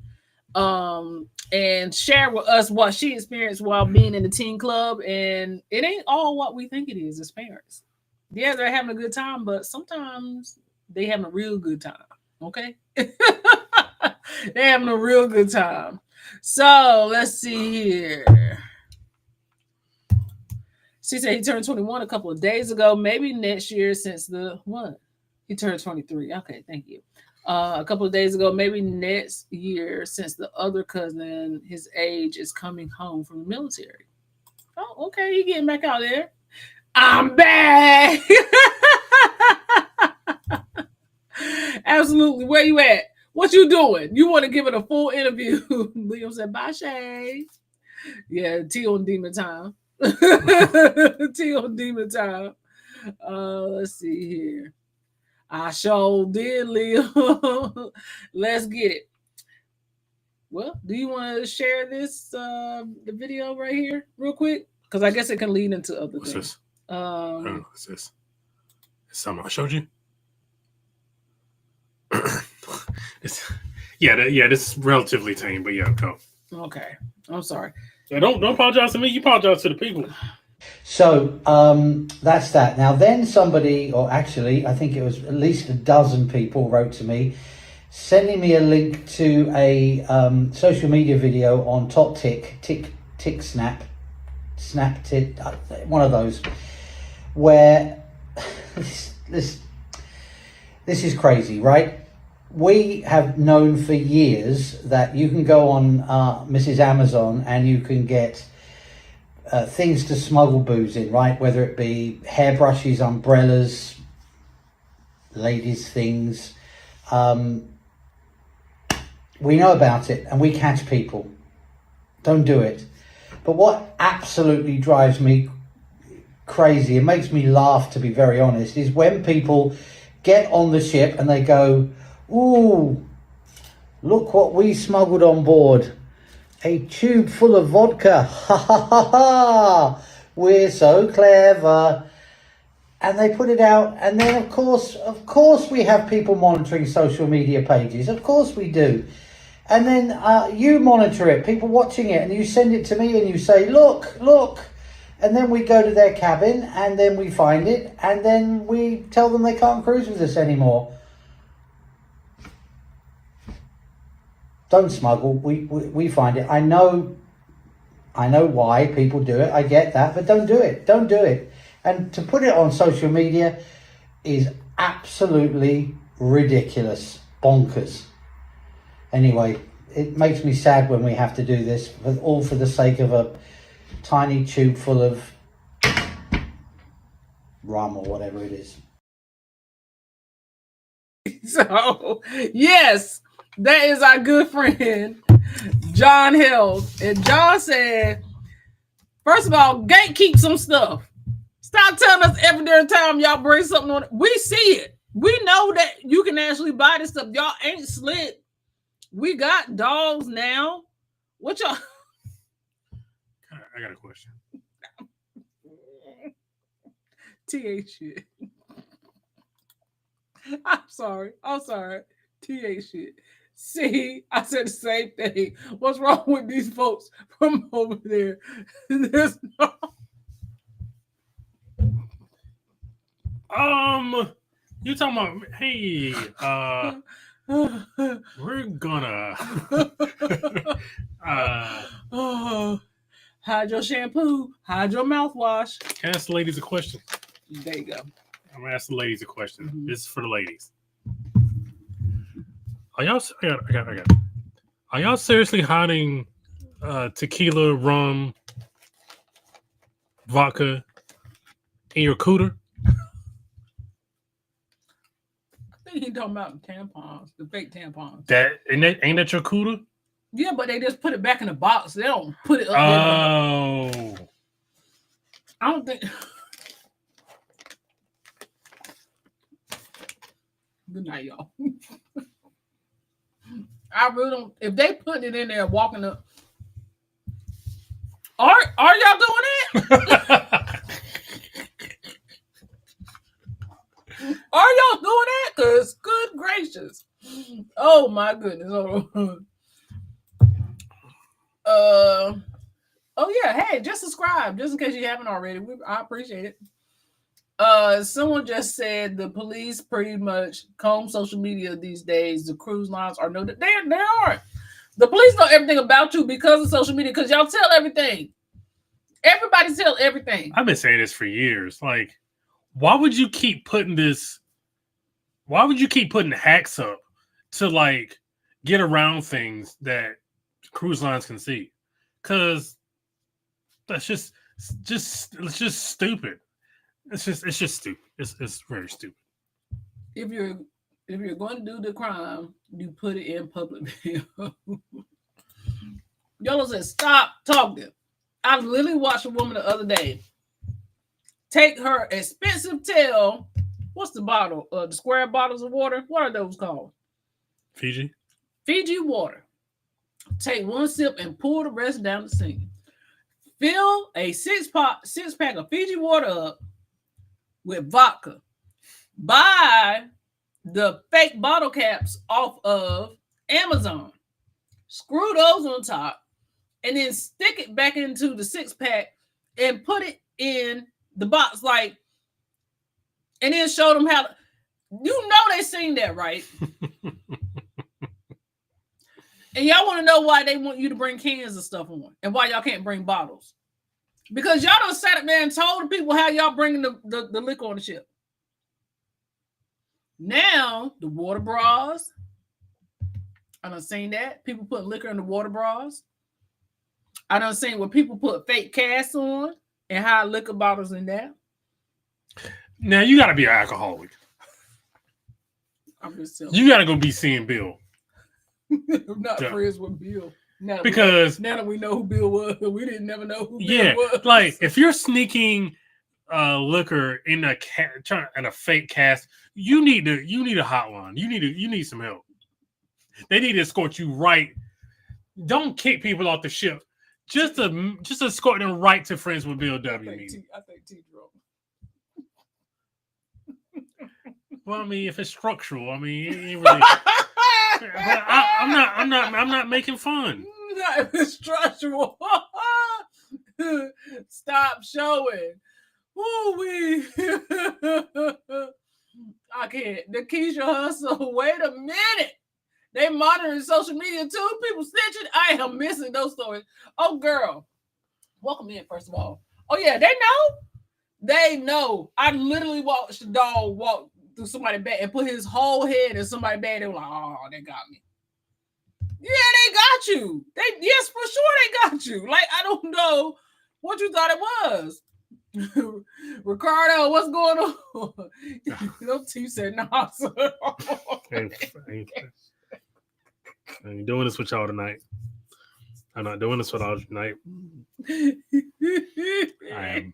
and shared with us what she experienced while being in the teen club. And it ain't all what we think it is as parents. Yeah, they're having a good time, but sometimes they having a real good time. Okay. They're having a real good time. So let's see here. She said he turned 21 a couple of days ago, maybe next year since he turned 23. Okay, thank you. A couple of days ago, maybe next year since the other cousin, his age, is coming home from the military. Oh, okay, he getting back out there. I'm back. Absolutely. Where you at? What you doing? You want to give it a full interview? Liam said, bye, Shay. Yeah, tea on demon time. Tea on demon time. Let's see here. I sure did, Leo. Let's get it. Well, do you want to share this the video right here real quick? Because I guess it can lead into other What's things. This? What's this? It's something I showed you. This is relatively tame, but yeah, go. Okay, I'm sorry. So don't apologize to me. You apologize to the people. So that's that. Now then somebody, or actually I think it was at least a dozen people wrote to me sending me a link to a social media video on Top Tick Snap, one of those, where this is crazy, right? We have known for years that you can go on Mrs. Amazon and you can get things to smuggle booze in, right? Whether it be hairbrushes, umbrellas, ladies' things. We know about it and we catch people. Don't do it. But what absolutely drives me crazy, it makes me laugh to be very honest, is when people get on the ship and they go, ooh, look what we smuggled on board. A tube full of vodka. Ha ha ha ha. We're so clever. And they put it out, and then of course we have people monitoring social media pages. Of course we do. And then you monitor it, people watching it, and you send it to me and you say, look. And then we go to their cabin and then we find it and then we tell them they can't cruise with us anymore. Don't smuggle, we find it. I know why people do it, I get that, but don't do it. And to put it on social media is absolutely ridiculous, bonkers. Anyway, it makes me sad when we have to do this, all for the sake of a tiny tube full of rum or whatever it is. So, yes, that is our good friend, John Hill. And John said, first of all, gatekeep some stuff. Stop telling us every damn time y'all bring something on. We see it. We know that you can actually buy this stuff. Y'all ain't slick. We got dogs now. What y'all? I got a question. TA shit. I'm sorry. TA shit. See, I said the same thing. What's wrong with these folks from over there? There's no. You talking about? Hey, we're gonna hide your shampoo, hide your mouthwash. Can I ask the ladies a question? There you go. I'm gonna ask the ladies a question. Mm-hmm. This is for the ladies. Are y'all? I got. Are y'all seriously hiding tequila, rum, vodka in your cooter? I think he's talking about tampons, the fake tampons. Ain't that your cooter? Yeah, but they just put it back in the box. They don't put it up there. I don't think. Good night, y'all. I really don't. If they put it in there, walking up, are y'all doing it? Are y'all doing that? Cause good gracious, oh my goodness. Oh yeah. Hey, just subscribe, just in case you haven't already. I appreciate it. Someone just said the police pretty much comb social media these days. The cruise lines are no, they aren't. The police know everything about you because of social media, because y'all tell everything. Everybody tell everything. I've been saying this for years. Like, why would you keep putting this? Why would you keep putting hacks up to like get around things that cruise lines can see? Because that's just stupid. It's just stupid. It's very stupid. If you're going to do the crime, you put it in public video. Y'all said stop talking. I literally watched a woman the other day take her expensive tail. what's the bottle? The square bottles of water. What are those called? Fiji water. Take one sip and pour the rest down the sink. Fill a six pack of Fiji water up with vodka. Buy the fake bottle caps off of Amazon. Screw those on top, and then stick it back into the 6-pack and put it in the box, like, and then show them how. They seen that, right? And y'all want to know why they want you to bring cans of stuff on, and why y'all can't bring bottles? Because y'all done sat up there and told the people how y'all bringing the liquor on the ship. Now the water bras. I done seen that. People put liquor in the water bras. I done seen where people put fake casts on and hide liquor bottles in there. Now you got to be an alcoholic. I'm just you got to go be seeing Bill. I'm not friends with Bill. Now that we know who Bill was, we didn't never know who Bill was. Like if you're sneaking liquor in a fake cast, you need a hotline. You need some help. They need to escort you right. Don't kick people off the ship. Just escort them right to Friends with Bill W. I think T drunk. Well, I mean, if it's structural, I mean, it ain't really. I'm not making fun. Not if it's structural. Stop showing. Woo-wee. I can't. The Keisha Hustle. Wait a minute. They monitoring social media too. People snitching. I am missing those stories. Oh, girl. Welcome in, first of all. Oh, yeah. They know. They know. I literally watched the dog walk through somebody's bed and put his whole head in somebody's bed. They were like, oh, they got me. Yeah, they got you. Yes, for sure they got you. Like, I don't know what you thought it was. Ricardo, what's going on? You said, nah, sir. I ain't doing this with y'all tonight. I'm not doing this with y'all tonight. I am.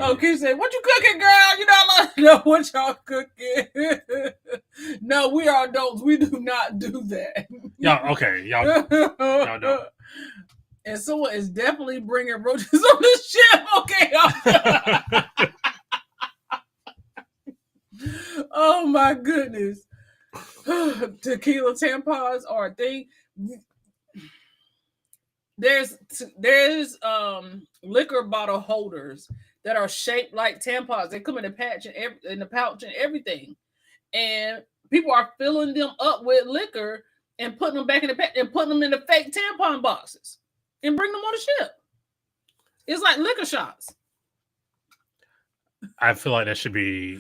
Okay, say, what you cooking, girl? You don't know what y'all cooking. No, we are adults. We do not do that. Y'all, okay. Y'all don't. And someone is definitely bringing roaches on the ship. Okay. Oh, my goodness. Tequila tampons are a thing. There's liquor bottle holders that are shaped like tampons. They come in the pouch and everything, and people are filling them up with liquor and putting them back in the pack and putting them in the fake tampon boxes and bring them on the ship. It's like liquor shots. I feel like that should be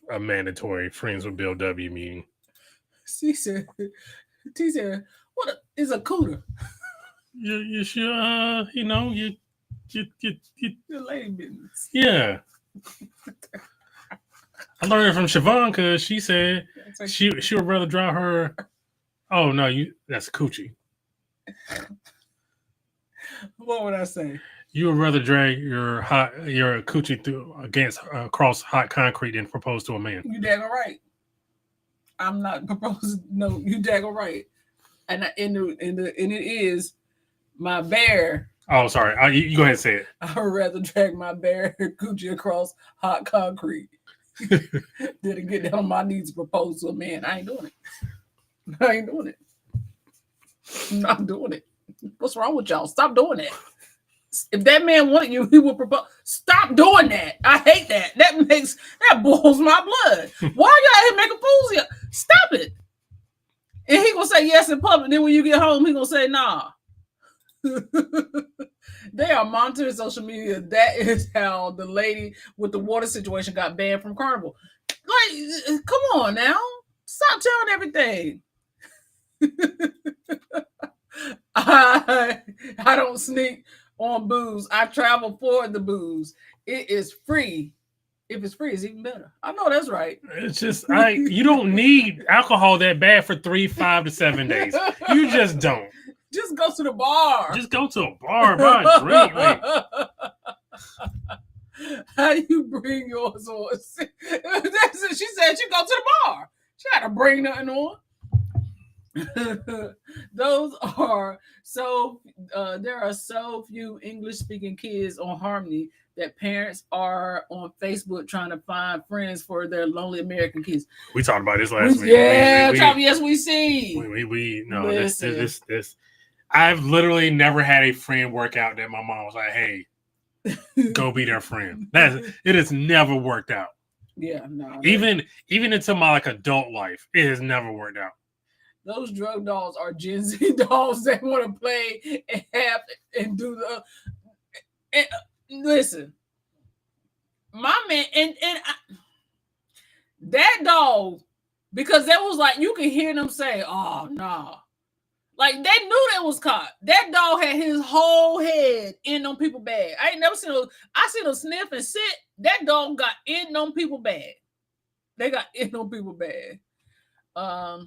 a mandatory Friends with Bill W meeting. T said, what is a cooter? You sure, you lady business. Yeah. I learned it from Siobhan because she said she would rather drive her. Oh no, that's coochie. What would I say? You would rather drag your coochie across hot concrete than propose to a man. You daggone right. I'm not proposing. No, you daggone right. And it is my bear. Oh, sorry. You go ahead and say it. I would rather drag my bear coochie across hot concrete than to get down on my knees to propose to a man. I ain't doing it. I'm not doing it. What's wrong with y'all? Stop doing that. If that man wanted you, he would propose. Stop doing that. I hate that. That boils my blood. Why y'all here making fools of you? Stop it. And he gonna say yes in public. Then when you get home, he gonna say nah. They are monitoring social media. That is how the lady with the water situation got banned from Carnival. Like, come on now. Stop telling everything. I don't sneak on booze. I travel for the booze. It is free. If it's free, it's even better. I know that's right. It's just you don't need alcohol that bad for 3, 5 to 7 days. You just don't. Just go to the bar. Just go to a bar, buy a drink. how you bring yours on. She said she go to the bar. She had to bring nothing on. Those are so there are so few English speaking kids on Harmony that parents are on Facebook trying to find friends for their lonely American kids. We talked about this last week. Yeah, yes, we see. We no, this. I've literally never had a friend work out that my mom was like, "Hey, go be their friend." It has never worked out. Yeah, no. Even into my like adult life, it has never worked out. Those drug dolls are Gen Z dolls that want to play and have and do the. And, listen, my man, that dog, because that was like you can hear them say, "Oh no." Nah. Like they knew that was caught. That dog had his whole head in on people bag. I ain't never seen I seen him sniff and sit. That dog got in on people bag. They got in on people bag. I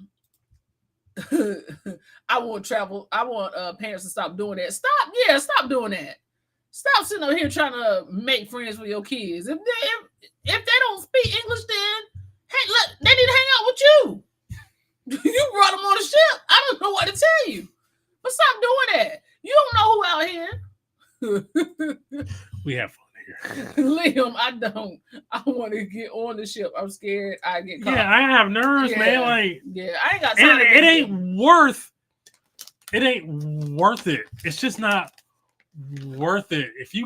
want parents to stop doing that. Stop doing that. Stop sitting up here trying to make friends with your kids. If they don't speak English, then hey, look, they need to hang out with you. You brought them on the ship. I don't know what to tell you. But stop doing that. You don't know who out here. We have fun here. Liam, I don't. I want to get on the ship. I'm scared I get caught. Yeah, I have nerves, man. Like, I ain't got time. It ain't worth it. It's just not worth it. If you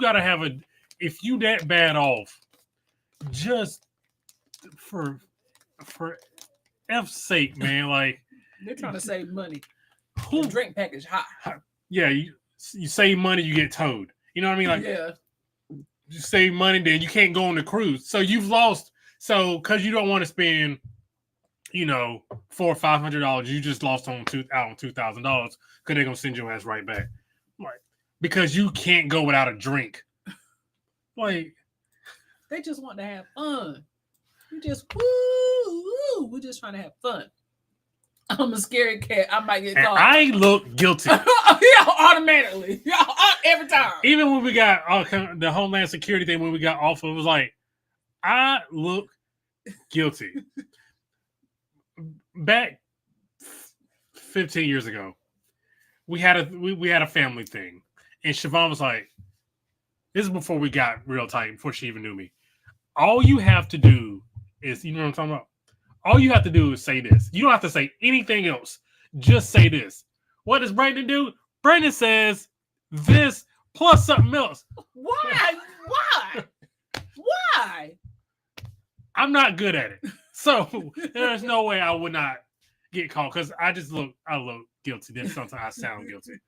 if you that bad off, just for F's sake, man, like they're trying to save money. Who drink package hot? Yeah, you save money, you get towed. You know what I mean? Like, yeah, you save money, then you can't go on the cruise. So you've lost. So because you don't want to spend, $400 or $500, you just lost on $2,000 because they're gonna send your ass right back. Like, because you can't go without a drink. Like, they just want to have fun. We're just trying to have fun. I'm a scary cat. I might get caught. I look guilty. Yeah, automatically. Yeah, every time. Even when we got the Homeland Security thing, when we got off, it was like, I look guilty. Back 15 years ago, we had a family thing, and Siobhan was like, this is before we got real tight, before she even knew me. All you have to do is, you know what I'm talking about? All you have to do is say this. You don't have to say anything else. Just say this. What does Brandon do? Brandon says this plus something else. Why? I'm not good at it. So there's no way I would not get caught because I look guilty. Then sometimes I sound guilty.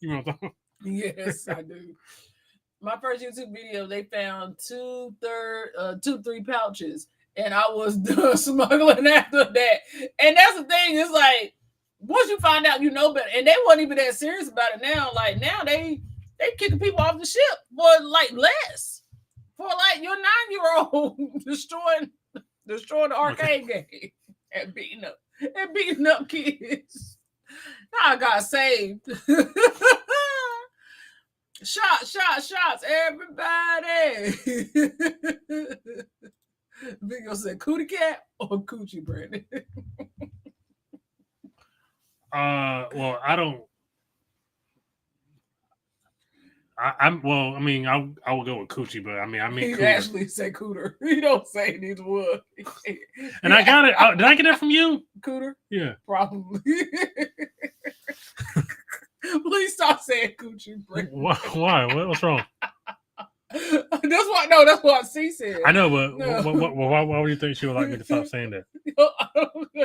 You know what I'm talking about? Yes, I do. My first YouTube video, they found 2-3 pouches, and I was done smuggling after that. And that's the thing, it's like once you find out, you know better. And they wasn't even that serious about it now. Like now they kicking people off the ship for like less. For like your 9-year-old destroying the arcade game and beating up kids. Now I got saved. Shots, everybody. Video said cootie cat or coochie, Brandon. Well, I don't. I will go with coochie, but I mean He cooter. actually said cooter. He don't say these words. And I got it. Did I get that from you? Cooter? Yeah, probably. Please stop saying coochie, Brandon. Why? What's wrong? That's what C said. I know, but why would you think she would like me to stop saying that?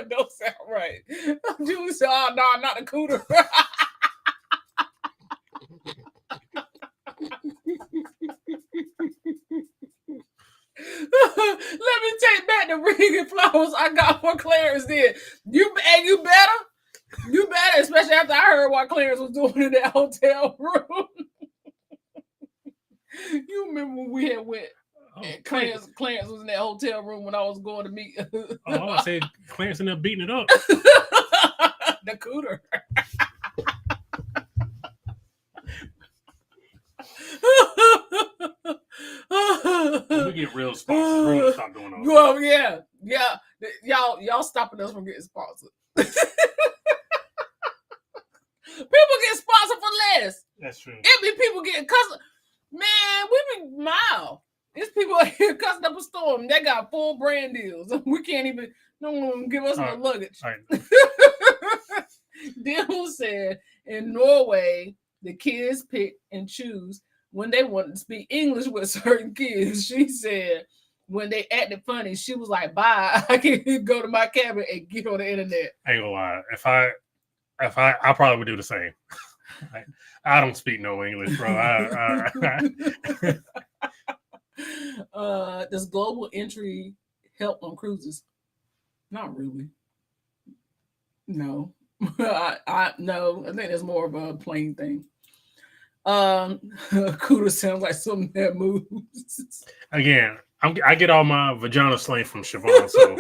Don't sound right. Julie said, "Oh no, I'm not a cooter." Let me take back the ring and flowers I got for Clarence. Then you better, especially after I heard what Clarence was doing in that hotel room. You remember when we had went? Clarence was in that hotel room when I was going to meet. I said Clarence ended up beating it up. The cooter. get real sponsors, we're gonna stop doing all that. Well, yeah. Y'all stopping us from getting sponsored. People get sponsored for less. That's true. It be people getting cussed. Man, we be mild. There's people out here cussing up a storm. They got full brand deals. We can't even. No one will give us no luggage. All right. Dill said in Norway, the kids pick and choose when they want to speak English with certain kids. She said when they acted funny, she was like, "Bye, I can go to my cabin and get on the internet." I ain't gonna lie. If I probably would do the same. I don't speak no English, bro. Does global entry help on cruises? Not really. No. No. I think that's more of a plain thing. Cuda sounds like something that moves. Again, I get all my vagina slang from Siobhan, so.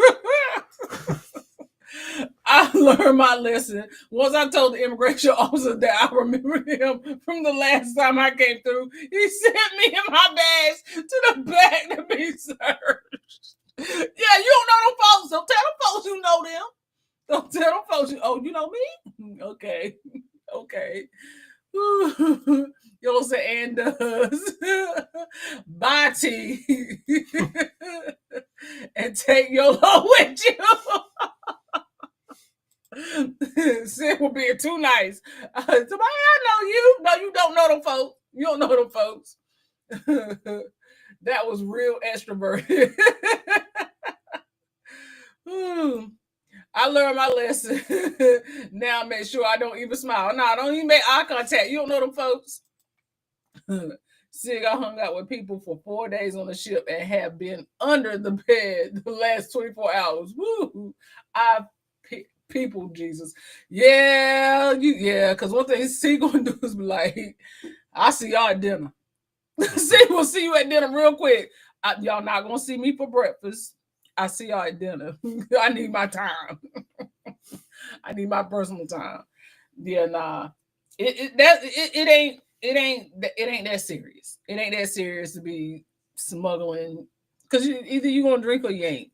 I learned my lesson once I told the immigration officer that I remembered him from the last time I came through. He sent me and my bags to the back to be searched. Yeah, you don't know them folks. Don't tell them folks you know them. Don't tell them folks you know me? Okay. You'll say and does. Bye, T. And take your load with you. Sid will being too nice. Somebody, I know you. No, you don't know them folks. You don't know them folks. That was real extroverted. I learned my lesson. Now make sure I don't even smile. No, I don't even make eye contact. You don't know them folks. Sid got hung out with people for 4 days on the ship and have been under the bed the last 24 hours. Woo! People, Jesus. Yeah, because one thing C gonna do is be like, I'll see y'all at dinner. C will see you at dinner real quick. Y'all not gonna see me for breakfast. I see y'all at dinner. I need my time. I need my personal time. Yeah, nah. It ain't that serious. It ain't that serious to be smuggling. Because either you gonna drink or you ain't.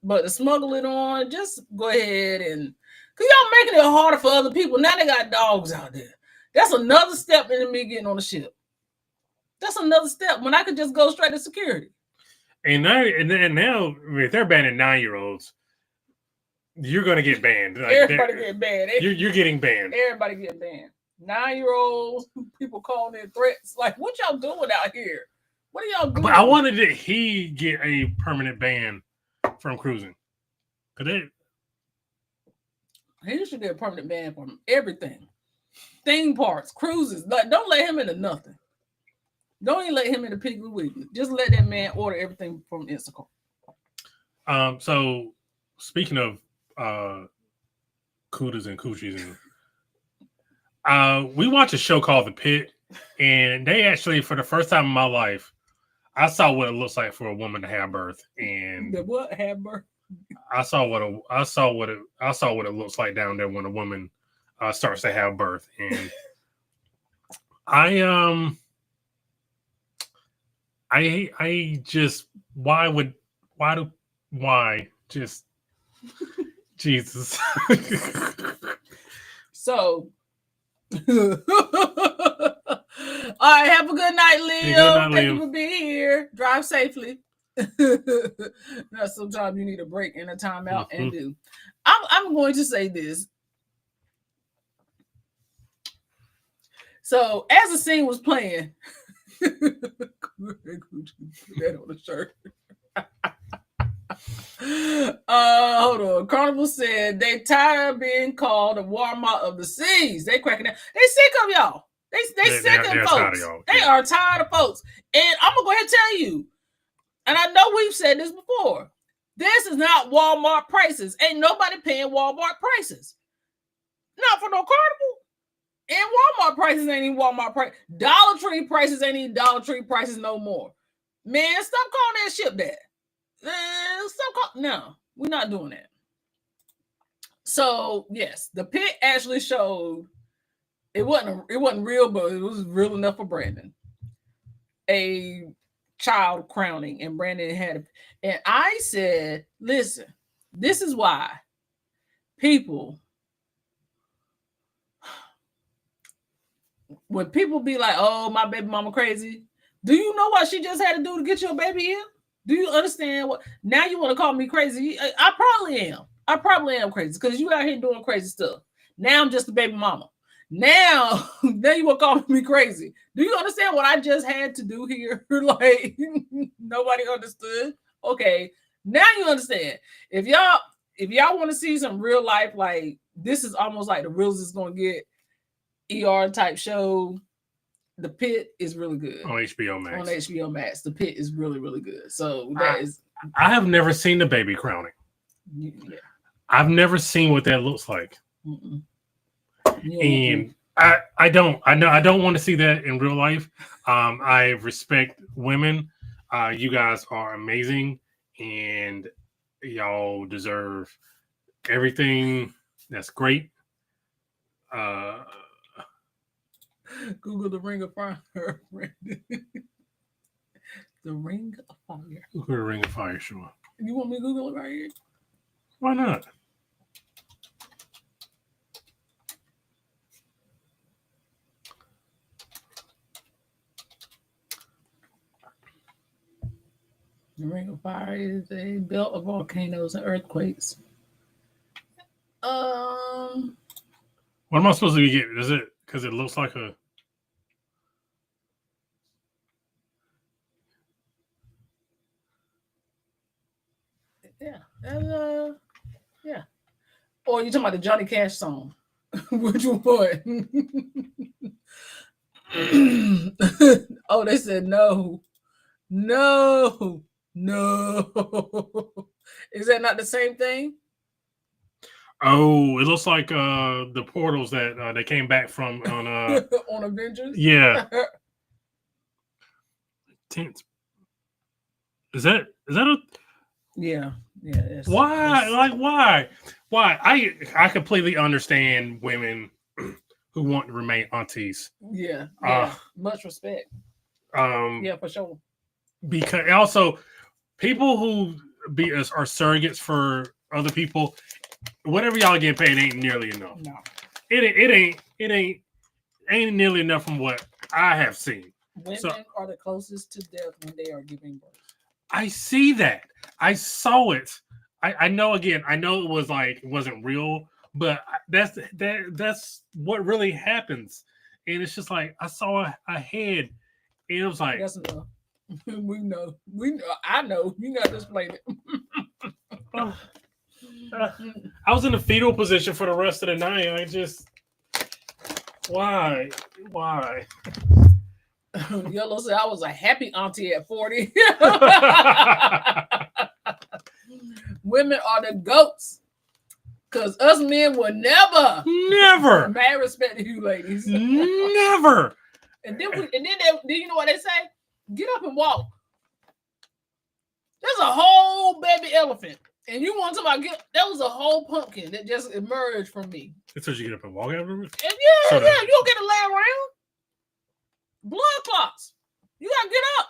But to smuggle it on, just go ahead and, because y'all making it harder for other people. Now they got dogs out there. That's another step into me getting on the ship. That's another step when I could just go straight to security. And now if they're banning 9-year-olds, you're gonna get banned. Everybody get banned. You're getting banned. Everybody get banned. 9-year-olds, people calling in threats. Like, what y'all doing out here? What are y'all doing? But I wanted that he get a permanent ban from cruising. He should get a permanent ban from everything. Theme parks, cruises. Like, don't let him into nothing. Don't even let him into Piggly Wiggly. Just let that man order everything from Instacart. So speaking of cooties and coochies, and we watch a show called The Pit, and they actually, for the first time in my life, I saw what it looks like for a woman to have birth. And the what have birth? I saw what it looks like down there when a woman starts to have birth. And I just why just Jesus. So all right, have a good night, Leo. Thank you for being here. Drive safely. Now, sometimes you need a break and a timeout, and do. I'm going to say this. So, as the scene was playing, that on the shirt. Hold on. Carnival said they tired of being called the Walmart of the seas. They cracking down. They sick of y'all. They sick of folks. They are tired of folks. And I'm gonna go ahead and tell you. And I know we've said this before. This is not Walmart prices. Ain't nobody paying Walmart prices. Not for no Carnival. And Walmart prices ain't even Walmart price. Dollar Tree prices ain't even Dollar Tree prices no more. Man, stop calling that ship that. No, we're not doing that. So yes, the Pit actually showed it wasn't real, but it was real enough for Brandon. A child crowning, and Brandon had, and I said, listen, this is why people, when people be like, oh, my baby mama crazy, do you know what she just had to do to get your baby here? Do you understand what? Now you want to call me crazy? I probably am. I probably am crazy because you out here doing crazy stuff. Now I'm just a baby mama. Now you want to call me crazy. Do you understand what I just had to do here? Like, nobody understood. Okay, now you understand. If y'all want to see some real life, like, this is almost like the reals is going to get ER type show. The Pit is really good on HBO Max. On HBO Max, The Pit is really, really good. So I have never seen the baby crowning. Yeah. I've never seen what that looks like. Mm-mm. And I don't want to see that in real life. I respect women. You guys are amazing, and y'all deserve everything. That's great. Google the Ring of Fire. The Ring of Fire. Google the Ring of Fire, sure. You want me to Google it right here? Why not? The Ring of Fire is a belt of volcanoes and earthquakes. What am I supposed to get? Is it because it looks like a? Yeah, and yeah. Or you talking about the Johnny Cash song? Which one? Oh, they said no. Is that not the same thing? Oh, it looks like the portals that they came back from on on Avengers. Yeah. Tense. Is that a? Yeah. Why? I completely understand women who want to remain aunties. Yeah. Much respect. Yeah, for sure. Because also people who are surrogates for other people, whatever y'all get paid ain't nearly enough. No. It ain't nearly enough from what I have seen. Women are the closest to death when they are giving birth. I see that. I saw it. I know. Again, I know it was like it wasn't real, but that's what really happens. And it's just like I saw a head, and it was like that's enough. We know. I know. You got to explain it. I was in the fetal position for the rest of the night. I just why? Yellow said I was a happy auntie at 40. Women are the goats. Cause us men will never. Mad respect to you ladies. Never. And then you know what they say? Get up and walk. There's a whole baby elephant. And you want to talk about that was a whole pumpkin that just emerged from me. It says you get up and walk afterwards? And you don't get to lay around. Blood clots. You gotta get up.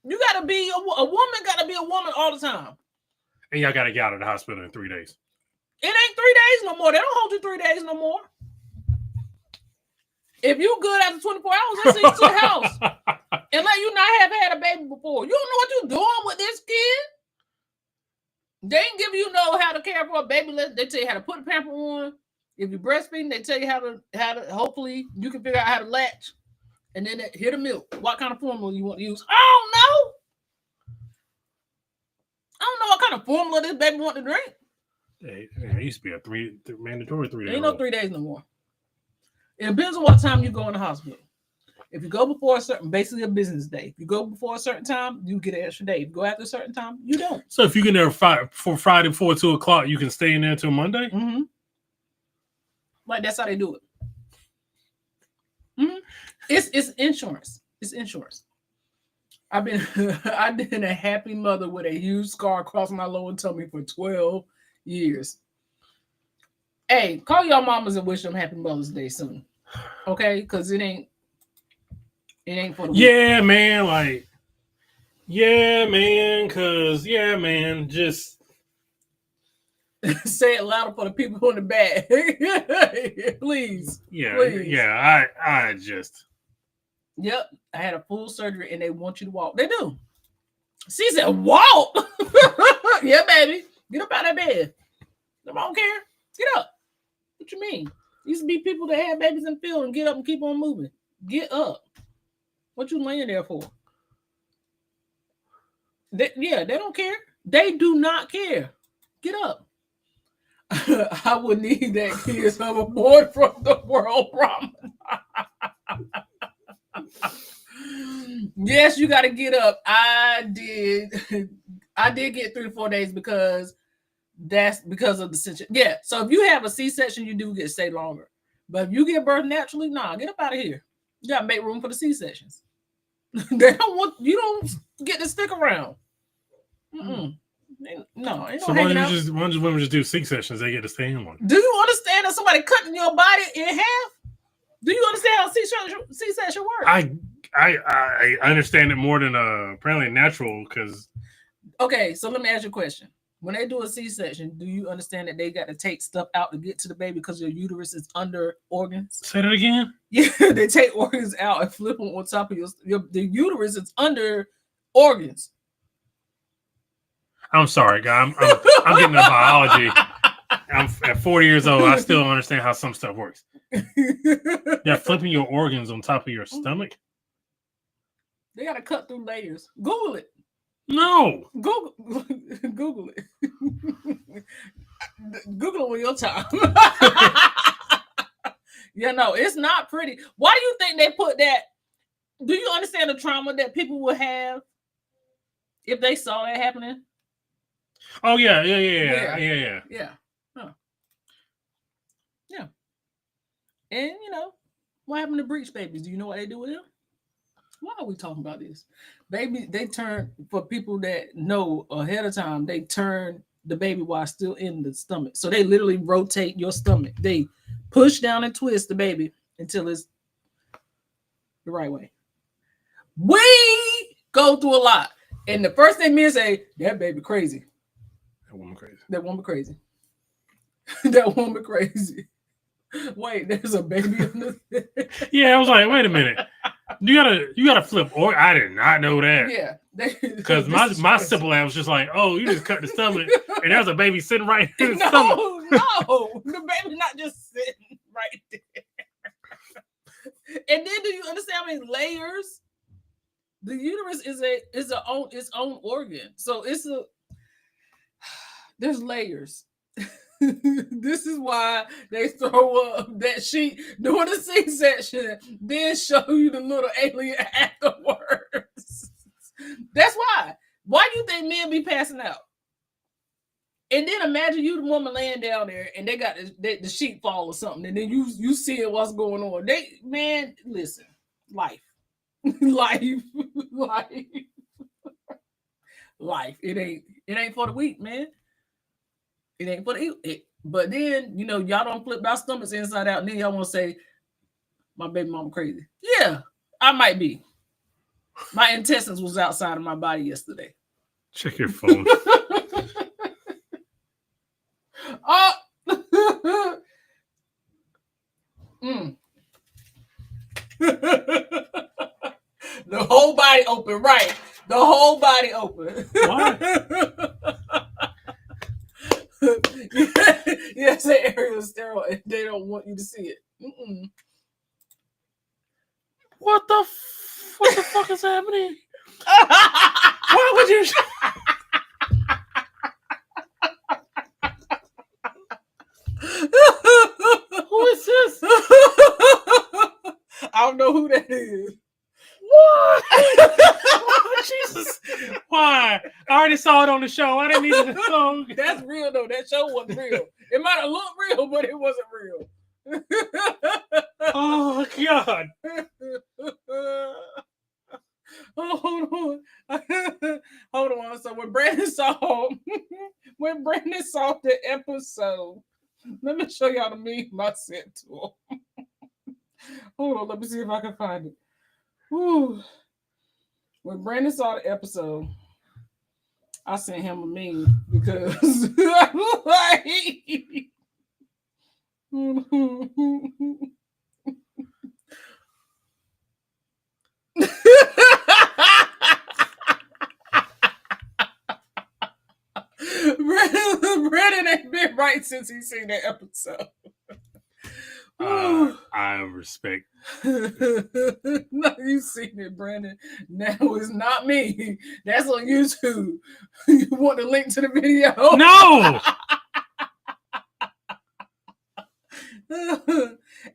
You gotta be a woman. Gotta be a woman all the time. And y'all gotta get out of the hospital in 3 days. It ain't 3 days no more. They don't hold you 3 days no more. If you good after 24 hours, they send you to the house and let you not have had a baby before. You don't know what you're doing with this kid. They ain't give you how to care for a baby. They tell you how to put a pamper on. If you're breastfeeding, they tell you how to. Hopefully, you can figure out how to latch. And then hit the milk. What kind of formula you want to use? I don't know what kind of formula this baby want to drink. It used to be a mandatory 3 days. Ain't no 3 days no more. It depends on what time you go in the hospital. If you go before basically a business day. If you go before a certain time, you get an extra day. If you go after a certain time, you don't. So if you get there for Friday before 2 o'clock, you can stay in there until Monday? Mm-hmm. Like that's how they do it. Mm-hmm. It's insurance. It's insurance. I've been a happy mother with a huge scar across my lower tummy for 12 years. Hey, call your mamas and wish them happy Mother's Day soon. Okay? Because it ain't for the yeah, week. Man, like Yeah, man. Just say it louder for the people in the back. Please. yeah, Please. yeah. I just. Yep, I had a full surgery and they want you to walk. They do. She said, walk. Yeah, baby. Get up out of that bed. I don't care. Get up. What you mean? Used to be people that had babies in the field and get up and keep on moving. Get up. What you laying there for? They don't care. They do not care. Get up. I would need that kids hoverboard from the World Promenade. Yes, you got to get up. I did get 3 to 4 days because that's because of the situation. Yeah. So if you have a C-section, you do get to stay longer. But if you get birth naturally, nah, get up out of here. You got to make room for the C-sections. They don't want you. Don't get to stick around. Mm-mm. No, ain't so no why hanging out. don't women just do C-sections? They get to stay in one. Do you understand that somebody cutting your body in half? Do you understand how C-section works? I understand it more than apparently natural because. Okay, so let me ask you a question. When they do a C-section, do you understand that they got to take stuff out to get to the baby because your uterus is under organs? Say that again? Yeah, they take organs out and flip them on top of the uterus is under organs. I'm sorry, guy. I'm getting into biology. I'm at 40 years old. I still don't understand how some stuff works. They're flipping your organs on top of your stomach? They got to cut through layers. Google it. No. Google it. Google it on your time. Yeah, no, it's not pretty. Why do you think they put that? Do you understand the trauma that people would have if they saw that happening? Oh yeah. Huh. Yeah. And what happened to breech babies? Do you know what they do with them? Why are we talking about this? Baby, they turn, for people that know ahead of time, they turn the baby while still in the stomach. So they literally rotate your stomach. They push down and twist the baby until it's the right way. We go through a lot. And the first thing men say, that baby crazy. That woman crazy. That woman crazy. That woman crazy. Wait, there's a baby in the Yeah, I was like, wait a minute. You gotta flip. Or I did not know that. Yeah, because my simple ass was just like, oh, you just cut the stomach, and there's a baby sitting right in the stomach. No, the baby's not just sitting right there. And then, do you understand how many layers? The uterus is its own organ, so there's layers. This is why they throw up that sheet during the C-section, then show you the little alien afterwards. That's why. Why do you think men be passing out? And then imagine you the woman laying down there and they got the sheet fall or something, and then you seeing what's going on. Listen, life. Life. It ain't for the weak, man. It ain't for the but then y'all don't flip our stomachs inside out, and then y'all want to say my baby mama crazy. Yeah, I might be. My intestines was outside of my body yesterday. Check your phone. Oh. The whole body open, right? The whole body open. What? Yes, that area is sterile, and they don't want you to see it. Mm-mm. What the fuck is happening? Why would you? Who is this? I don't know who that is. What? Oh, Jesus. Why? I already saw it on the show. I didn't need to know. That's real, though. That show wasn't real. It might have looked real, but it wasn't real. Oh, God. Oh, hold on. Hold on. So when Brandon saw the episode, let me show y'all the meme I sent to him. Hold on, let me see if I can find it. Whew. When Brandon saw the episode, I sent him a meme because like, Brandon ain't been right since he seen that episode. I respect. No, you seen it, Brandon. Now it's not me. That's on YouTube. You want the link to the video? No.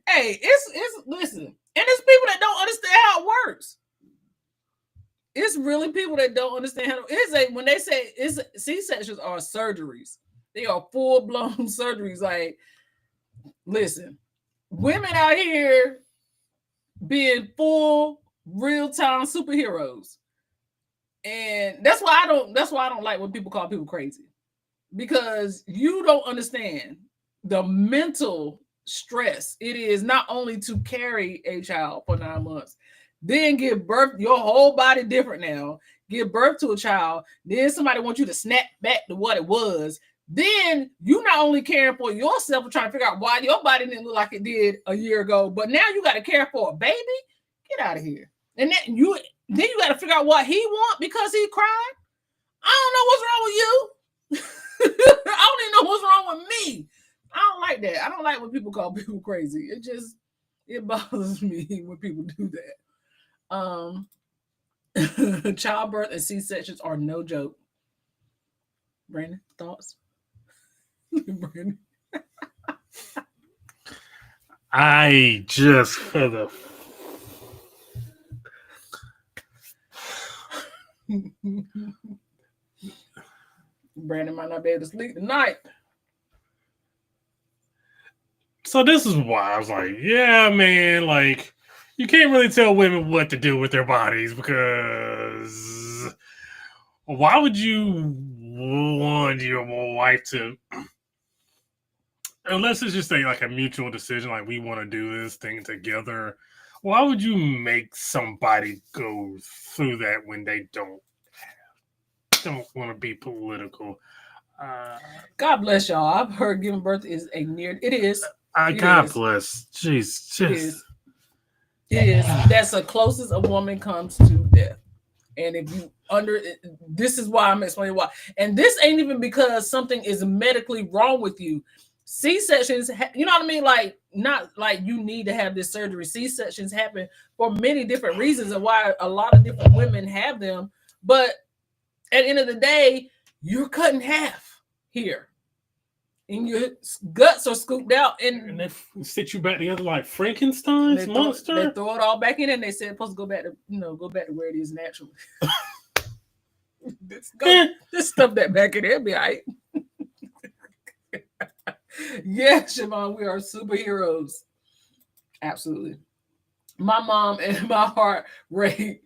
Hey, it's listen, and it's people that don't understand how it works. It's really people that don't understand how when they say it's C-sections are surgeries. They are full-blown surgeries. Like, listen, women out here being full real-time superheroes. And that's why I don't like when people call people crazy. Because you don't understand the mental stress it is not only to carry a child for 9 months, then give birth, your whole body different now, give birth to a child, then somebody wants you to snap back to what it was, then you not only caring for yourself and trying to figure out why your body didn't look like it did a year ago, but now you got to care for a baby. Get out of here. And then you got to figure out what he want because he cried. I don't know what's wrong with you. I don't even know what's wrong with me. I don't like that. I don't like when people call people crazy. It bothers me when people do that. Childbirth and C-sections are no joke. Brandon, thoughts? Brandon. I just for the Brandon might not be able to sleep tonight. So this is why I was like, yeah, man, like you can't really tell women what to do with their bodies because why would you want your wife to, unless it's just like a mutual decision, like we want to do this thing together, why would you make somebody go through that when they don't want to be political? God bless y'all. I've heard giving birth is a near. It is. God bless. Jeez, just it is. That's the closest a woman comes to death. And if you this is why I'm explaining why. And this ain't even because something is medically wrong with you. C-sections, you know what I mean? Like, not like you need to have this surgery. C-sections happen for many different reasons and why a lot of different women have them. But at the end of the day, you're cut in half here. And your guts are scooped out. And they sit you back together like Frankenstein's monster. They throw it all back in and they said supposed to go back to where it is naturally. Just stuff that back in there, be all right. Yeah, Siobhan, we are superheroes. Absolutely. My mom and my heart rate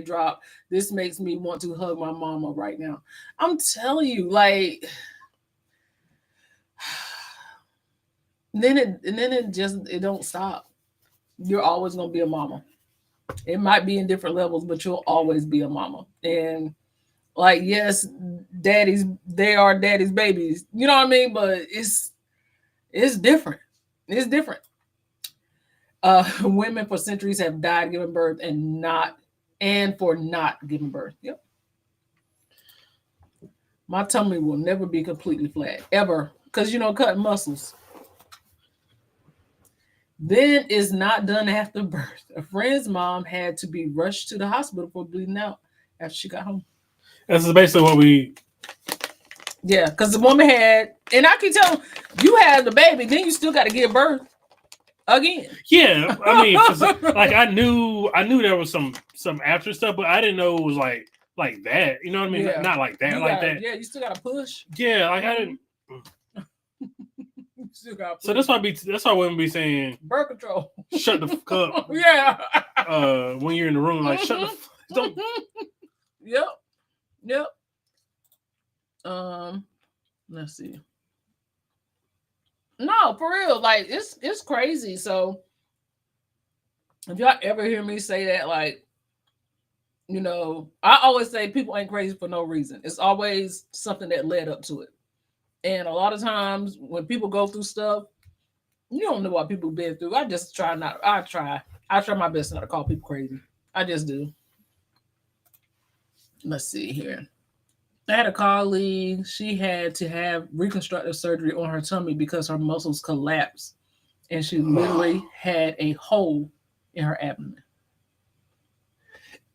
dropped. This makes me want to hug my mama right now. I'm telling you, like, then it don't stop. You're always gonna be a mama. It might be in different levels, but you'll always be a mama. And like, yes, they are daddy's babies. You know what I mean? But it's different. It's different. Women for centuries have died giving birth and for not giving birth. Yep. My tummy will never be completely flat, ever. Because, cutting muscles. Then is not done after birth. A friend's mom had to be rushed to the hospital for bleeding out after she got home. That's basically what we... Yeah, because the woman had... And I can tell you had the baby, then you still got to give birth again. Yeah, I mean, like I knew there was some after stuff, but I didn't know it was like that. You know what I mean? Yeah. Not like that, that. Yeah, you still got to push. Yeah, like I didn't... So that's why women be saying birth control. Shut the fuck up. Yeah. When you're in the room, like shut the fuck don't. Yep. Let's see. No, for real. Like it's crazy. So if y'all ever hear me say that, like, You know, I always say people ain't crazy for no reason. It's always something that led up to it. And a lot of times when people go through stuff, you don't know what people been through. I just try not. I try my best not to call people crazy. I just do. Let's see here. I had a colleague. She had to have reconstructive surgery on her tummy because her muscles collapsed, and she literally had a hole in her abdomen.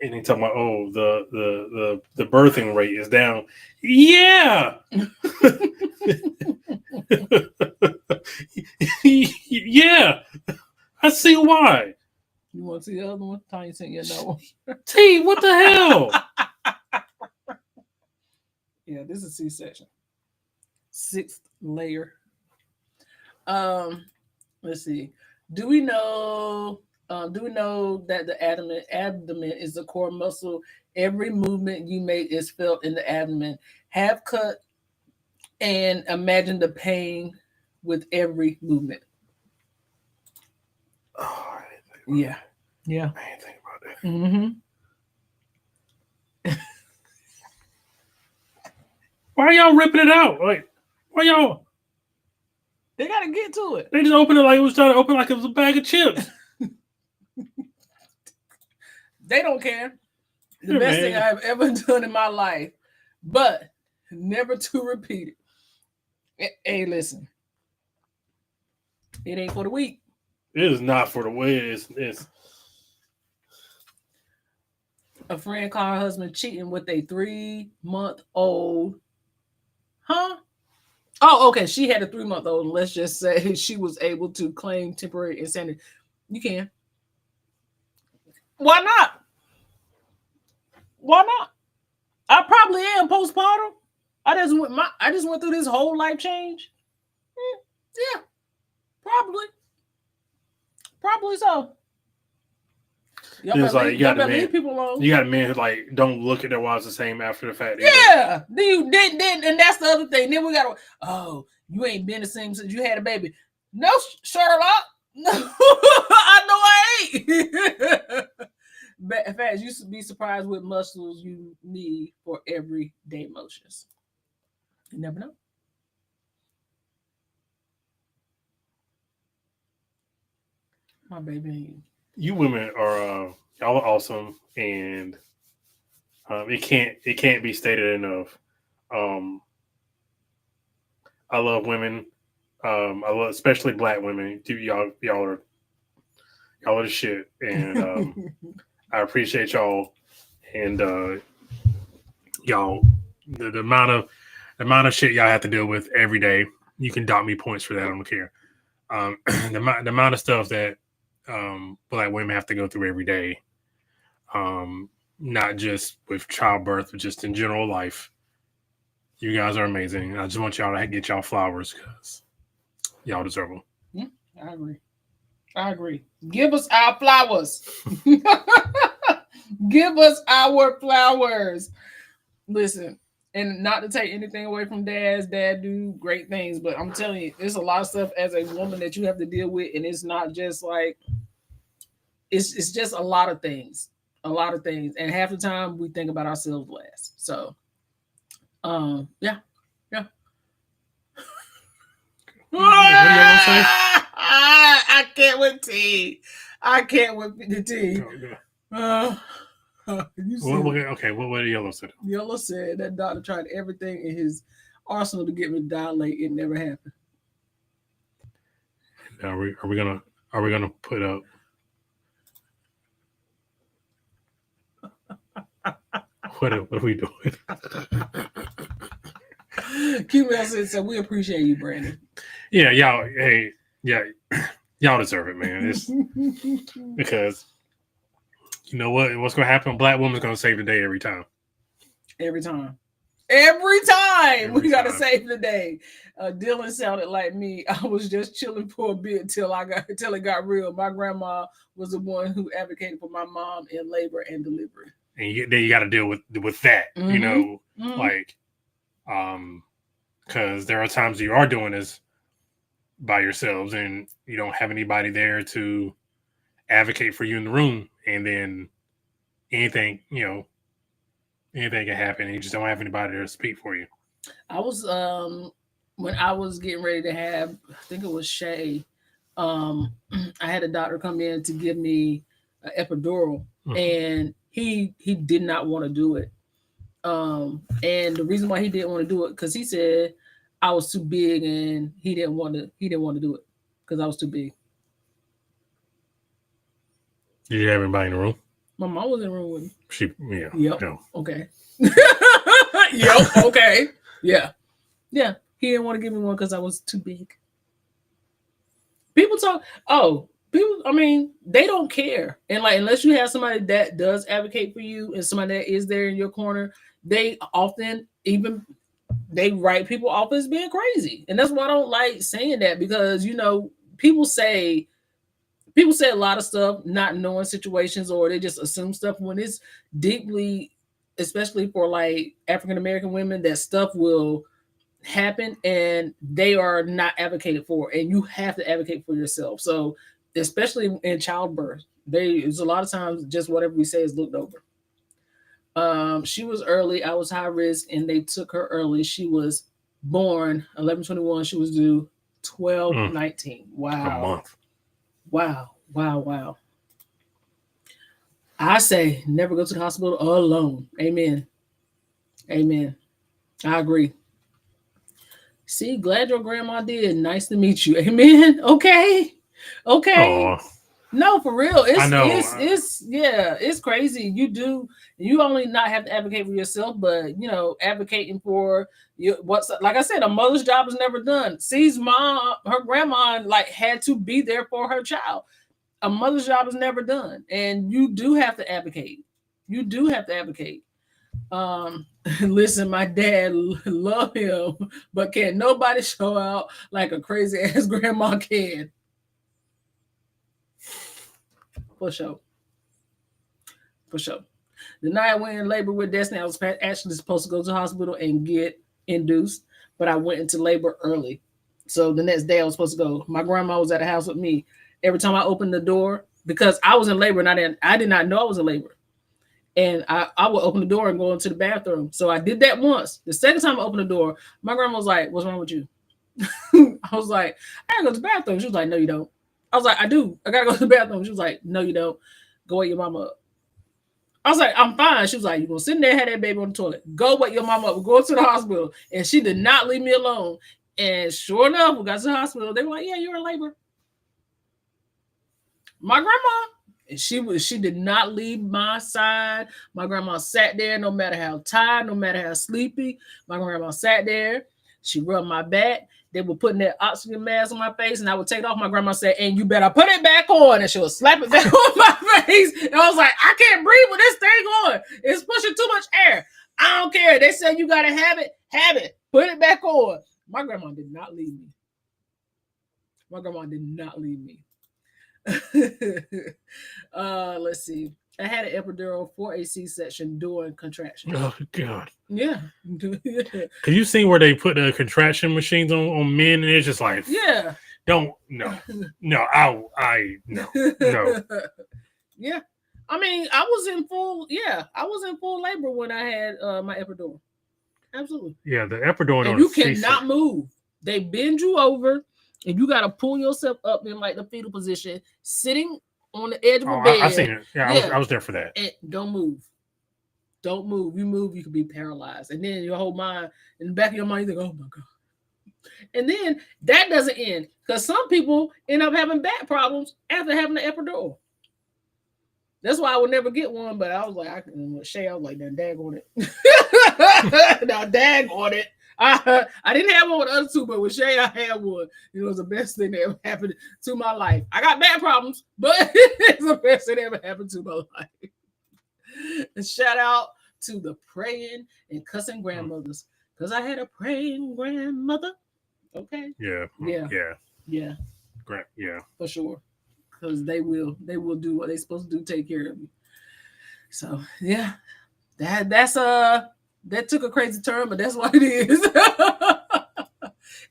And they talking about, oh, the birthing rate is down. Yeah. Yeah. I see why. You want to see the other one? Tiny sent you another one. T, what the hell? Yeah, this is C-section. 6th layer. Let's see. Do we know that the abdomen is the core muscle? Every movement you make is felt in the abdomen. Have cut and imagine the pain with every movement. Oh, Yeah. Yeah. I didn't think about that. Mm-hmm. Why y'all ripping it out? Like, why y'all? They gotta get to it. They just opened it like it was trying to open like it was a bag of chips. They don't care. The Yeah, best man. thing I've ever done in my life, but never to repeat it. Hey, listen. It ain't for the weak. It is not for the way it's. A friend caught her husband cheating with a 3-month-old. Huh? Oh, okay. She had a 3-month-old. Let's just say she was able to claim temporary insanity. You can. Why not? Why not? I probably am postpartum. I just went through this whole life change. Yeah, probably. Probably so. Y'all It's like you got a man. leave people alone. You got a man who like don't look at their wives the same after the fact. Yeah. Then and that's the other thing. Then we gotta, oh, you ain't been the same since you had a baby. No, Sherlock. No, I know I ain't. But in fact, you should be surprised what muscles you need for everyday motions. You never know. My baby. You women are y'all are awesome, and it can't be stated enough. I love women. I love especially black women. Y'all are the shit, and I appreciate y'all. And y'all, the amount of shit y'all have to deal with every day. You can dock me points for that. I don't care. The amount of stuff that black women have to go through every day, not just with childbirth, but just in general life. You guys are amazing. I just want y'all to get y'all flowers because y'all deserve them. Yeah, I agree. Give us our flowers. Give us our flowers. Listen, and not to take anything away from dads. Dad do great things, but I'm telling you, there's a lot of stuff as a woman that you have to deal with, and it's not just like it's just a lot of things. And half the time we think about ourselves last. So yeah. What do y'all say? I can't with tea. I can't with the tea. You see, What did Yellow say? Yellow said that doctor tried everything in his arsenal to get me to dilate. It never happened. Are we gonna put up? What are we doing? QL said, we appreciate you, Brandon. Yeah, y'all. Hey, yeah, y'all deserve it, man. It's because you know what's gonna happen. Black woman's gonna save the day every time. Every time we gotta save the day. Dylan sounded like me. I was just chilling for a bit till it got real. My grandma was the one who advocated for my mom in labor and delivery. And then you got to deal with that, Mm-hmm. you know, Mm-hmm. like, because there are times you are doing this by yourselves and you don't have anybody there to advocate for you in the room, and then anything, anything can happen, and you just don't have anybody there to speak for you. I was when I was getting ready to have, I think it was Shay. I had a doctor come in to give me an epidural, and he did not want to do it. And the reason why he didn't want to do it because he said I was too big, and he didn't want to do it because I was too big. Did you have anybody in the room? My mom was in the room with me. Yep. Okay. Yep. Okay. Yeah. Yeah. He didn't want to give me one because I was too big. People talk. People. I mean, they don't care, and like unless you have somebody that does advocate for you and somebody that is there in your corner, they often they write people off as being crazy, and that's why I don't like saying that because people say a lot of stuff not knowing situations, or they just assume stuff when it's deeply, especially for like African American women, that stuff will happen and they are not advocated for, and you have to advocate for yourself. So especially in childbirth, there's a lot of times just whatever we say is looked over. She was early, I was high risk, and they took her early. She was born 11/21. She was due 12/19. Wow. A month. Wow. I say never go to the hospital alone. Amen. I agree. See, glad your grandma did. Nice to meet you. Amen. Okay. Aww. No, for real. I know. It's crazy. You only not have to advocate for yourself, but advocating for you. Like I said, a mother's job is never done. C's mom, her grandma, like had to be there for her child. A mother's job is never done, and you do have to advocate. Listen, my dad love him, but can nobody show out like a crazy ass grandma can. For sure. The night I went in labor with Destiny, I was actually supposed to go to the hospital and get induced, but I went into labor early. So the next day I was supposed to go. My grandma was at the house with me. Every time I opened the door, because I was in labor and I did not know I was in labor. And I would open the door and go into the bathroom. So I did that once. The second time I opened the door, my grandma was like, "What's wrong with you?" I was like, "I gotta go to the bathroom." She was like, "No, you don't." I was like, "I do. I gotta go to the bathroom." She was like, "No, you don't. Go wake your mama up." I was like, "I'm fine." She was like, "You're gonna sit in there and have that baby on the toilet. Go wake your mama up. We're going to the hospital." And she did not leave me alone. And sure enough, we got to the hospital. They were like, "Yeah, you're in labor." My grandma, she did not leave my side. My grandma sat there no matter how tired, no matter how sleepy. My grandma sat there. She rubbed my back. They were putting that oxygen mask on my face, and I would take it off. My grandma said, "And you better put it back on." And she would slap it back on my face. And I was like, "I can't breathe with this thing on. It's pushing too much air. I don't care." They said, "You got to have it. Have it. Put it back on." My grandma did not leave me. Let's see. I had an epidural for a C-section during contraction. Oh God. Yeah. Have you seen where they put the contraction machines on men, and it's just like, yeah. No. I no. Yeah. I mean, I was in full labor when I had my epidural. Absolutely. Yeah, the epidural. And you cannot move. They bend you over, and you got to pull yourself up in like the fetal position, sitting on the edge of a bed. I seen it. Yeah, I was there for that. And don't move. Don't move. You move, you could be paralyzed. And then your whole mind, in the back of your mind, you think, "Oh my God." And then that doesn't end, because some people end up having back problems after having an epidural. That's why I would never get one, but I was like, with Shay, I was like, "Now dag on it." Now dag on it. I didn't have one with the other two, but with Shay, I had one. It was the best thing that ever happened to my life. I got back problems, but it's the best thing that ever happened to my life. And shout out to the praying and cussing grandmothers, because I had a praying grandmother. Okay. Yeah. For sure. Because they will do what they're supposed to do, take care of you. So yeah, that took a crazy turn, but that's what it is.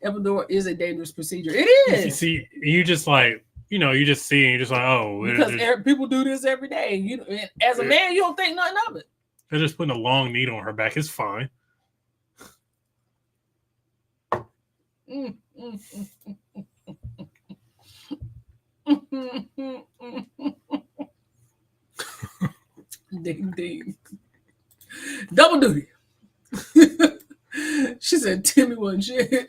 Epidural is a dangerous procedure. It is. You see, you just like, you just see and you're just like, oh, because people do this every day. You, as a man, you don't think nothing of it. They're just putting a long needle on her back. It's fine. Ding ding. Double duty. She said Timmy wasn't shit.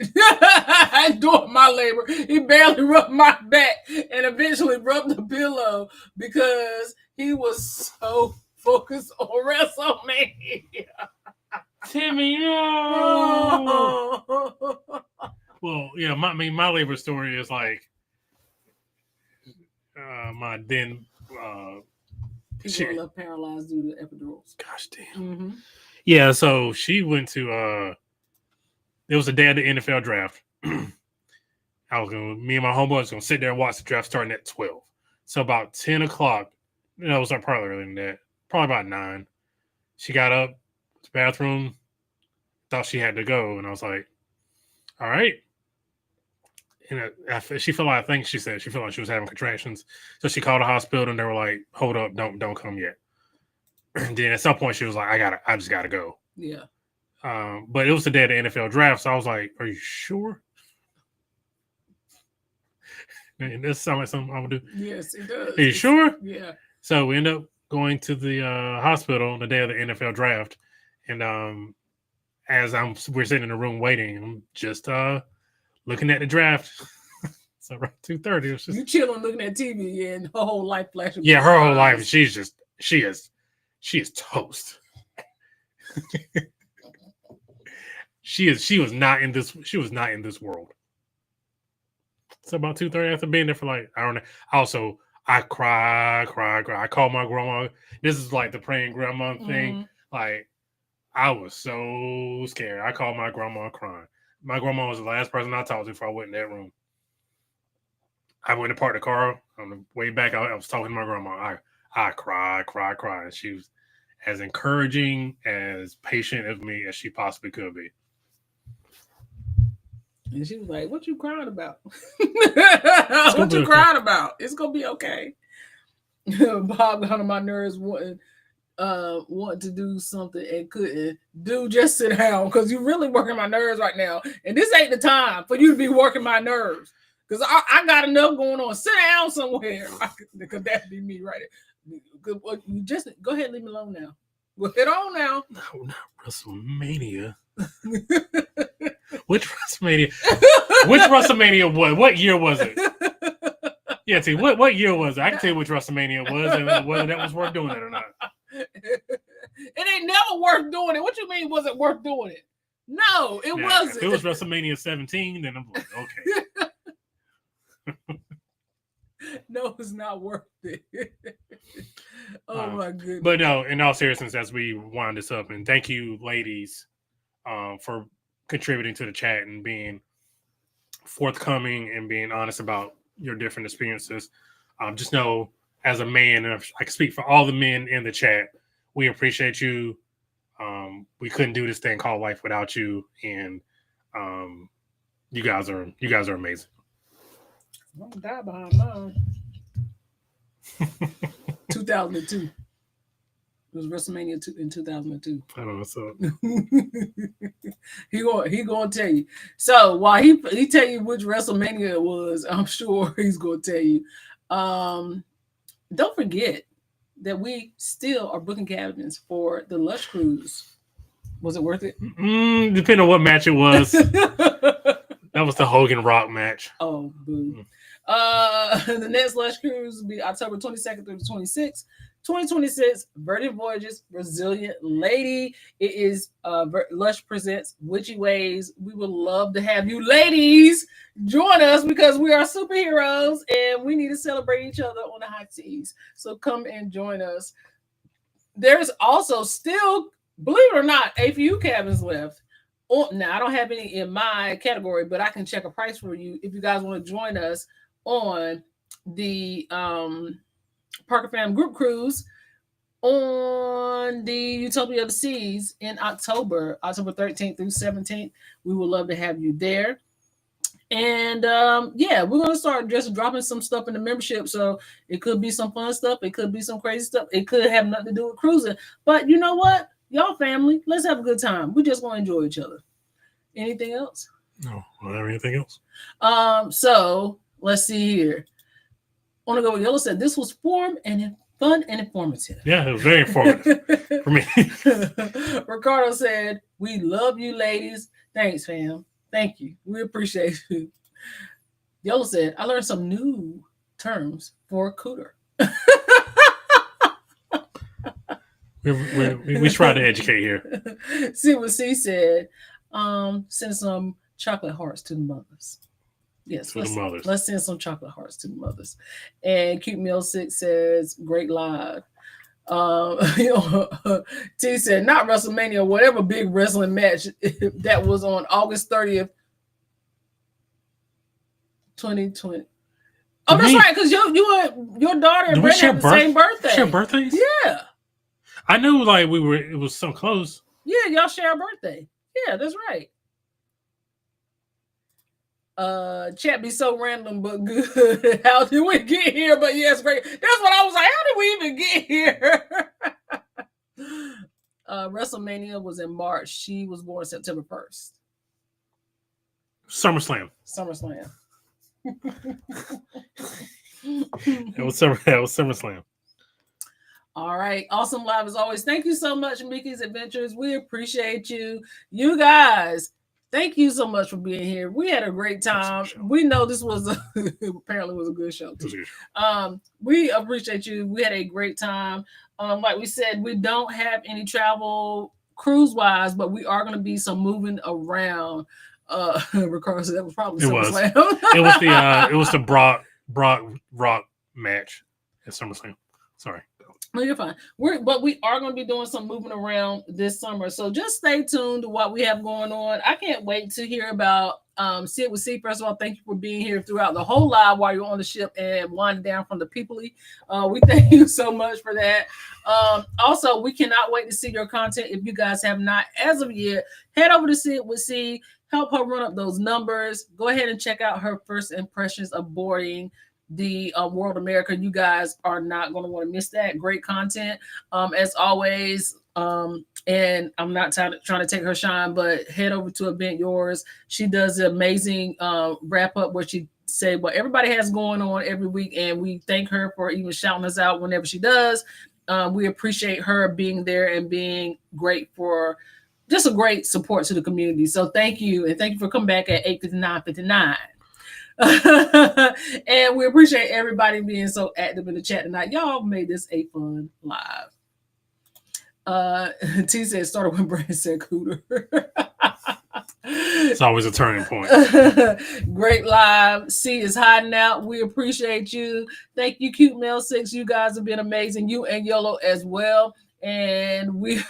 During my labor, he barely rubbed my back and eventually rubbed the pillow because he was so focused on WrestleMania. Timmy, no. Well, yeah, my labor story is like my then people left paralyzed due to epidurals. Gosh damn. Mm-hmm. Yeah, so she went to it was the day of the NFL draft. Me and my homeboy was gonna sit there and watch the draft starting at 12. So about 10 o'clock, it was probably earlier than that, probably about 9. She got up, to the bathroom, thought she had to go, and I was like, all right. And she felt like, I think she said she felt like she was having contractions. So she called the hospital and they were like, hold up, don't come yet. And then at some point she was like, I just gotta go. Yeah. But it was the day of the NFL draft, so I was like, are you sure? And this sounds like something I would do. Yes, it does. Are you sure? Yeah. So we end up going to the hospital on the day of the NFL draft. And as we're sitting in the room waiting, I'm just looking at the draft. So around 2:30, it was just you chilling looking at TV and her whole life flashing. Yeah, her whole life. She is toast. She was not in this world. So about 2:30 after being there for like, I don't know. Also, I cry. I called my grandma. This is like the praying grandma thing. Mm-hmm. Like, I was so scared. I called my grandma crying. My grandma was the last person I talked to before I went in that room. I went to park the car on the way back. I was talking to my grandma. I cried. And she was as encouraging, as patient of me as she possibly could be. And she was like, what you crying about? What you crying about? It's going to be okay. Bob got on my nerves wanting to do something and couldn't. Dude, just sit down because you're really working my nerves right now. And this ain't the time for you to be working my nerves because I got enough going on. Sit down somewhere. Because that'd be me right there. You just go ahead and leave me alone now. Well, hit on now. No, not WrestleMania. Which WrestleMania? Which WrestleMania was? What year was it? Yeah, T. What year was it? I can tell you which WrestleMania it was and whether that was worth doing it or not. It ain't never worth doing it. What you mean? Was it worth doing it? No, it wasn't. If it was WrestleMania 17, then I'm like, okay. No, it's not worth it. My goodness. But no, in all seriousness, as we wind this up, and thank you, ladies, for contributing to the chat and being forthcoming and being honest about your different experiences. Just know, as a man, and I can speak for all the men in the chat, we appreciate you. We couldn't do this thing called life without you, and you guys are amazing. I'm gonna die behind mine. 2002. It was WrestleMania in 2002. I don't know what's up. he gonna tell you. So while he tell you which WrestleMania it was, I'm sure he's gonna tell you. Don't forget that we still are booking cabins for the Lush Cruise. Was it worth it? Depending on what match it was. That was the Hogan Rock match. Oh, boo. The next Lush Cruise will be October 22nd through the 26th. 2026, Verdant Voyages, Resilient Lady. It is Lush presents Witchy Ways. We would love to have you ladies join us because we are superheroes and we need to celebrate each other on the high seas. So come and join us. There's also still, believe it or not, a few cabins left. Now, I don't have any in my category, but I can check a price for you if you guys want to join us on the Parker Fam Group Cruise on the Utopia of the Seas in October 13th through 17th. We would love to have you there. And yeah, we're gonna start just dropping some stuff in the membership. So it could be some fun stuff, it could be some crazy stuff, it could have nothing to do with cruising. But you know what? Y'all family, let's have a good time. We just want to enjoy each other. Anything else? No, I don't have anything else. So let's see here. On the go with Yellow said this was fun and informative. Yeah, it was very informative for me. Ricardo said, "We love you, ladies. Thanks, fam. Thank you. We appreciate you." Yellow said, "I learned some new terms for cooter." we try to educate here. See what C said. Send some chocolate hearts to the mothers. Yes, let's send some chocolate hearts to the mothers. And Cute Meal 6 says, "Great live." T said, "Not WrestleMania, whatever big wrestling match that was on August 30th, 2020." Oh, that's right, because your daughter and Brenda have the same birthday. Share birthdays? Yeah. I knew like it was so close. Yeah, y'all share a birthday. Yeah, that's right. Chat be so random but good. How did we get here? But yes, great. That's what I was like. How did we even get here? WrestleMania was in March. She was born September 1st. SummerSlam. That was SummerSlam. All right. Awesome live as always. Thank you so much, Mickey's Adventures. We appreciate you. You guys, thank you so much for being here. We had a great time. We know this was apparently was a good show too. We appreciate you. We had a great time. Like we said, we don't have any travel cruise wise, but we are going to be some moving around. Ricardo said that was probably SummerSlam. It was the Brock Rock match at SummerSlam. Sorry. No, you're fine. But we are going to be doing some moving around this summer. So just stay tuned to what we have going on. I can't wait to hear about See It With C. First of all, thank you for being here throughout the whole live while you're on the ship and winding down from the Peoply. We thank you so much for that. Also, we cannot wait to see your content. If you guys have not, as of yet, head over to See It With C. Help her run up those numbers. Go ahead and check out her first impressions of boarding the World America. You guys are not going to want to miss that. Great content as always. And I'm not trying to take her shine, but head over to Event Yours. She does an amazing wrap up where she say what everybody has going on every week, and we thank her for even shouting us out whenever she does. We appreciate her being there and being great for just a great support to the community. So thank you, and thank you for coming back at 8:59:59. And we appreciate everybody being so active in the chat tonight. Y'all made this a fun live. T said started when Brandon said cooter. It's always a turning point. Great live. C is hiding out. We appreciate you. Thank you, Cute Mail 6. You guys have been amazing. You and Yolo as well. And we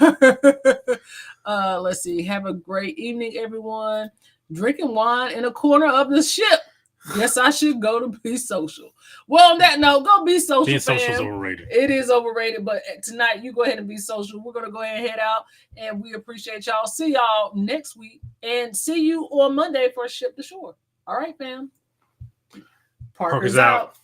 let's see. Have a great evening, everyone. Drinking wine in a corner of the ship. Yes, I should go to Be Social. Well, on that note, go be social. Being social is overrated. It is overrated, but tonight you go ahead and be social. We're going to go ahead and head out, and we appreciate y'all. See y'all next week, and see you on Monday for Ship to Shore. All right, fam. Parker's out.